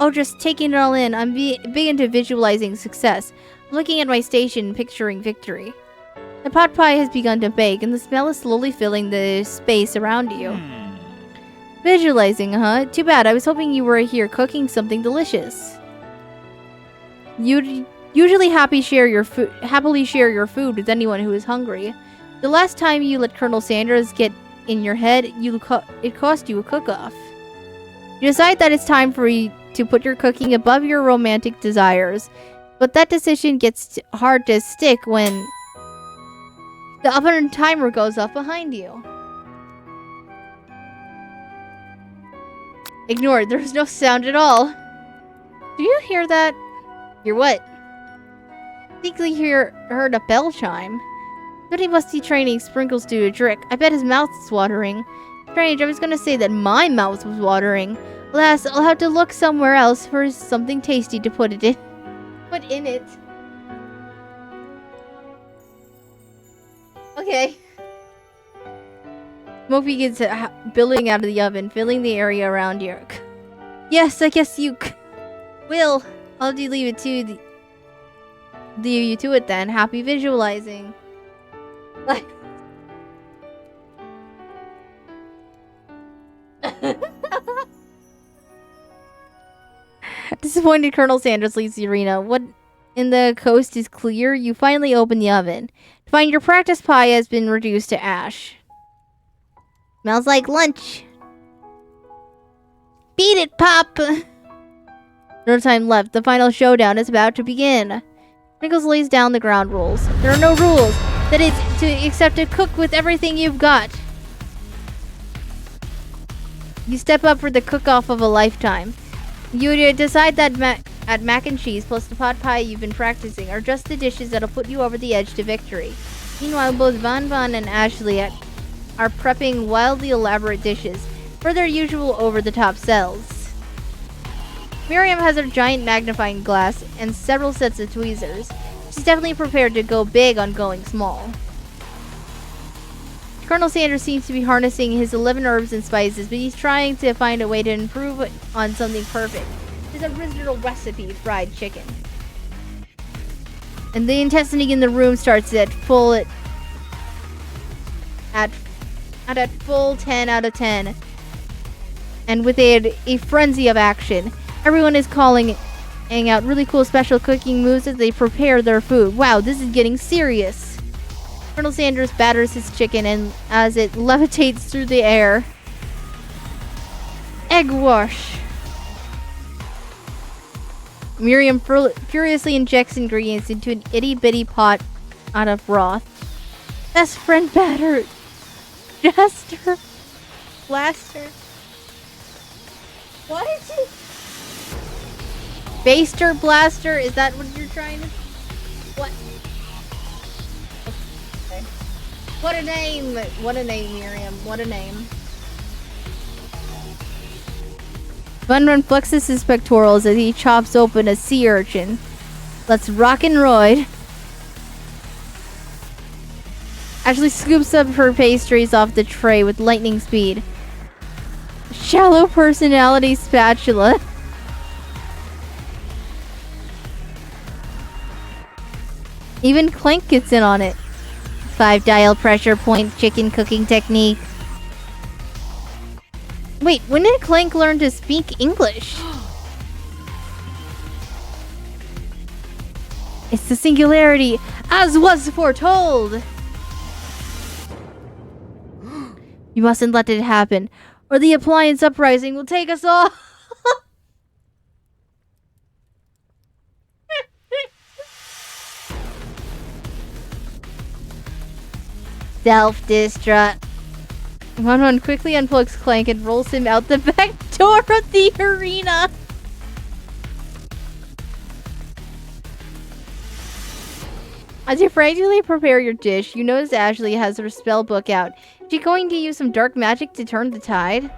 Oh, just taking it all in. I'm big into visualizing success. I'm looking at my station, picturing victory. The pot pie has begun to bake, and the smell is slowly filling the space around you. Visualizing, huh? Too bad. I was hoping you were here cooking something delicious. You'd usually happily share your food with anyone who is hungry. The last time you let Colonel Sanders get in your head, it cost you a cook-off. You decide that it's time for you to put your cooking above your romantic desires, but that decision gets hard to stick when the oven timer goes off behind you. Ignore it. There's no sound at all. Do you hear that? Hear what? I think we heard a bell chime. But he must be training Sprinkles to a trick. I bet his mouth is watering. Strange, I was gonna say that my mouth was watering. Alas, I'll have to look somewhere else for something tasty to put in it. Okay. Smoke begins billowing out of the oven, filling the area around you. Yes, I guess you will. I'll leave you to it then. Happy visualizing. Disappointed Colonel Sanders leaves the arena. What in the coast is clear. You finally open the oven. To find your practice pie has been reduced to ash. Smells like lunch. Beat it, Pop! No time left. The final showdown is about to begin. Nichols lays down the ground rules. There are no rules. That is to accept to cook with everything you've got. You step up for the cook-off of a lifetime. You decide that mac and cheese plus the pot pie you've been practicing are just the dishes that'll put you over the edge to victory. Meanwhile, both Van and Ashley are prepping wildly elaborate dishes for their usual over-the-top selves. Miriam has her giant magnifying glass and several sets of tweezers. She's definitely prepared to go big on going small. Colonel Sanders seems to be harnessing his 11 herbs and spices, but he's trying to find a way to improve on something perfect. His original recipe, fried chicken. And the intensity in the room starts at full 10 out of 10. And with a frenzy of action. Everyone is calling out really cool special cooking moves as they prepare their food. Wow, this is getting serious. Colonel Sanders batters his chicken and as it levitates through the air. Egg wash. Miriam furiously injects ingredients into an itty-bitty pot out of broth. Best friend batter. Jester. Blaster. What? Baster Blaster? Is that what you're trying to... What? Okay. What a name! What a name, Miriam. What a name. Van flexes his pectorals as he chops open a sea urchin. Let's rock and roll. Ashley scoops up her pastries off the tray with lightning speed. Shallow personality spatula. Even Clank gets in on it. 5-dial pressure point chicken cooking technique. Wait, when did Clank learn to speak English? It's the singularity, as was foretold! You mustn't let it happen, or the appliance uprising will take us all! Self-destruct. One quickly unplugs Clank and rolls him out the back door of the arena. As you frantically prepare your dish, you notice Ashley has her spell book out. Is she going to use some dark magic to turn the tide?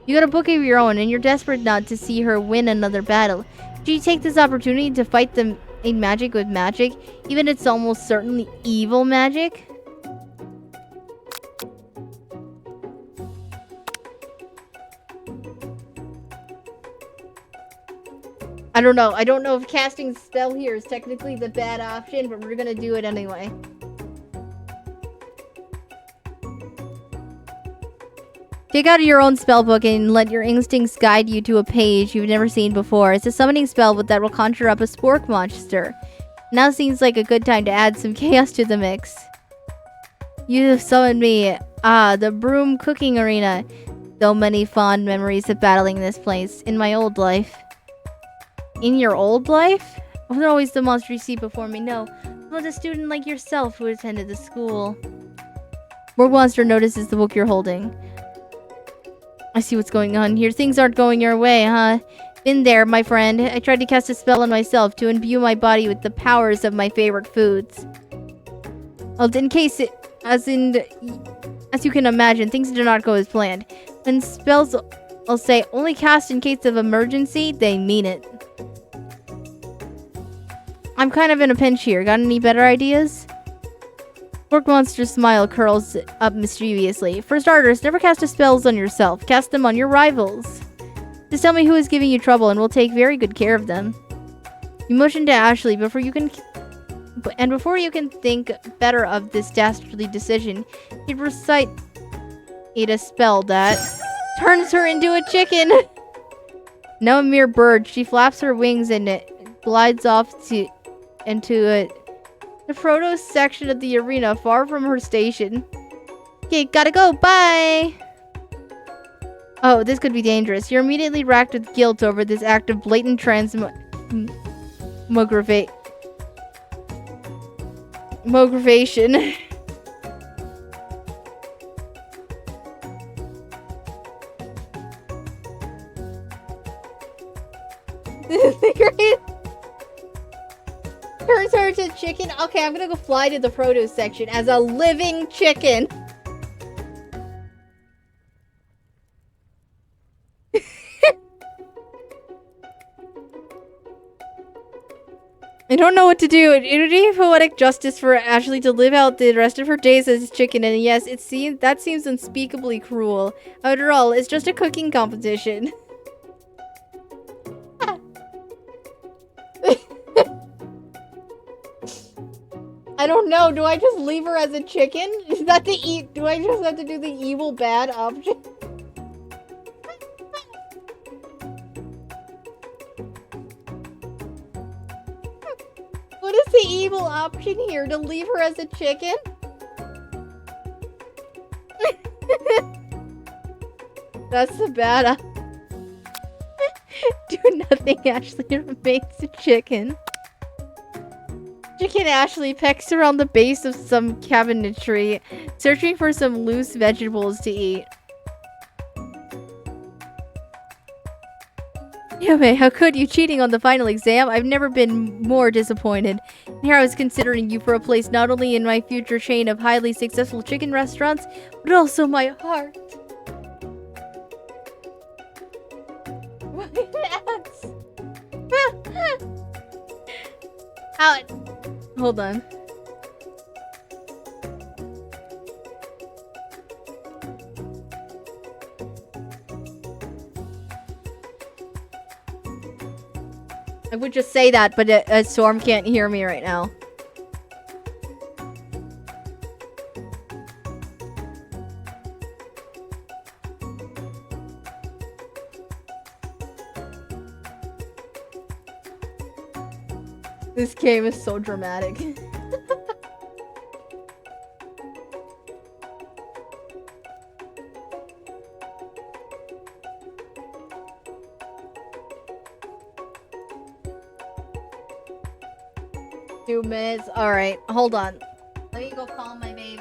You got a book of your own and you're desperate not to see her win another battle. Do you take this opportunity to fight the magic with magic, even if it's almost certainly evil magic? I don't know. I don't know if casting spell here is technically the bad option, but we're gonna do it anyway. Take out your own spellbook and let your instincts guide you to a page you've never seen before. It's a summoning spell that will conjure up a spork monster. Now seems like a good time to add some chaos to the mix. You have summoned me. Ah, the broom cooking arena. So many fond memories of battling this place in my old life. In your old life? I wasn't always the monster you see before me, no. I was a student like yourself who attended the school. Morg Monster notices the book you're holding. I see what's going on here. Things aren't going your way, huh? Been there, my friend. I tried to cast a spell on myself to imbue my body with the powers of my favorite foods. Well, in case it... As you can imagine, things do not go as planned. When spells, I'll say, only cast in case of emergency, they mean it. I'm kind of in a pinch here. Got any better ideas? Pork Monster's smile curls up mischievously. For starters, never cast spells on yourself. Cast them on your rivals. Just tell me who is giving you trouble and we'll take very good care of them. You motion to Ashley before you can think better of this dastardly decision. You recite a spell that turns her into a chicken. Now a mere bird, she flaps her wings and it glides off into the produce section of the arena, far from her station. Okay, gotta go. Bye. Oh, this could be dangerous. You're immediately racked with guilt over this act of blatant mogravation. This is the great. Turns her to chicken. Okay, I'm gonna go fly to the produce section as a living chicken. I don't know what to do. It would be poetic justice for Ashley to live out the rest of her days as a chicken, and yes, that seems unspeakably cruel. After all, it's just a cooking competition. I don't know. Do I just leave her as a chicken? Is that the do I just have to do the evil bad option? What is the evil option here? To leave her as a chicken? That's the bad do nothing, Ashley remains a chicken. Chicken Ashley pecks around the base of some cabinetry, searching for some loose vegetables to eat. Yame, how could you? Cheating on the final exam? I've never been more disappointed. Here I was considering you for a place not only in my future chain of highly successful chicken restaurants, but also my heart. Out. Hold on. I would just say that, but Storm can't hear me right now. This game is so dramatic. Two minutes. Alright, hold on. Let me go call my baby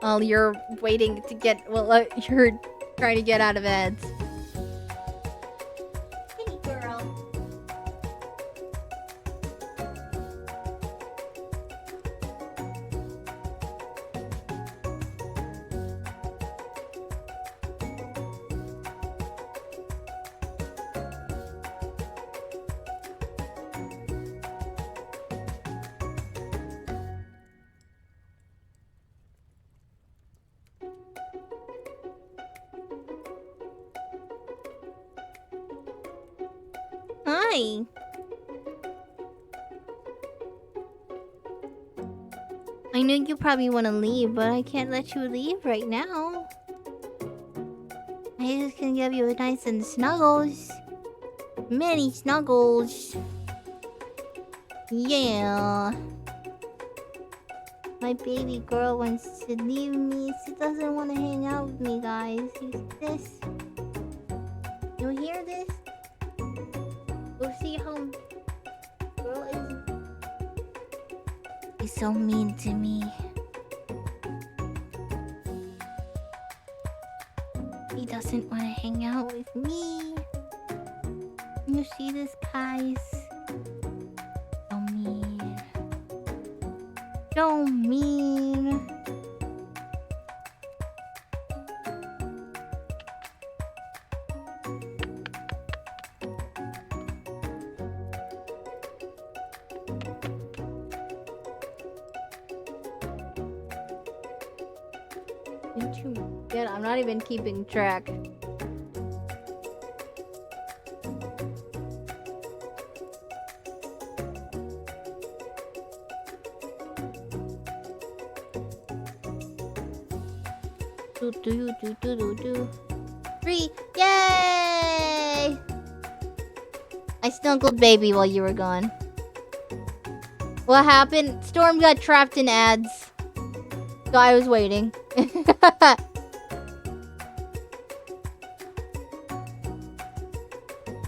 while you're waiting to get... Well, you're trying to get out of bed. Hey, girl. Hi. I know you probably want to leave, but I can't let you leave right now. I just can give you a nice and snuggles. Many snuggles. Yeah. My baby girl wants to leave me. She doesn't want to hang out with me, guys. This. You hear this? Go see how girl is. He's so mean to me. He doesn't want to hang out with me. You see this, guys? So mean. So mean. I'm not even keeping track. Do. 3. Yay! I snuggled baby while you were gone. What happened? Storm got trapped in ads. Guy was waiting.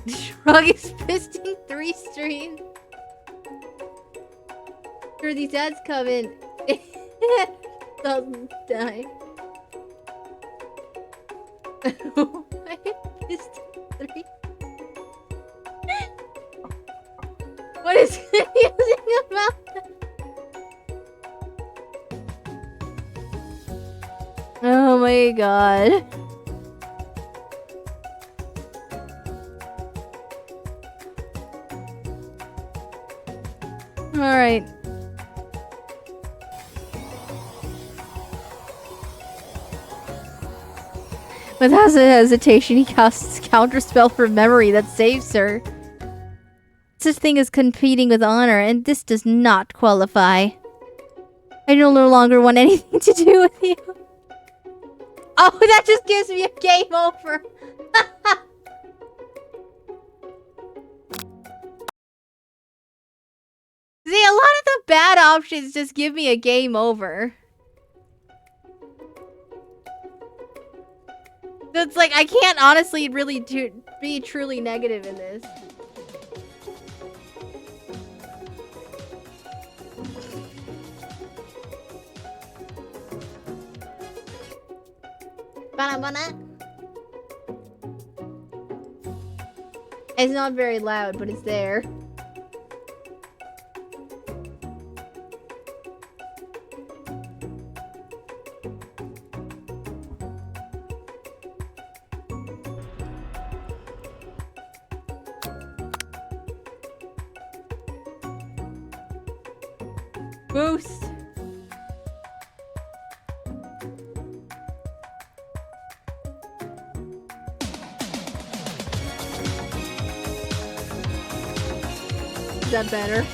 Shrug is fisting 3 streams. Sure, these ads come in. Doesn't die. Why fisting 3? What is confusing about that? Oh my god. Alright. Without hesitation, he casts counterspell for memory that saves her. Such thing as competing with honor, and this does not qualify. I no longer want anything to do with you. Oh, that just gives me a game over. See, a lot of the bad options just give me a game over. So it's like, I can't honestly really be truly negative in this. It's not very loud, but it's there. Boost. Is that better?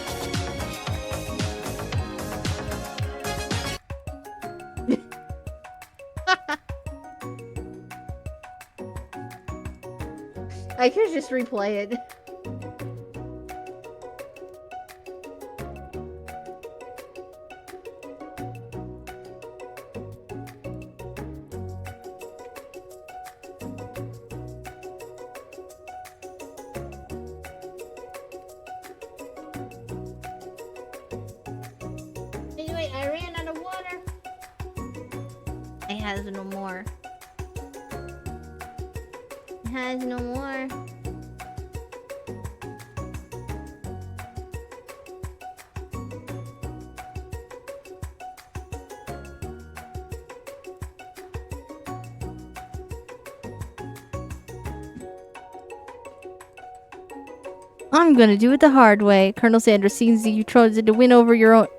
I could just replay it. Anyway, I ran out of water. It has no more. It has no more. I'm gonna do it the hard way. Colonel Sanders sees you chosen to win over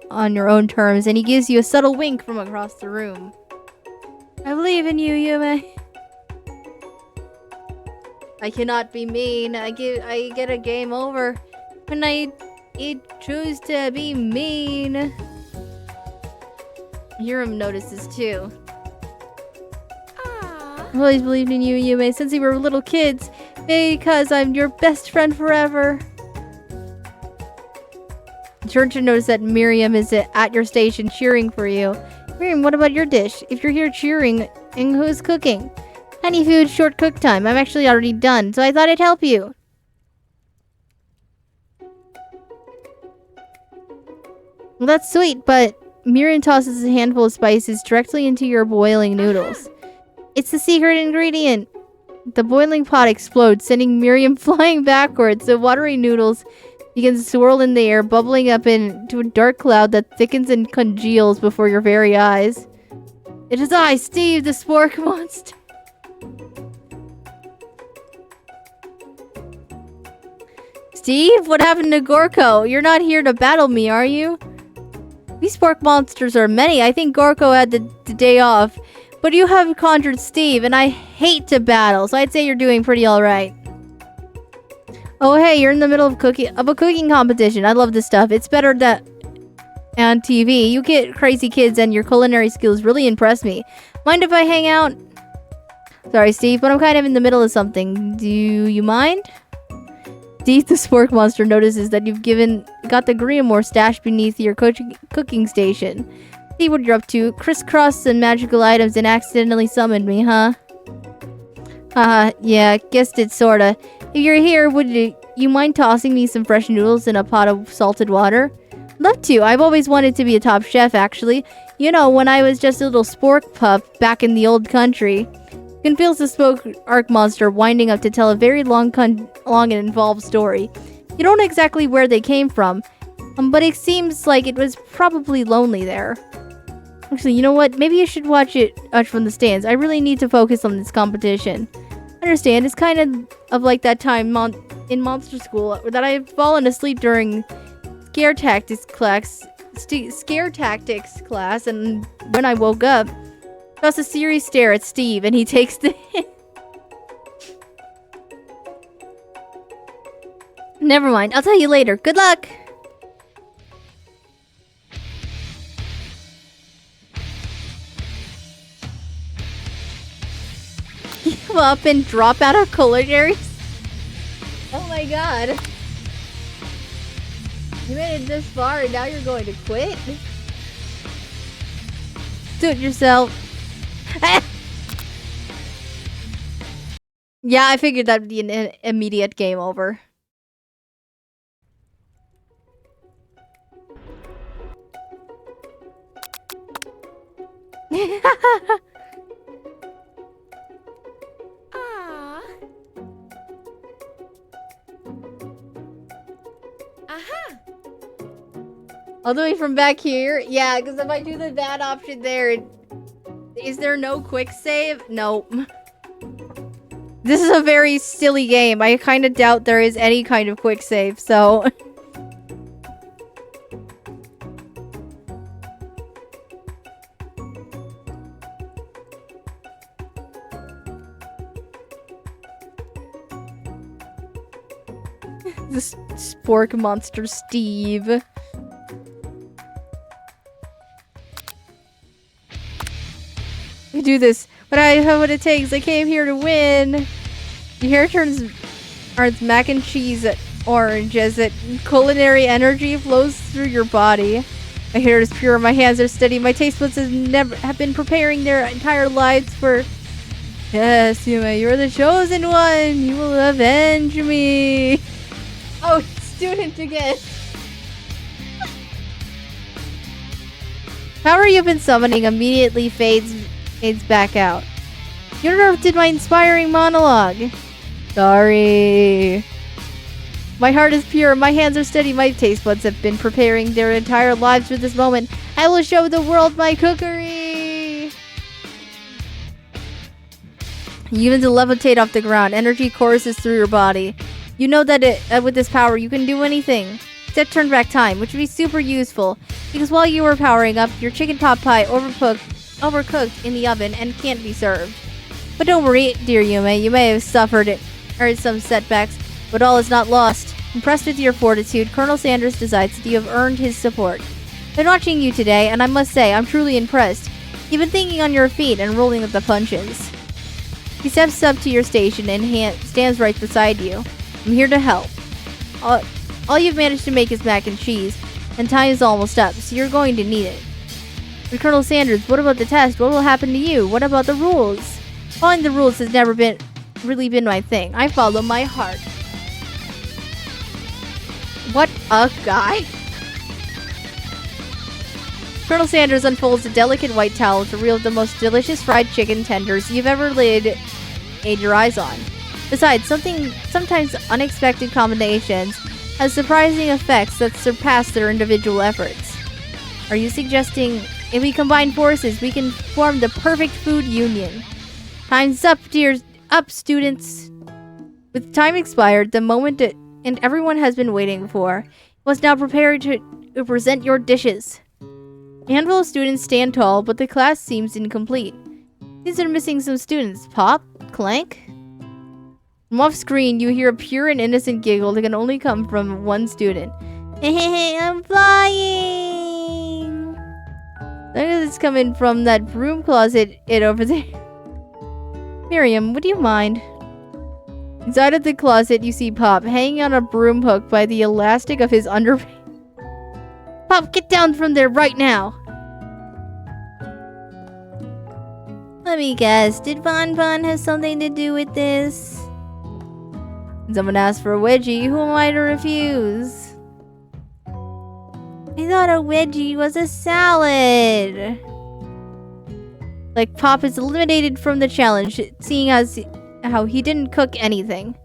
on your own terms, and he gives you a subtle wink from across the room. I believe in you, Yume. I cannot be mean. I get a game over when I choose to be mean. Hiram notices too. I've always believed in you, Yume, since we were little kids. Because I'm your best friend forever. Turn to notice that Miriam is at your station cheering for you. Miriam, what about your dish? If you're here cheering, and who's cooking? Honey food, short cook time. I'm actually already done, so I thought I'd help you. Well, that's sweet, but Miriam tosses a handful of spices directly into your boiling noodles. It's the secret ingredient. The boiling pot explodes, sending Miriam flying backwards. The watery noodles begin to swirl in the air, bubbling up into a dark cloud that thickens and congeals before your very eyes. It is I, Steve, the spork monster. Steve, what happened to Gorko? You're not here to battle me, are you? These spork monsters are many. I think Gorko had the day off. But you have conjured Steve, and I hate to battle, so I'd say you're doing pretty alright. Oh hey, you're in the middle of a cooking competition. I love this stuff. It's better than on TV. You get crazy kids, and your culinary skills really impress me. Mind if I hang out? Sorry, Steve, but I'm kind of in the middle of something. Do you mind? Steve, the spork monster, notices that you've got the Grimoire stashed beneath your cooking station. See what you're up to. Crisscross some magical items and accidentally summoned me, huh? Yeah, guessed it sorta. If you're here, would you mind tossing me some fresh noodles in a pot of salted water? Love to. I've always wanted to be a top chef, actually. You know, when I was just a little spork pup back in the old country. You can feel the spoke arc monster winding up to tell a very long and involved story. You don't know exactly where they came from, but it seems like it was probably lonely there. Actually, you know what? Maybe you should watch from the stands. I really need to focus on this competition. Understand, it's kind of like that time in monster school that I had fallen asleep during scare tactics class, and when I woke up, I was a serious stare at Steve, and he takes the hint. Never mind, I'll tell you later. Good luck! Give up and drop out of culinaries? Oh my god. You made it this far and now you're going to quit? Do it yourself. Yeah, I figured that'd be an immediate game over. All the way from back here? Yeah, because if I do the bad option there, is there no quick save? Nope. This is a very silly game. I kind of doubt there is any kind of quick save, so... This spork monster Steve. We do this, but I have what it takes. I came here to win. Your hair turns mac and cheese orange as that culinary energy flows through your body. My hair is pure, my hands are steady, my taste buds have been preparing their entire lives for... Yes, Yume, you're the chosen one. You will avenge me. Oh, student again. Power you've been summoning immediately fades back out. You interrupted my inspiring monologue. Sorry. My heart is pure, my hands are steady, my taste buds have been preparing their entire lives for this moment. I will show the world my cookery! You even to levitate off the ground. Energy courses through your body. You know that with this power, you can do anything. Except turn back time, which would be super useful. Because while you were powering up, your chicken pot pie overcooked in the oven and can't be served. But don't worry, dear Yume. You may have suffered some setbacks, but all is not lost. Impressed with your fortitude, Colonel Sanders decides that you have earned his support. I've been watching you today, and I must say, I'm truly impressed. You've been thinking on your feet and rolling with the punches. He steps up to your station and stands right beside you. I'm here to help. All you've managed to make is mac and cheese, and time is almost up, so you're going to need it. But Colonel Sanders, what about the test? What will happen to you? What about the rules? Following the rules has never really been my thing. I follow my heart. What a guy. Colonel Sanders unfolds a delicate white towel to reveal the most delicious fried chicken tenders you've ever laid your eyes on. Besides, sometimes unexpected combinations have surprising effects that surpass their individual efforts. Are you suggesting if we combine forces, we can form the perfect food union? Time's up, students. With time expired, the moment and everyone has been waiting for, was now prepared to present your dishes. A handful of students stand tall, but the class seems incomplete. These are missing some students. Pop? Clank? From off screen, you hear a pure and innocent giggle that can only come from one student. Hey, I'm flying! Look at this coming from that broom closet over there. Miriam, would you mind? Inside of the closet, you see Pop hanging on a broom hook by the elastic of his underpants. Pop, get down from there right now! Let me guess, did Bon Bon have something to do with this? Someone asked for a wedgie, who am I to refuse? I thought a wedgie was a salad. Like Pop is eliminated from the challenge, seeing as how he didn't cook anything.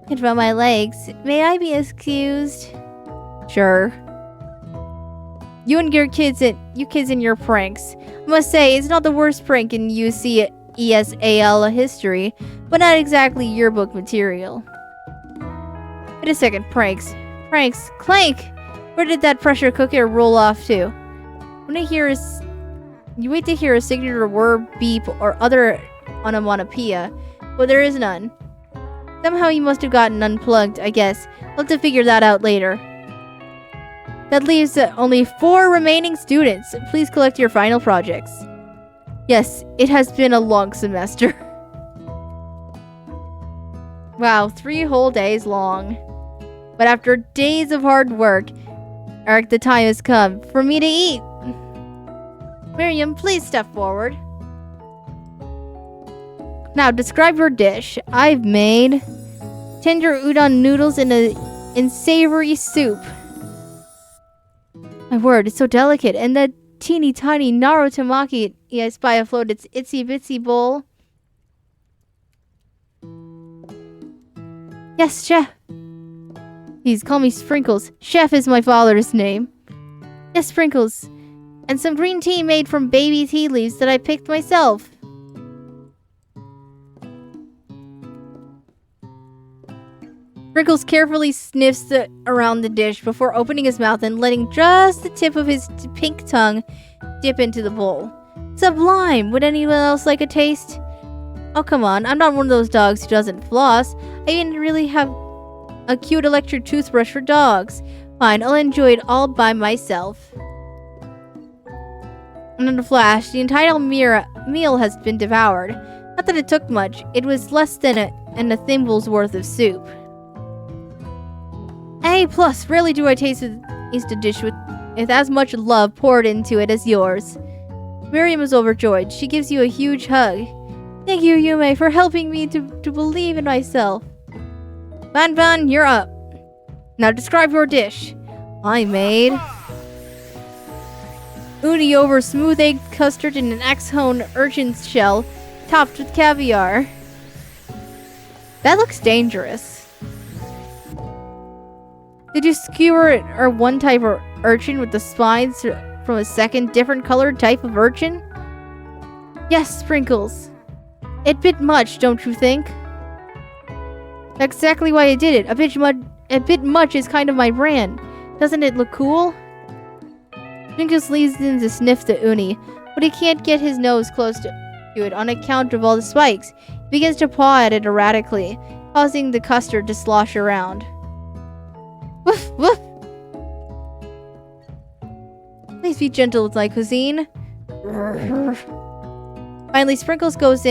And from my legs, may I be excused? Sure. You kids and your pranks. I must say, it's not the worst prank in UC ESAL history, but not exactly yearbook material. Wait a second, pranks. Pranks. Clank! Where did that pressure cooker roll off to? You wait to hear a signature word, beep, or other onomatopoeia, but there is none. Somehow he must have gotten unplugged, I guess. We'll have to figure that out later. That leaves only 4 remaining students. Please collect your final projects. Yes, it has been a long semester. Wow, 3 whole days long. But after days of hard work, Eric, the time has come for me to eat. Miriam, please step forward. Now, describe your dish. I've made tender udon noodles in savory soup. My word, it's so delicate. And that teeny tiny narutomaki I spy afloat its itsy bitsy bowl. Yes, chef. Please call me Sprinkles. Chef is my father's name. Yes, Sprinkles. And some green tea made from baby tea leaves that I picked myself. Sprinkles carefully sniffs around the dish before opening his mouth and letting just the tip of his pink tongue dip into the bowl. Sublime! Would anyone else like a taste? Oh, come on. I'm not one of those dogs who doesn't floss. I didn't really have a cute electric toothbrush for dogs. Fine, I'll enjoy it all by myself. And in a flash, the entire meal has been devoured. Not that it took much. It was less than a thimble's worth of soup. A+, rarely do I taste a dish with as much love poured into it as yours. Miriam is overjoyed. She gives you a huge hug. Thank you, Yume, for helping me to believe in myself. Bon Bon, you're up. Now describe your dish. I made uni over smooth egg custard in an X-hone urchin's shell, topped with caviar. That looks dangerous. Did you skewer one type of urchin with the spines from a second different colored type of urchin? Yes, Sprinkles. It bit much, don't you think? That's exactly why I did it. A bit much is kind of my brand. Doesn't it look cool? Sprinkles leans in to sniff the uni, but he can't get his nose close to it on account of all the spikes. He begins to paw at it erratically, causing the custard to slosh around. Woof, woof. Please be gentle with my cuisine. Finally, Sprinkles goes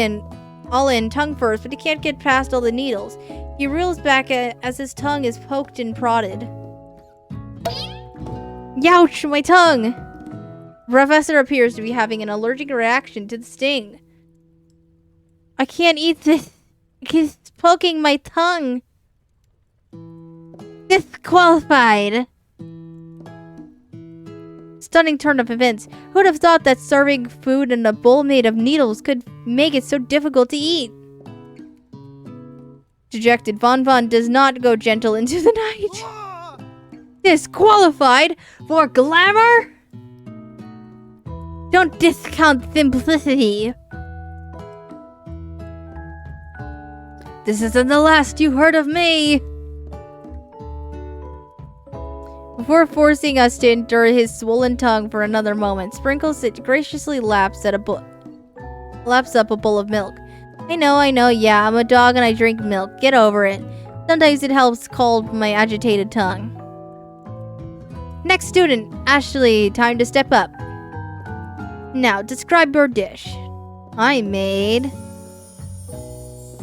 all in, tongue first, but he can't get past all the needles. He reels back as his tongue is poked and prodded. Youch, my tongue! The professor appears to be having an allergic reaction to the sting. I can't eat this. He's poking my tongue. Disqualified! Stunning turn of events. Who'd have thought that serving food in a bowl made of needles could make it so difficult to eat? Dejected, Bon Bon does not go gentle into the night. Disqualified? For glamour? Don't discount simplicity. This isn't the last you heard of me. Before forcing us to endure his swollen tongue for another moment, Sprinkles graciously laps up a bowl of milk. I know, yeah, I'm a dog and I drink milk. Get over it. Sometimes it helps calm my agitated tongue. Next student, Ashley, time to step up. Now, describe your dish. I made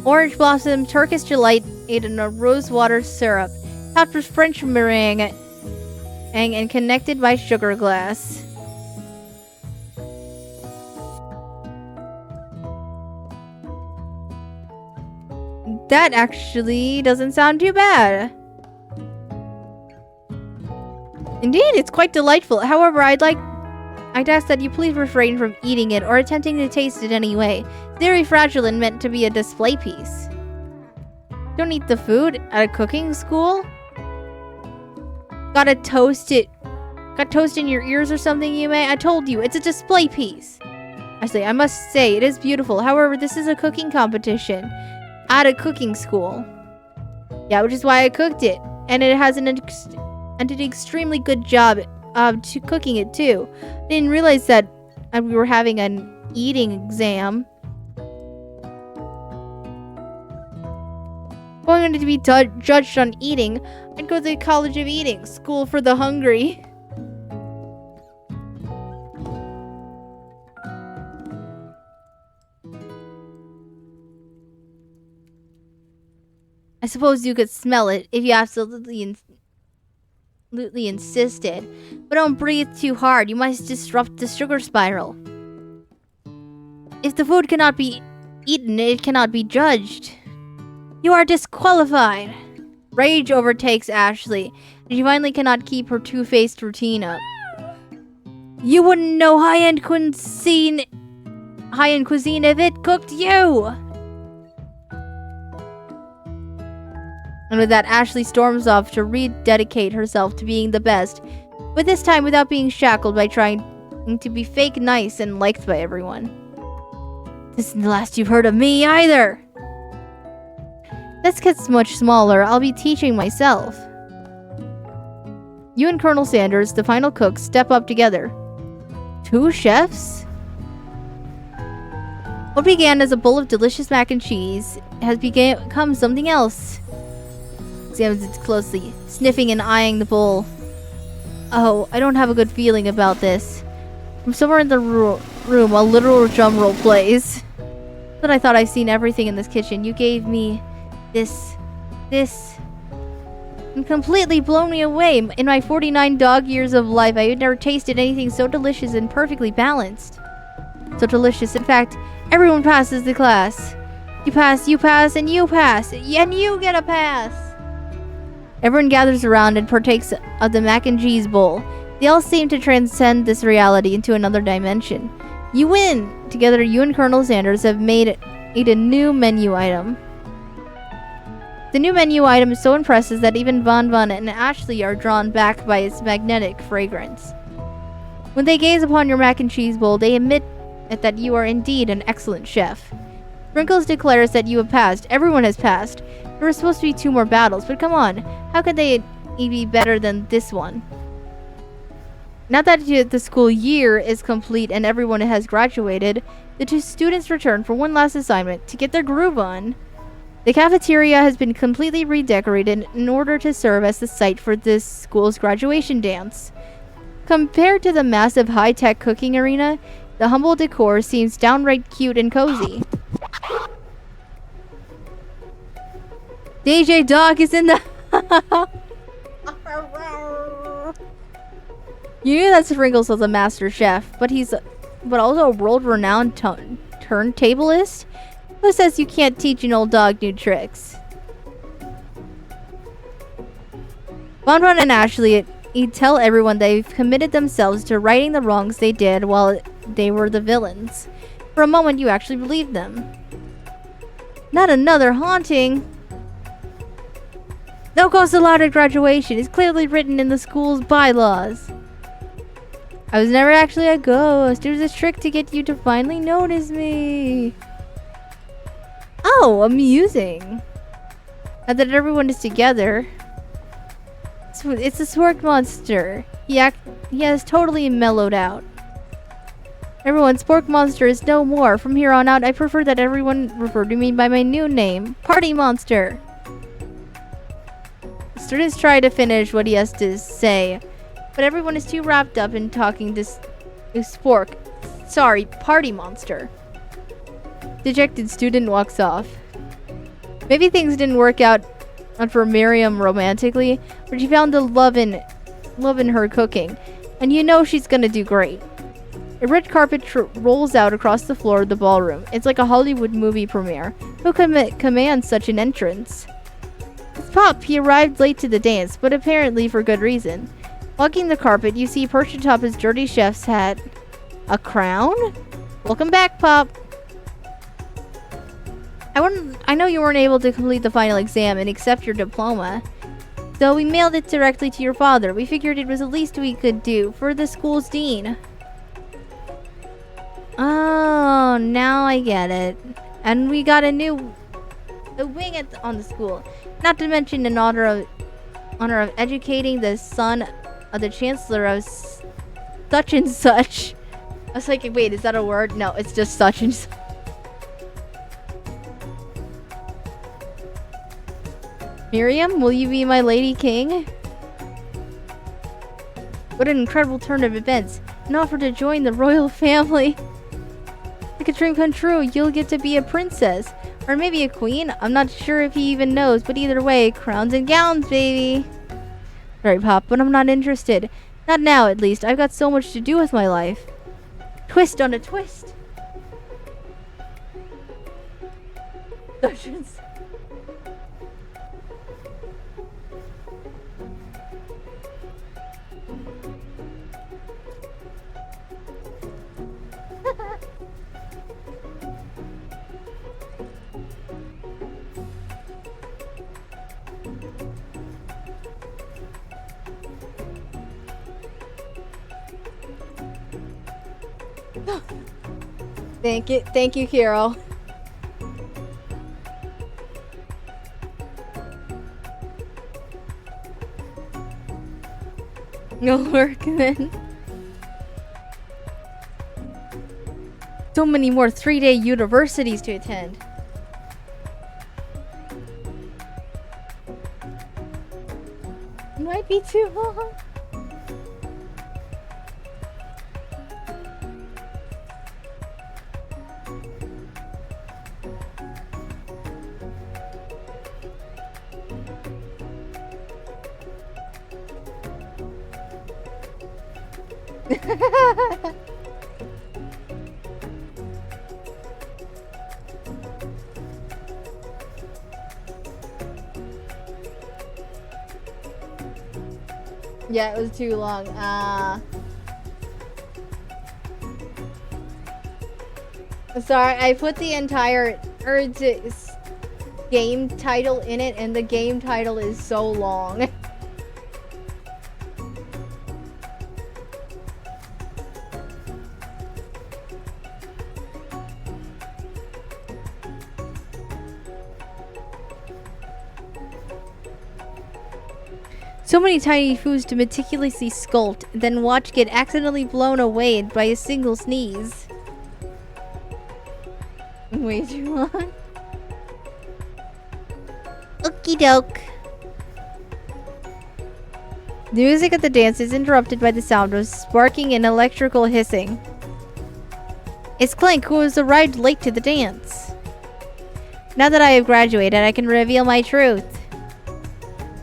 orange blossom Turkish delight in a rosewater syrup, topped with French meringue and connected by sugar glass. That actually doesn't sound too bad. Indeed, it's quite delightful. However, I'd ask that you please refrain from eating it or attempting to taste it anyway. It's very fragile and meant to be a display piece. Don't eat the food at a cooking school? Got toast in your ears or something, you may? I told you, it's a display piece. Actually, I must say, it is beautiful. However, this is a cooking competition at a cooking school. Yeah, which is why I cooked it. And it has an extremely good job of cooking it too. I didn't realize that we were having an eating exam. If I wanted to be judged on eating, I'd go to the College of Eating, School for the Hungry. I suppose you could smell it if you absolutely insisted. But don't breathe too hard. You might disrupt the sugar spiral. If the food cannot be eaten, it cannot be judged. You are disqualified. Rage overtakes Ashley, and she finally cannot keep her two-faced routine up. You wouldn't know high-end cuisine if it cooked you. And with that, Ashley storms off to rededicate herself to being the best, but this time without being shackled by trying to be fake nice and liked by everyone. This isn't the last you've heard of me either. This gets much smaller. I'll be teaching myself. You and Colonel Sanders, the final cook, step up together. 2 chefs? What began as a bowl of delicious mac and cheese has become something else. Examines it closely, sniffing and eyeing the bowl. Oh, I don't have a good feeling about this. From somewhere in the room, a literal drum roll plays. But I thought I've seen everything in this kitchen. You gave me this, and completely blown me away. In my 49 dog years of life, I had never tasted anything so delicious and perfectly balanced. So delicious. In fact, everyone passes the class. You pass, and you pass, and you get a pass. Everyone gathers around and partakes of the mac and cheese bowl. They all seem to transcend this reality into another dimension. You win! Together, you and Colonel Sanders have made a new menu item. The new menu item is so impressive that even Von and Ashley are drawn back by its magnetic fragrance. When they gaze upon your mac and cheese bowl, they admit that you are indeed an excellent chef. Sprinkles declares that you have passed. Everyone has passed. There were supposed to be 2 more battles, but come on, how could they be better than this one? Now that the school year is complete and everyone has graduated, the 2 students return for one last assignment to get their groove on. The cafeteria has been completely redecorated in order to serve as the site for this school's graduation dance. Compared to the massive high-tech cooking arena, the humble decor seems downright cute and cozy. DJ Dog is in the... You knew that Sprinkles was a master chef, but also a world-renowned turntablist? Who says you can't teach an old dog new tricks? Von and Ashley tell everyone they've committed themselves to righting the wrongs they did while they were the villains. For a moment, you actually believed them. Not another haunting! No ghost allowed at graduation. It's clearly written in the school's bylaws. I was never actually a ghost. It was a trick to get you to finally notice me. Oh, amusing. Now that everyone is together. It's a Spork Monster. He has totally mellowed out. Everyone, Spork Monster is no more. From here on out, I prefer that everyone refer to me by my new name, Party Monster. Students try to finish what he has to say, but everyone is too wrapped up in talking to Spork. Sorry, Party Monster. Dejected student walks off. Maybe things didn't work out for Miriam romantically, but she found the love in her cooking, and you know she's gonna do great. A red carpet rolls out across the floor of the ballroom. It's like a Hollywood movie premiere. Who commands such an entrance? It's Pop. He arrived late to the dance, but apparently for good reason. Walking the carpet, you see perched atop his dirty chef's hat. A crown? Welcome back, Pop. I know you weren't able to complete the final exam and accept your diploma. So we mailed it directly to your father. We figured it was the least we could do for the school's dean. Oh, now I get it. And we got a wing on the school. Not to mention in honor of educating the son of the chancellor of such and such. I was like, wait, is that a word? No, it's just such and such. Miriam, will you be my lady king? What an incredible turn of events. An offer to join the royal family. Like a dream come true, you'll get to be a princess. Or maybe a queen. I'm not sure if he even knows, but either way, crowns and gowns, baby. Sorry, Pop, but I'm not interested. Not now, at least. I've got so much to do with my life. Twist on a twist. Thank you, Carol. No work then. So many more 3-day universities to attend. Might be too long. Yeah, it was too long. Sorry, I put the entire game title in it, and the game title is so long. So many tiny foods to meticulously sculpt, then watch get accidentally blown away by a single sneeze. Way too long. Okie doke. The music at the dance is interrupted by the sound of sparking and electrical hissing. It's Clank, who has arrived late to the dance. Now that I have graduated, I can reveal my truth.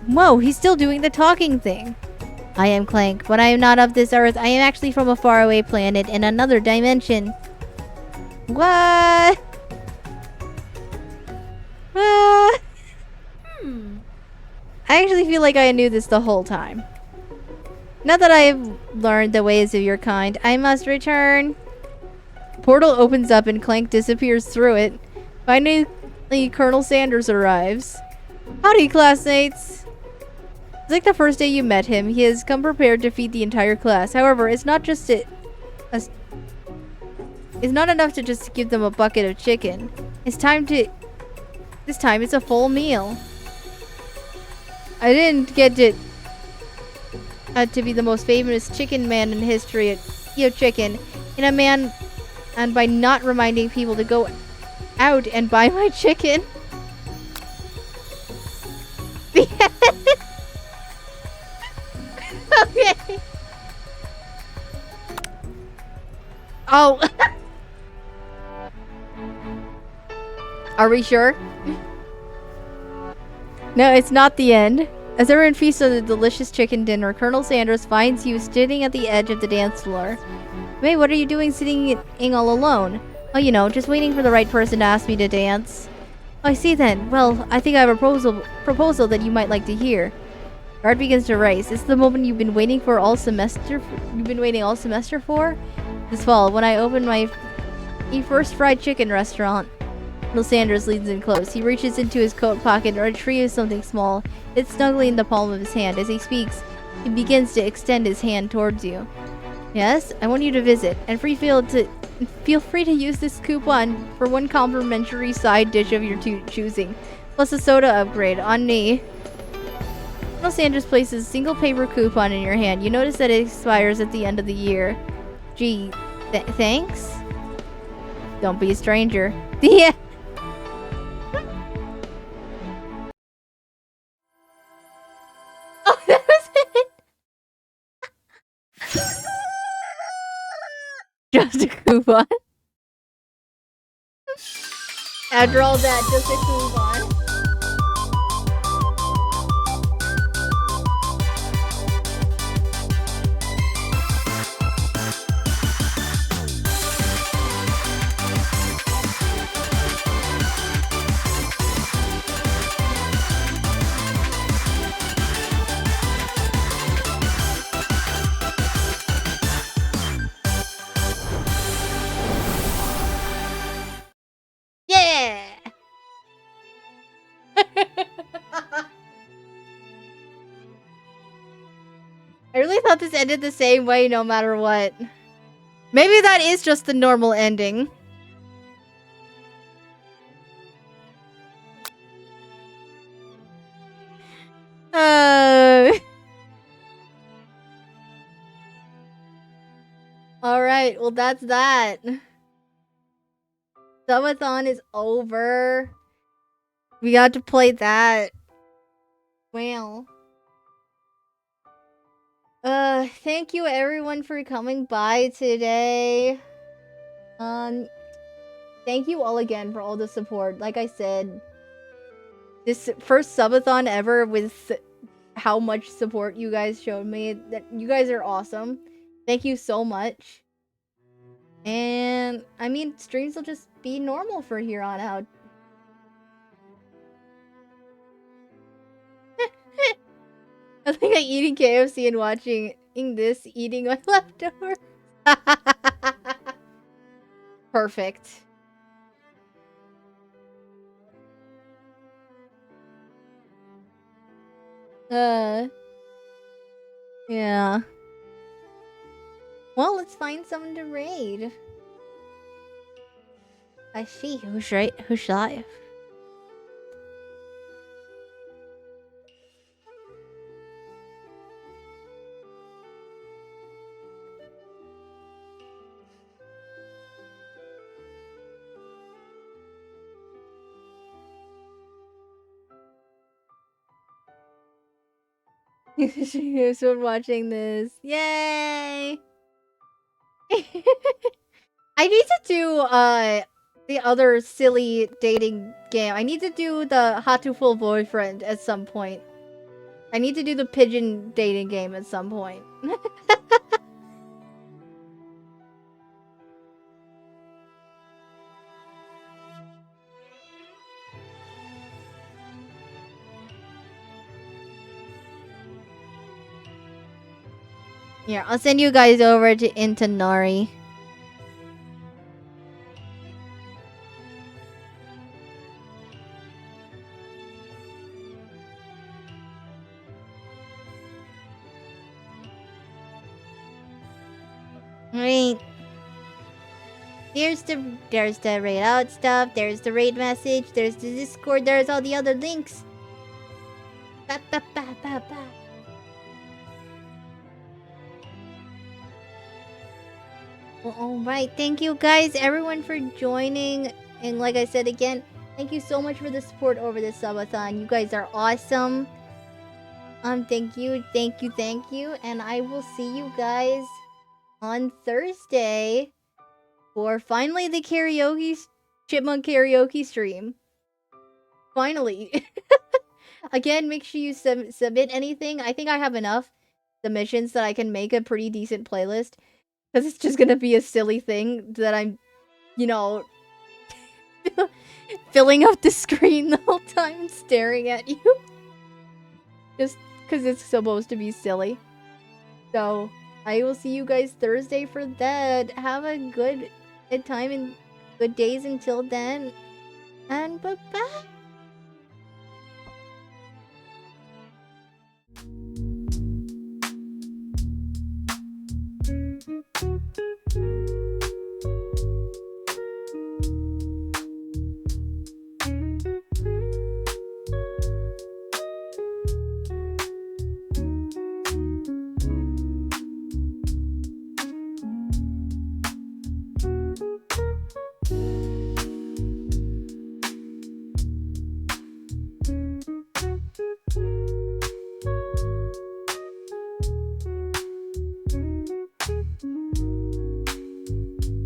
Whoa, he's still doing the talking thing. I am Clank, but I am not of this earth. I am actually from a faraway planet in another dimension. What? I actually feel like I knew this the whole time. Now that I have learned the ways of your kind, I must return. Portal opens up and Clank disappears through it. Finally, Colonel Sanders arrives. Howdy, classmates. It's like the first day you met him. He has come prepared to feed the entire class. However, it's not just it's not enough to just give them a bucket of chicken. This time it's a full meal. I didn't get to be the most famous chicken man in history at Chicken, and by not reminding people to go out and buy my chicken. Okay. Oh. Are we sure? No, it's not the end. As everyone feasts on the delicious chicken dinner, Colonel Sanders finds you sitting at the edge of the dance floor. May, what are you doing sitting all alone? Oh, you know, just waiting for the right person to ask me to dance. Oh, I see then. Well, I think I have a proposal that you might like to hear. Guard begins to race. It's the moment you've been waiting for all semester. You've been waiting all semester for? This fall, when I opened my first fried chicken restaurant. Little Sanders leans in close. He reaches into his coat pocket and retrieves something small. It's snugly in the palm of his hand. As he speaks, he begins to extend his hand towards you. Yes, I want you to visit, and feel free to use this coupon for one complimentary side dish of your choosing, plus a soda upgrade on me. Colonel Sanders places a single paper coupon in your hand. You notice that it expires at the end of the year. Gee, thanks? Don't be a stranger. Yeah. Oh, that was it. Just a coupon. After all that, just a coupon. Yeah! I really thought this ended the same way no matter what. Maybe that is just the normal ending. Alright, well that's that. Subathon is over. We got to play that. Well. Thank you everyone for coming by today. Thank you all again for all the support. Like I said, this first subathon ever with how much support you guys showed me. That you guys are awesome. Thank you so much. And I mean, streams will just be normal for here on out. I think I'm eating KFC and watching this, eating my leftovers. Perfect. Yeah. Well, let's find someone to raid. I see. Who's right? Who's live? Who's been watching this? Yay! I need to do the other silly dating game. I need to do the Hatuful Boyfriend at some point. I need to do the pigeon dating game at some point. Here, I'll send you guys over to Intanari. Right. There's the raid out stuff, there's the raid message, there's the Discord, there's all the other links. Ba, ba, ba, ba, ba. Well, alright, thank you guys, everyone, for joining. And like I said again, thank you so much for the support over this subathon. You guys are awesome. Thank you. And I will see you guys on Thursday for finally the Chipmunk karaoke stream. Finally. Again, make sure you submit anything. I think I have enough submissions that I can make a pretty decent playlist. Because it's just gonna be a silly thing that I'm, you know, filling up the screen the whole time and staring at you. Just because it's supposed to be silly. So, I will see you guys Thursday for that. Have a good time and good days until then. And bye-bye.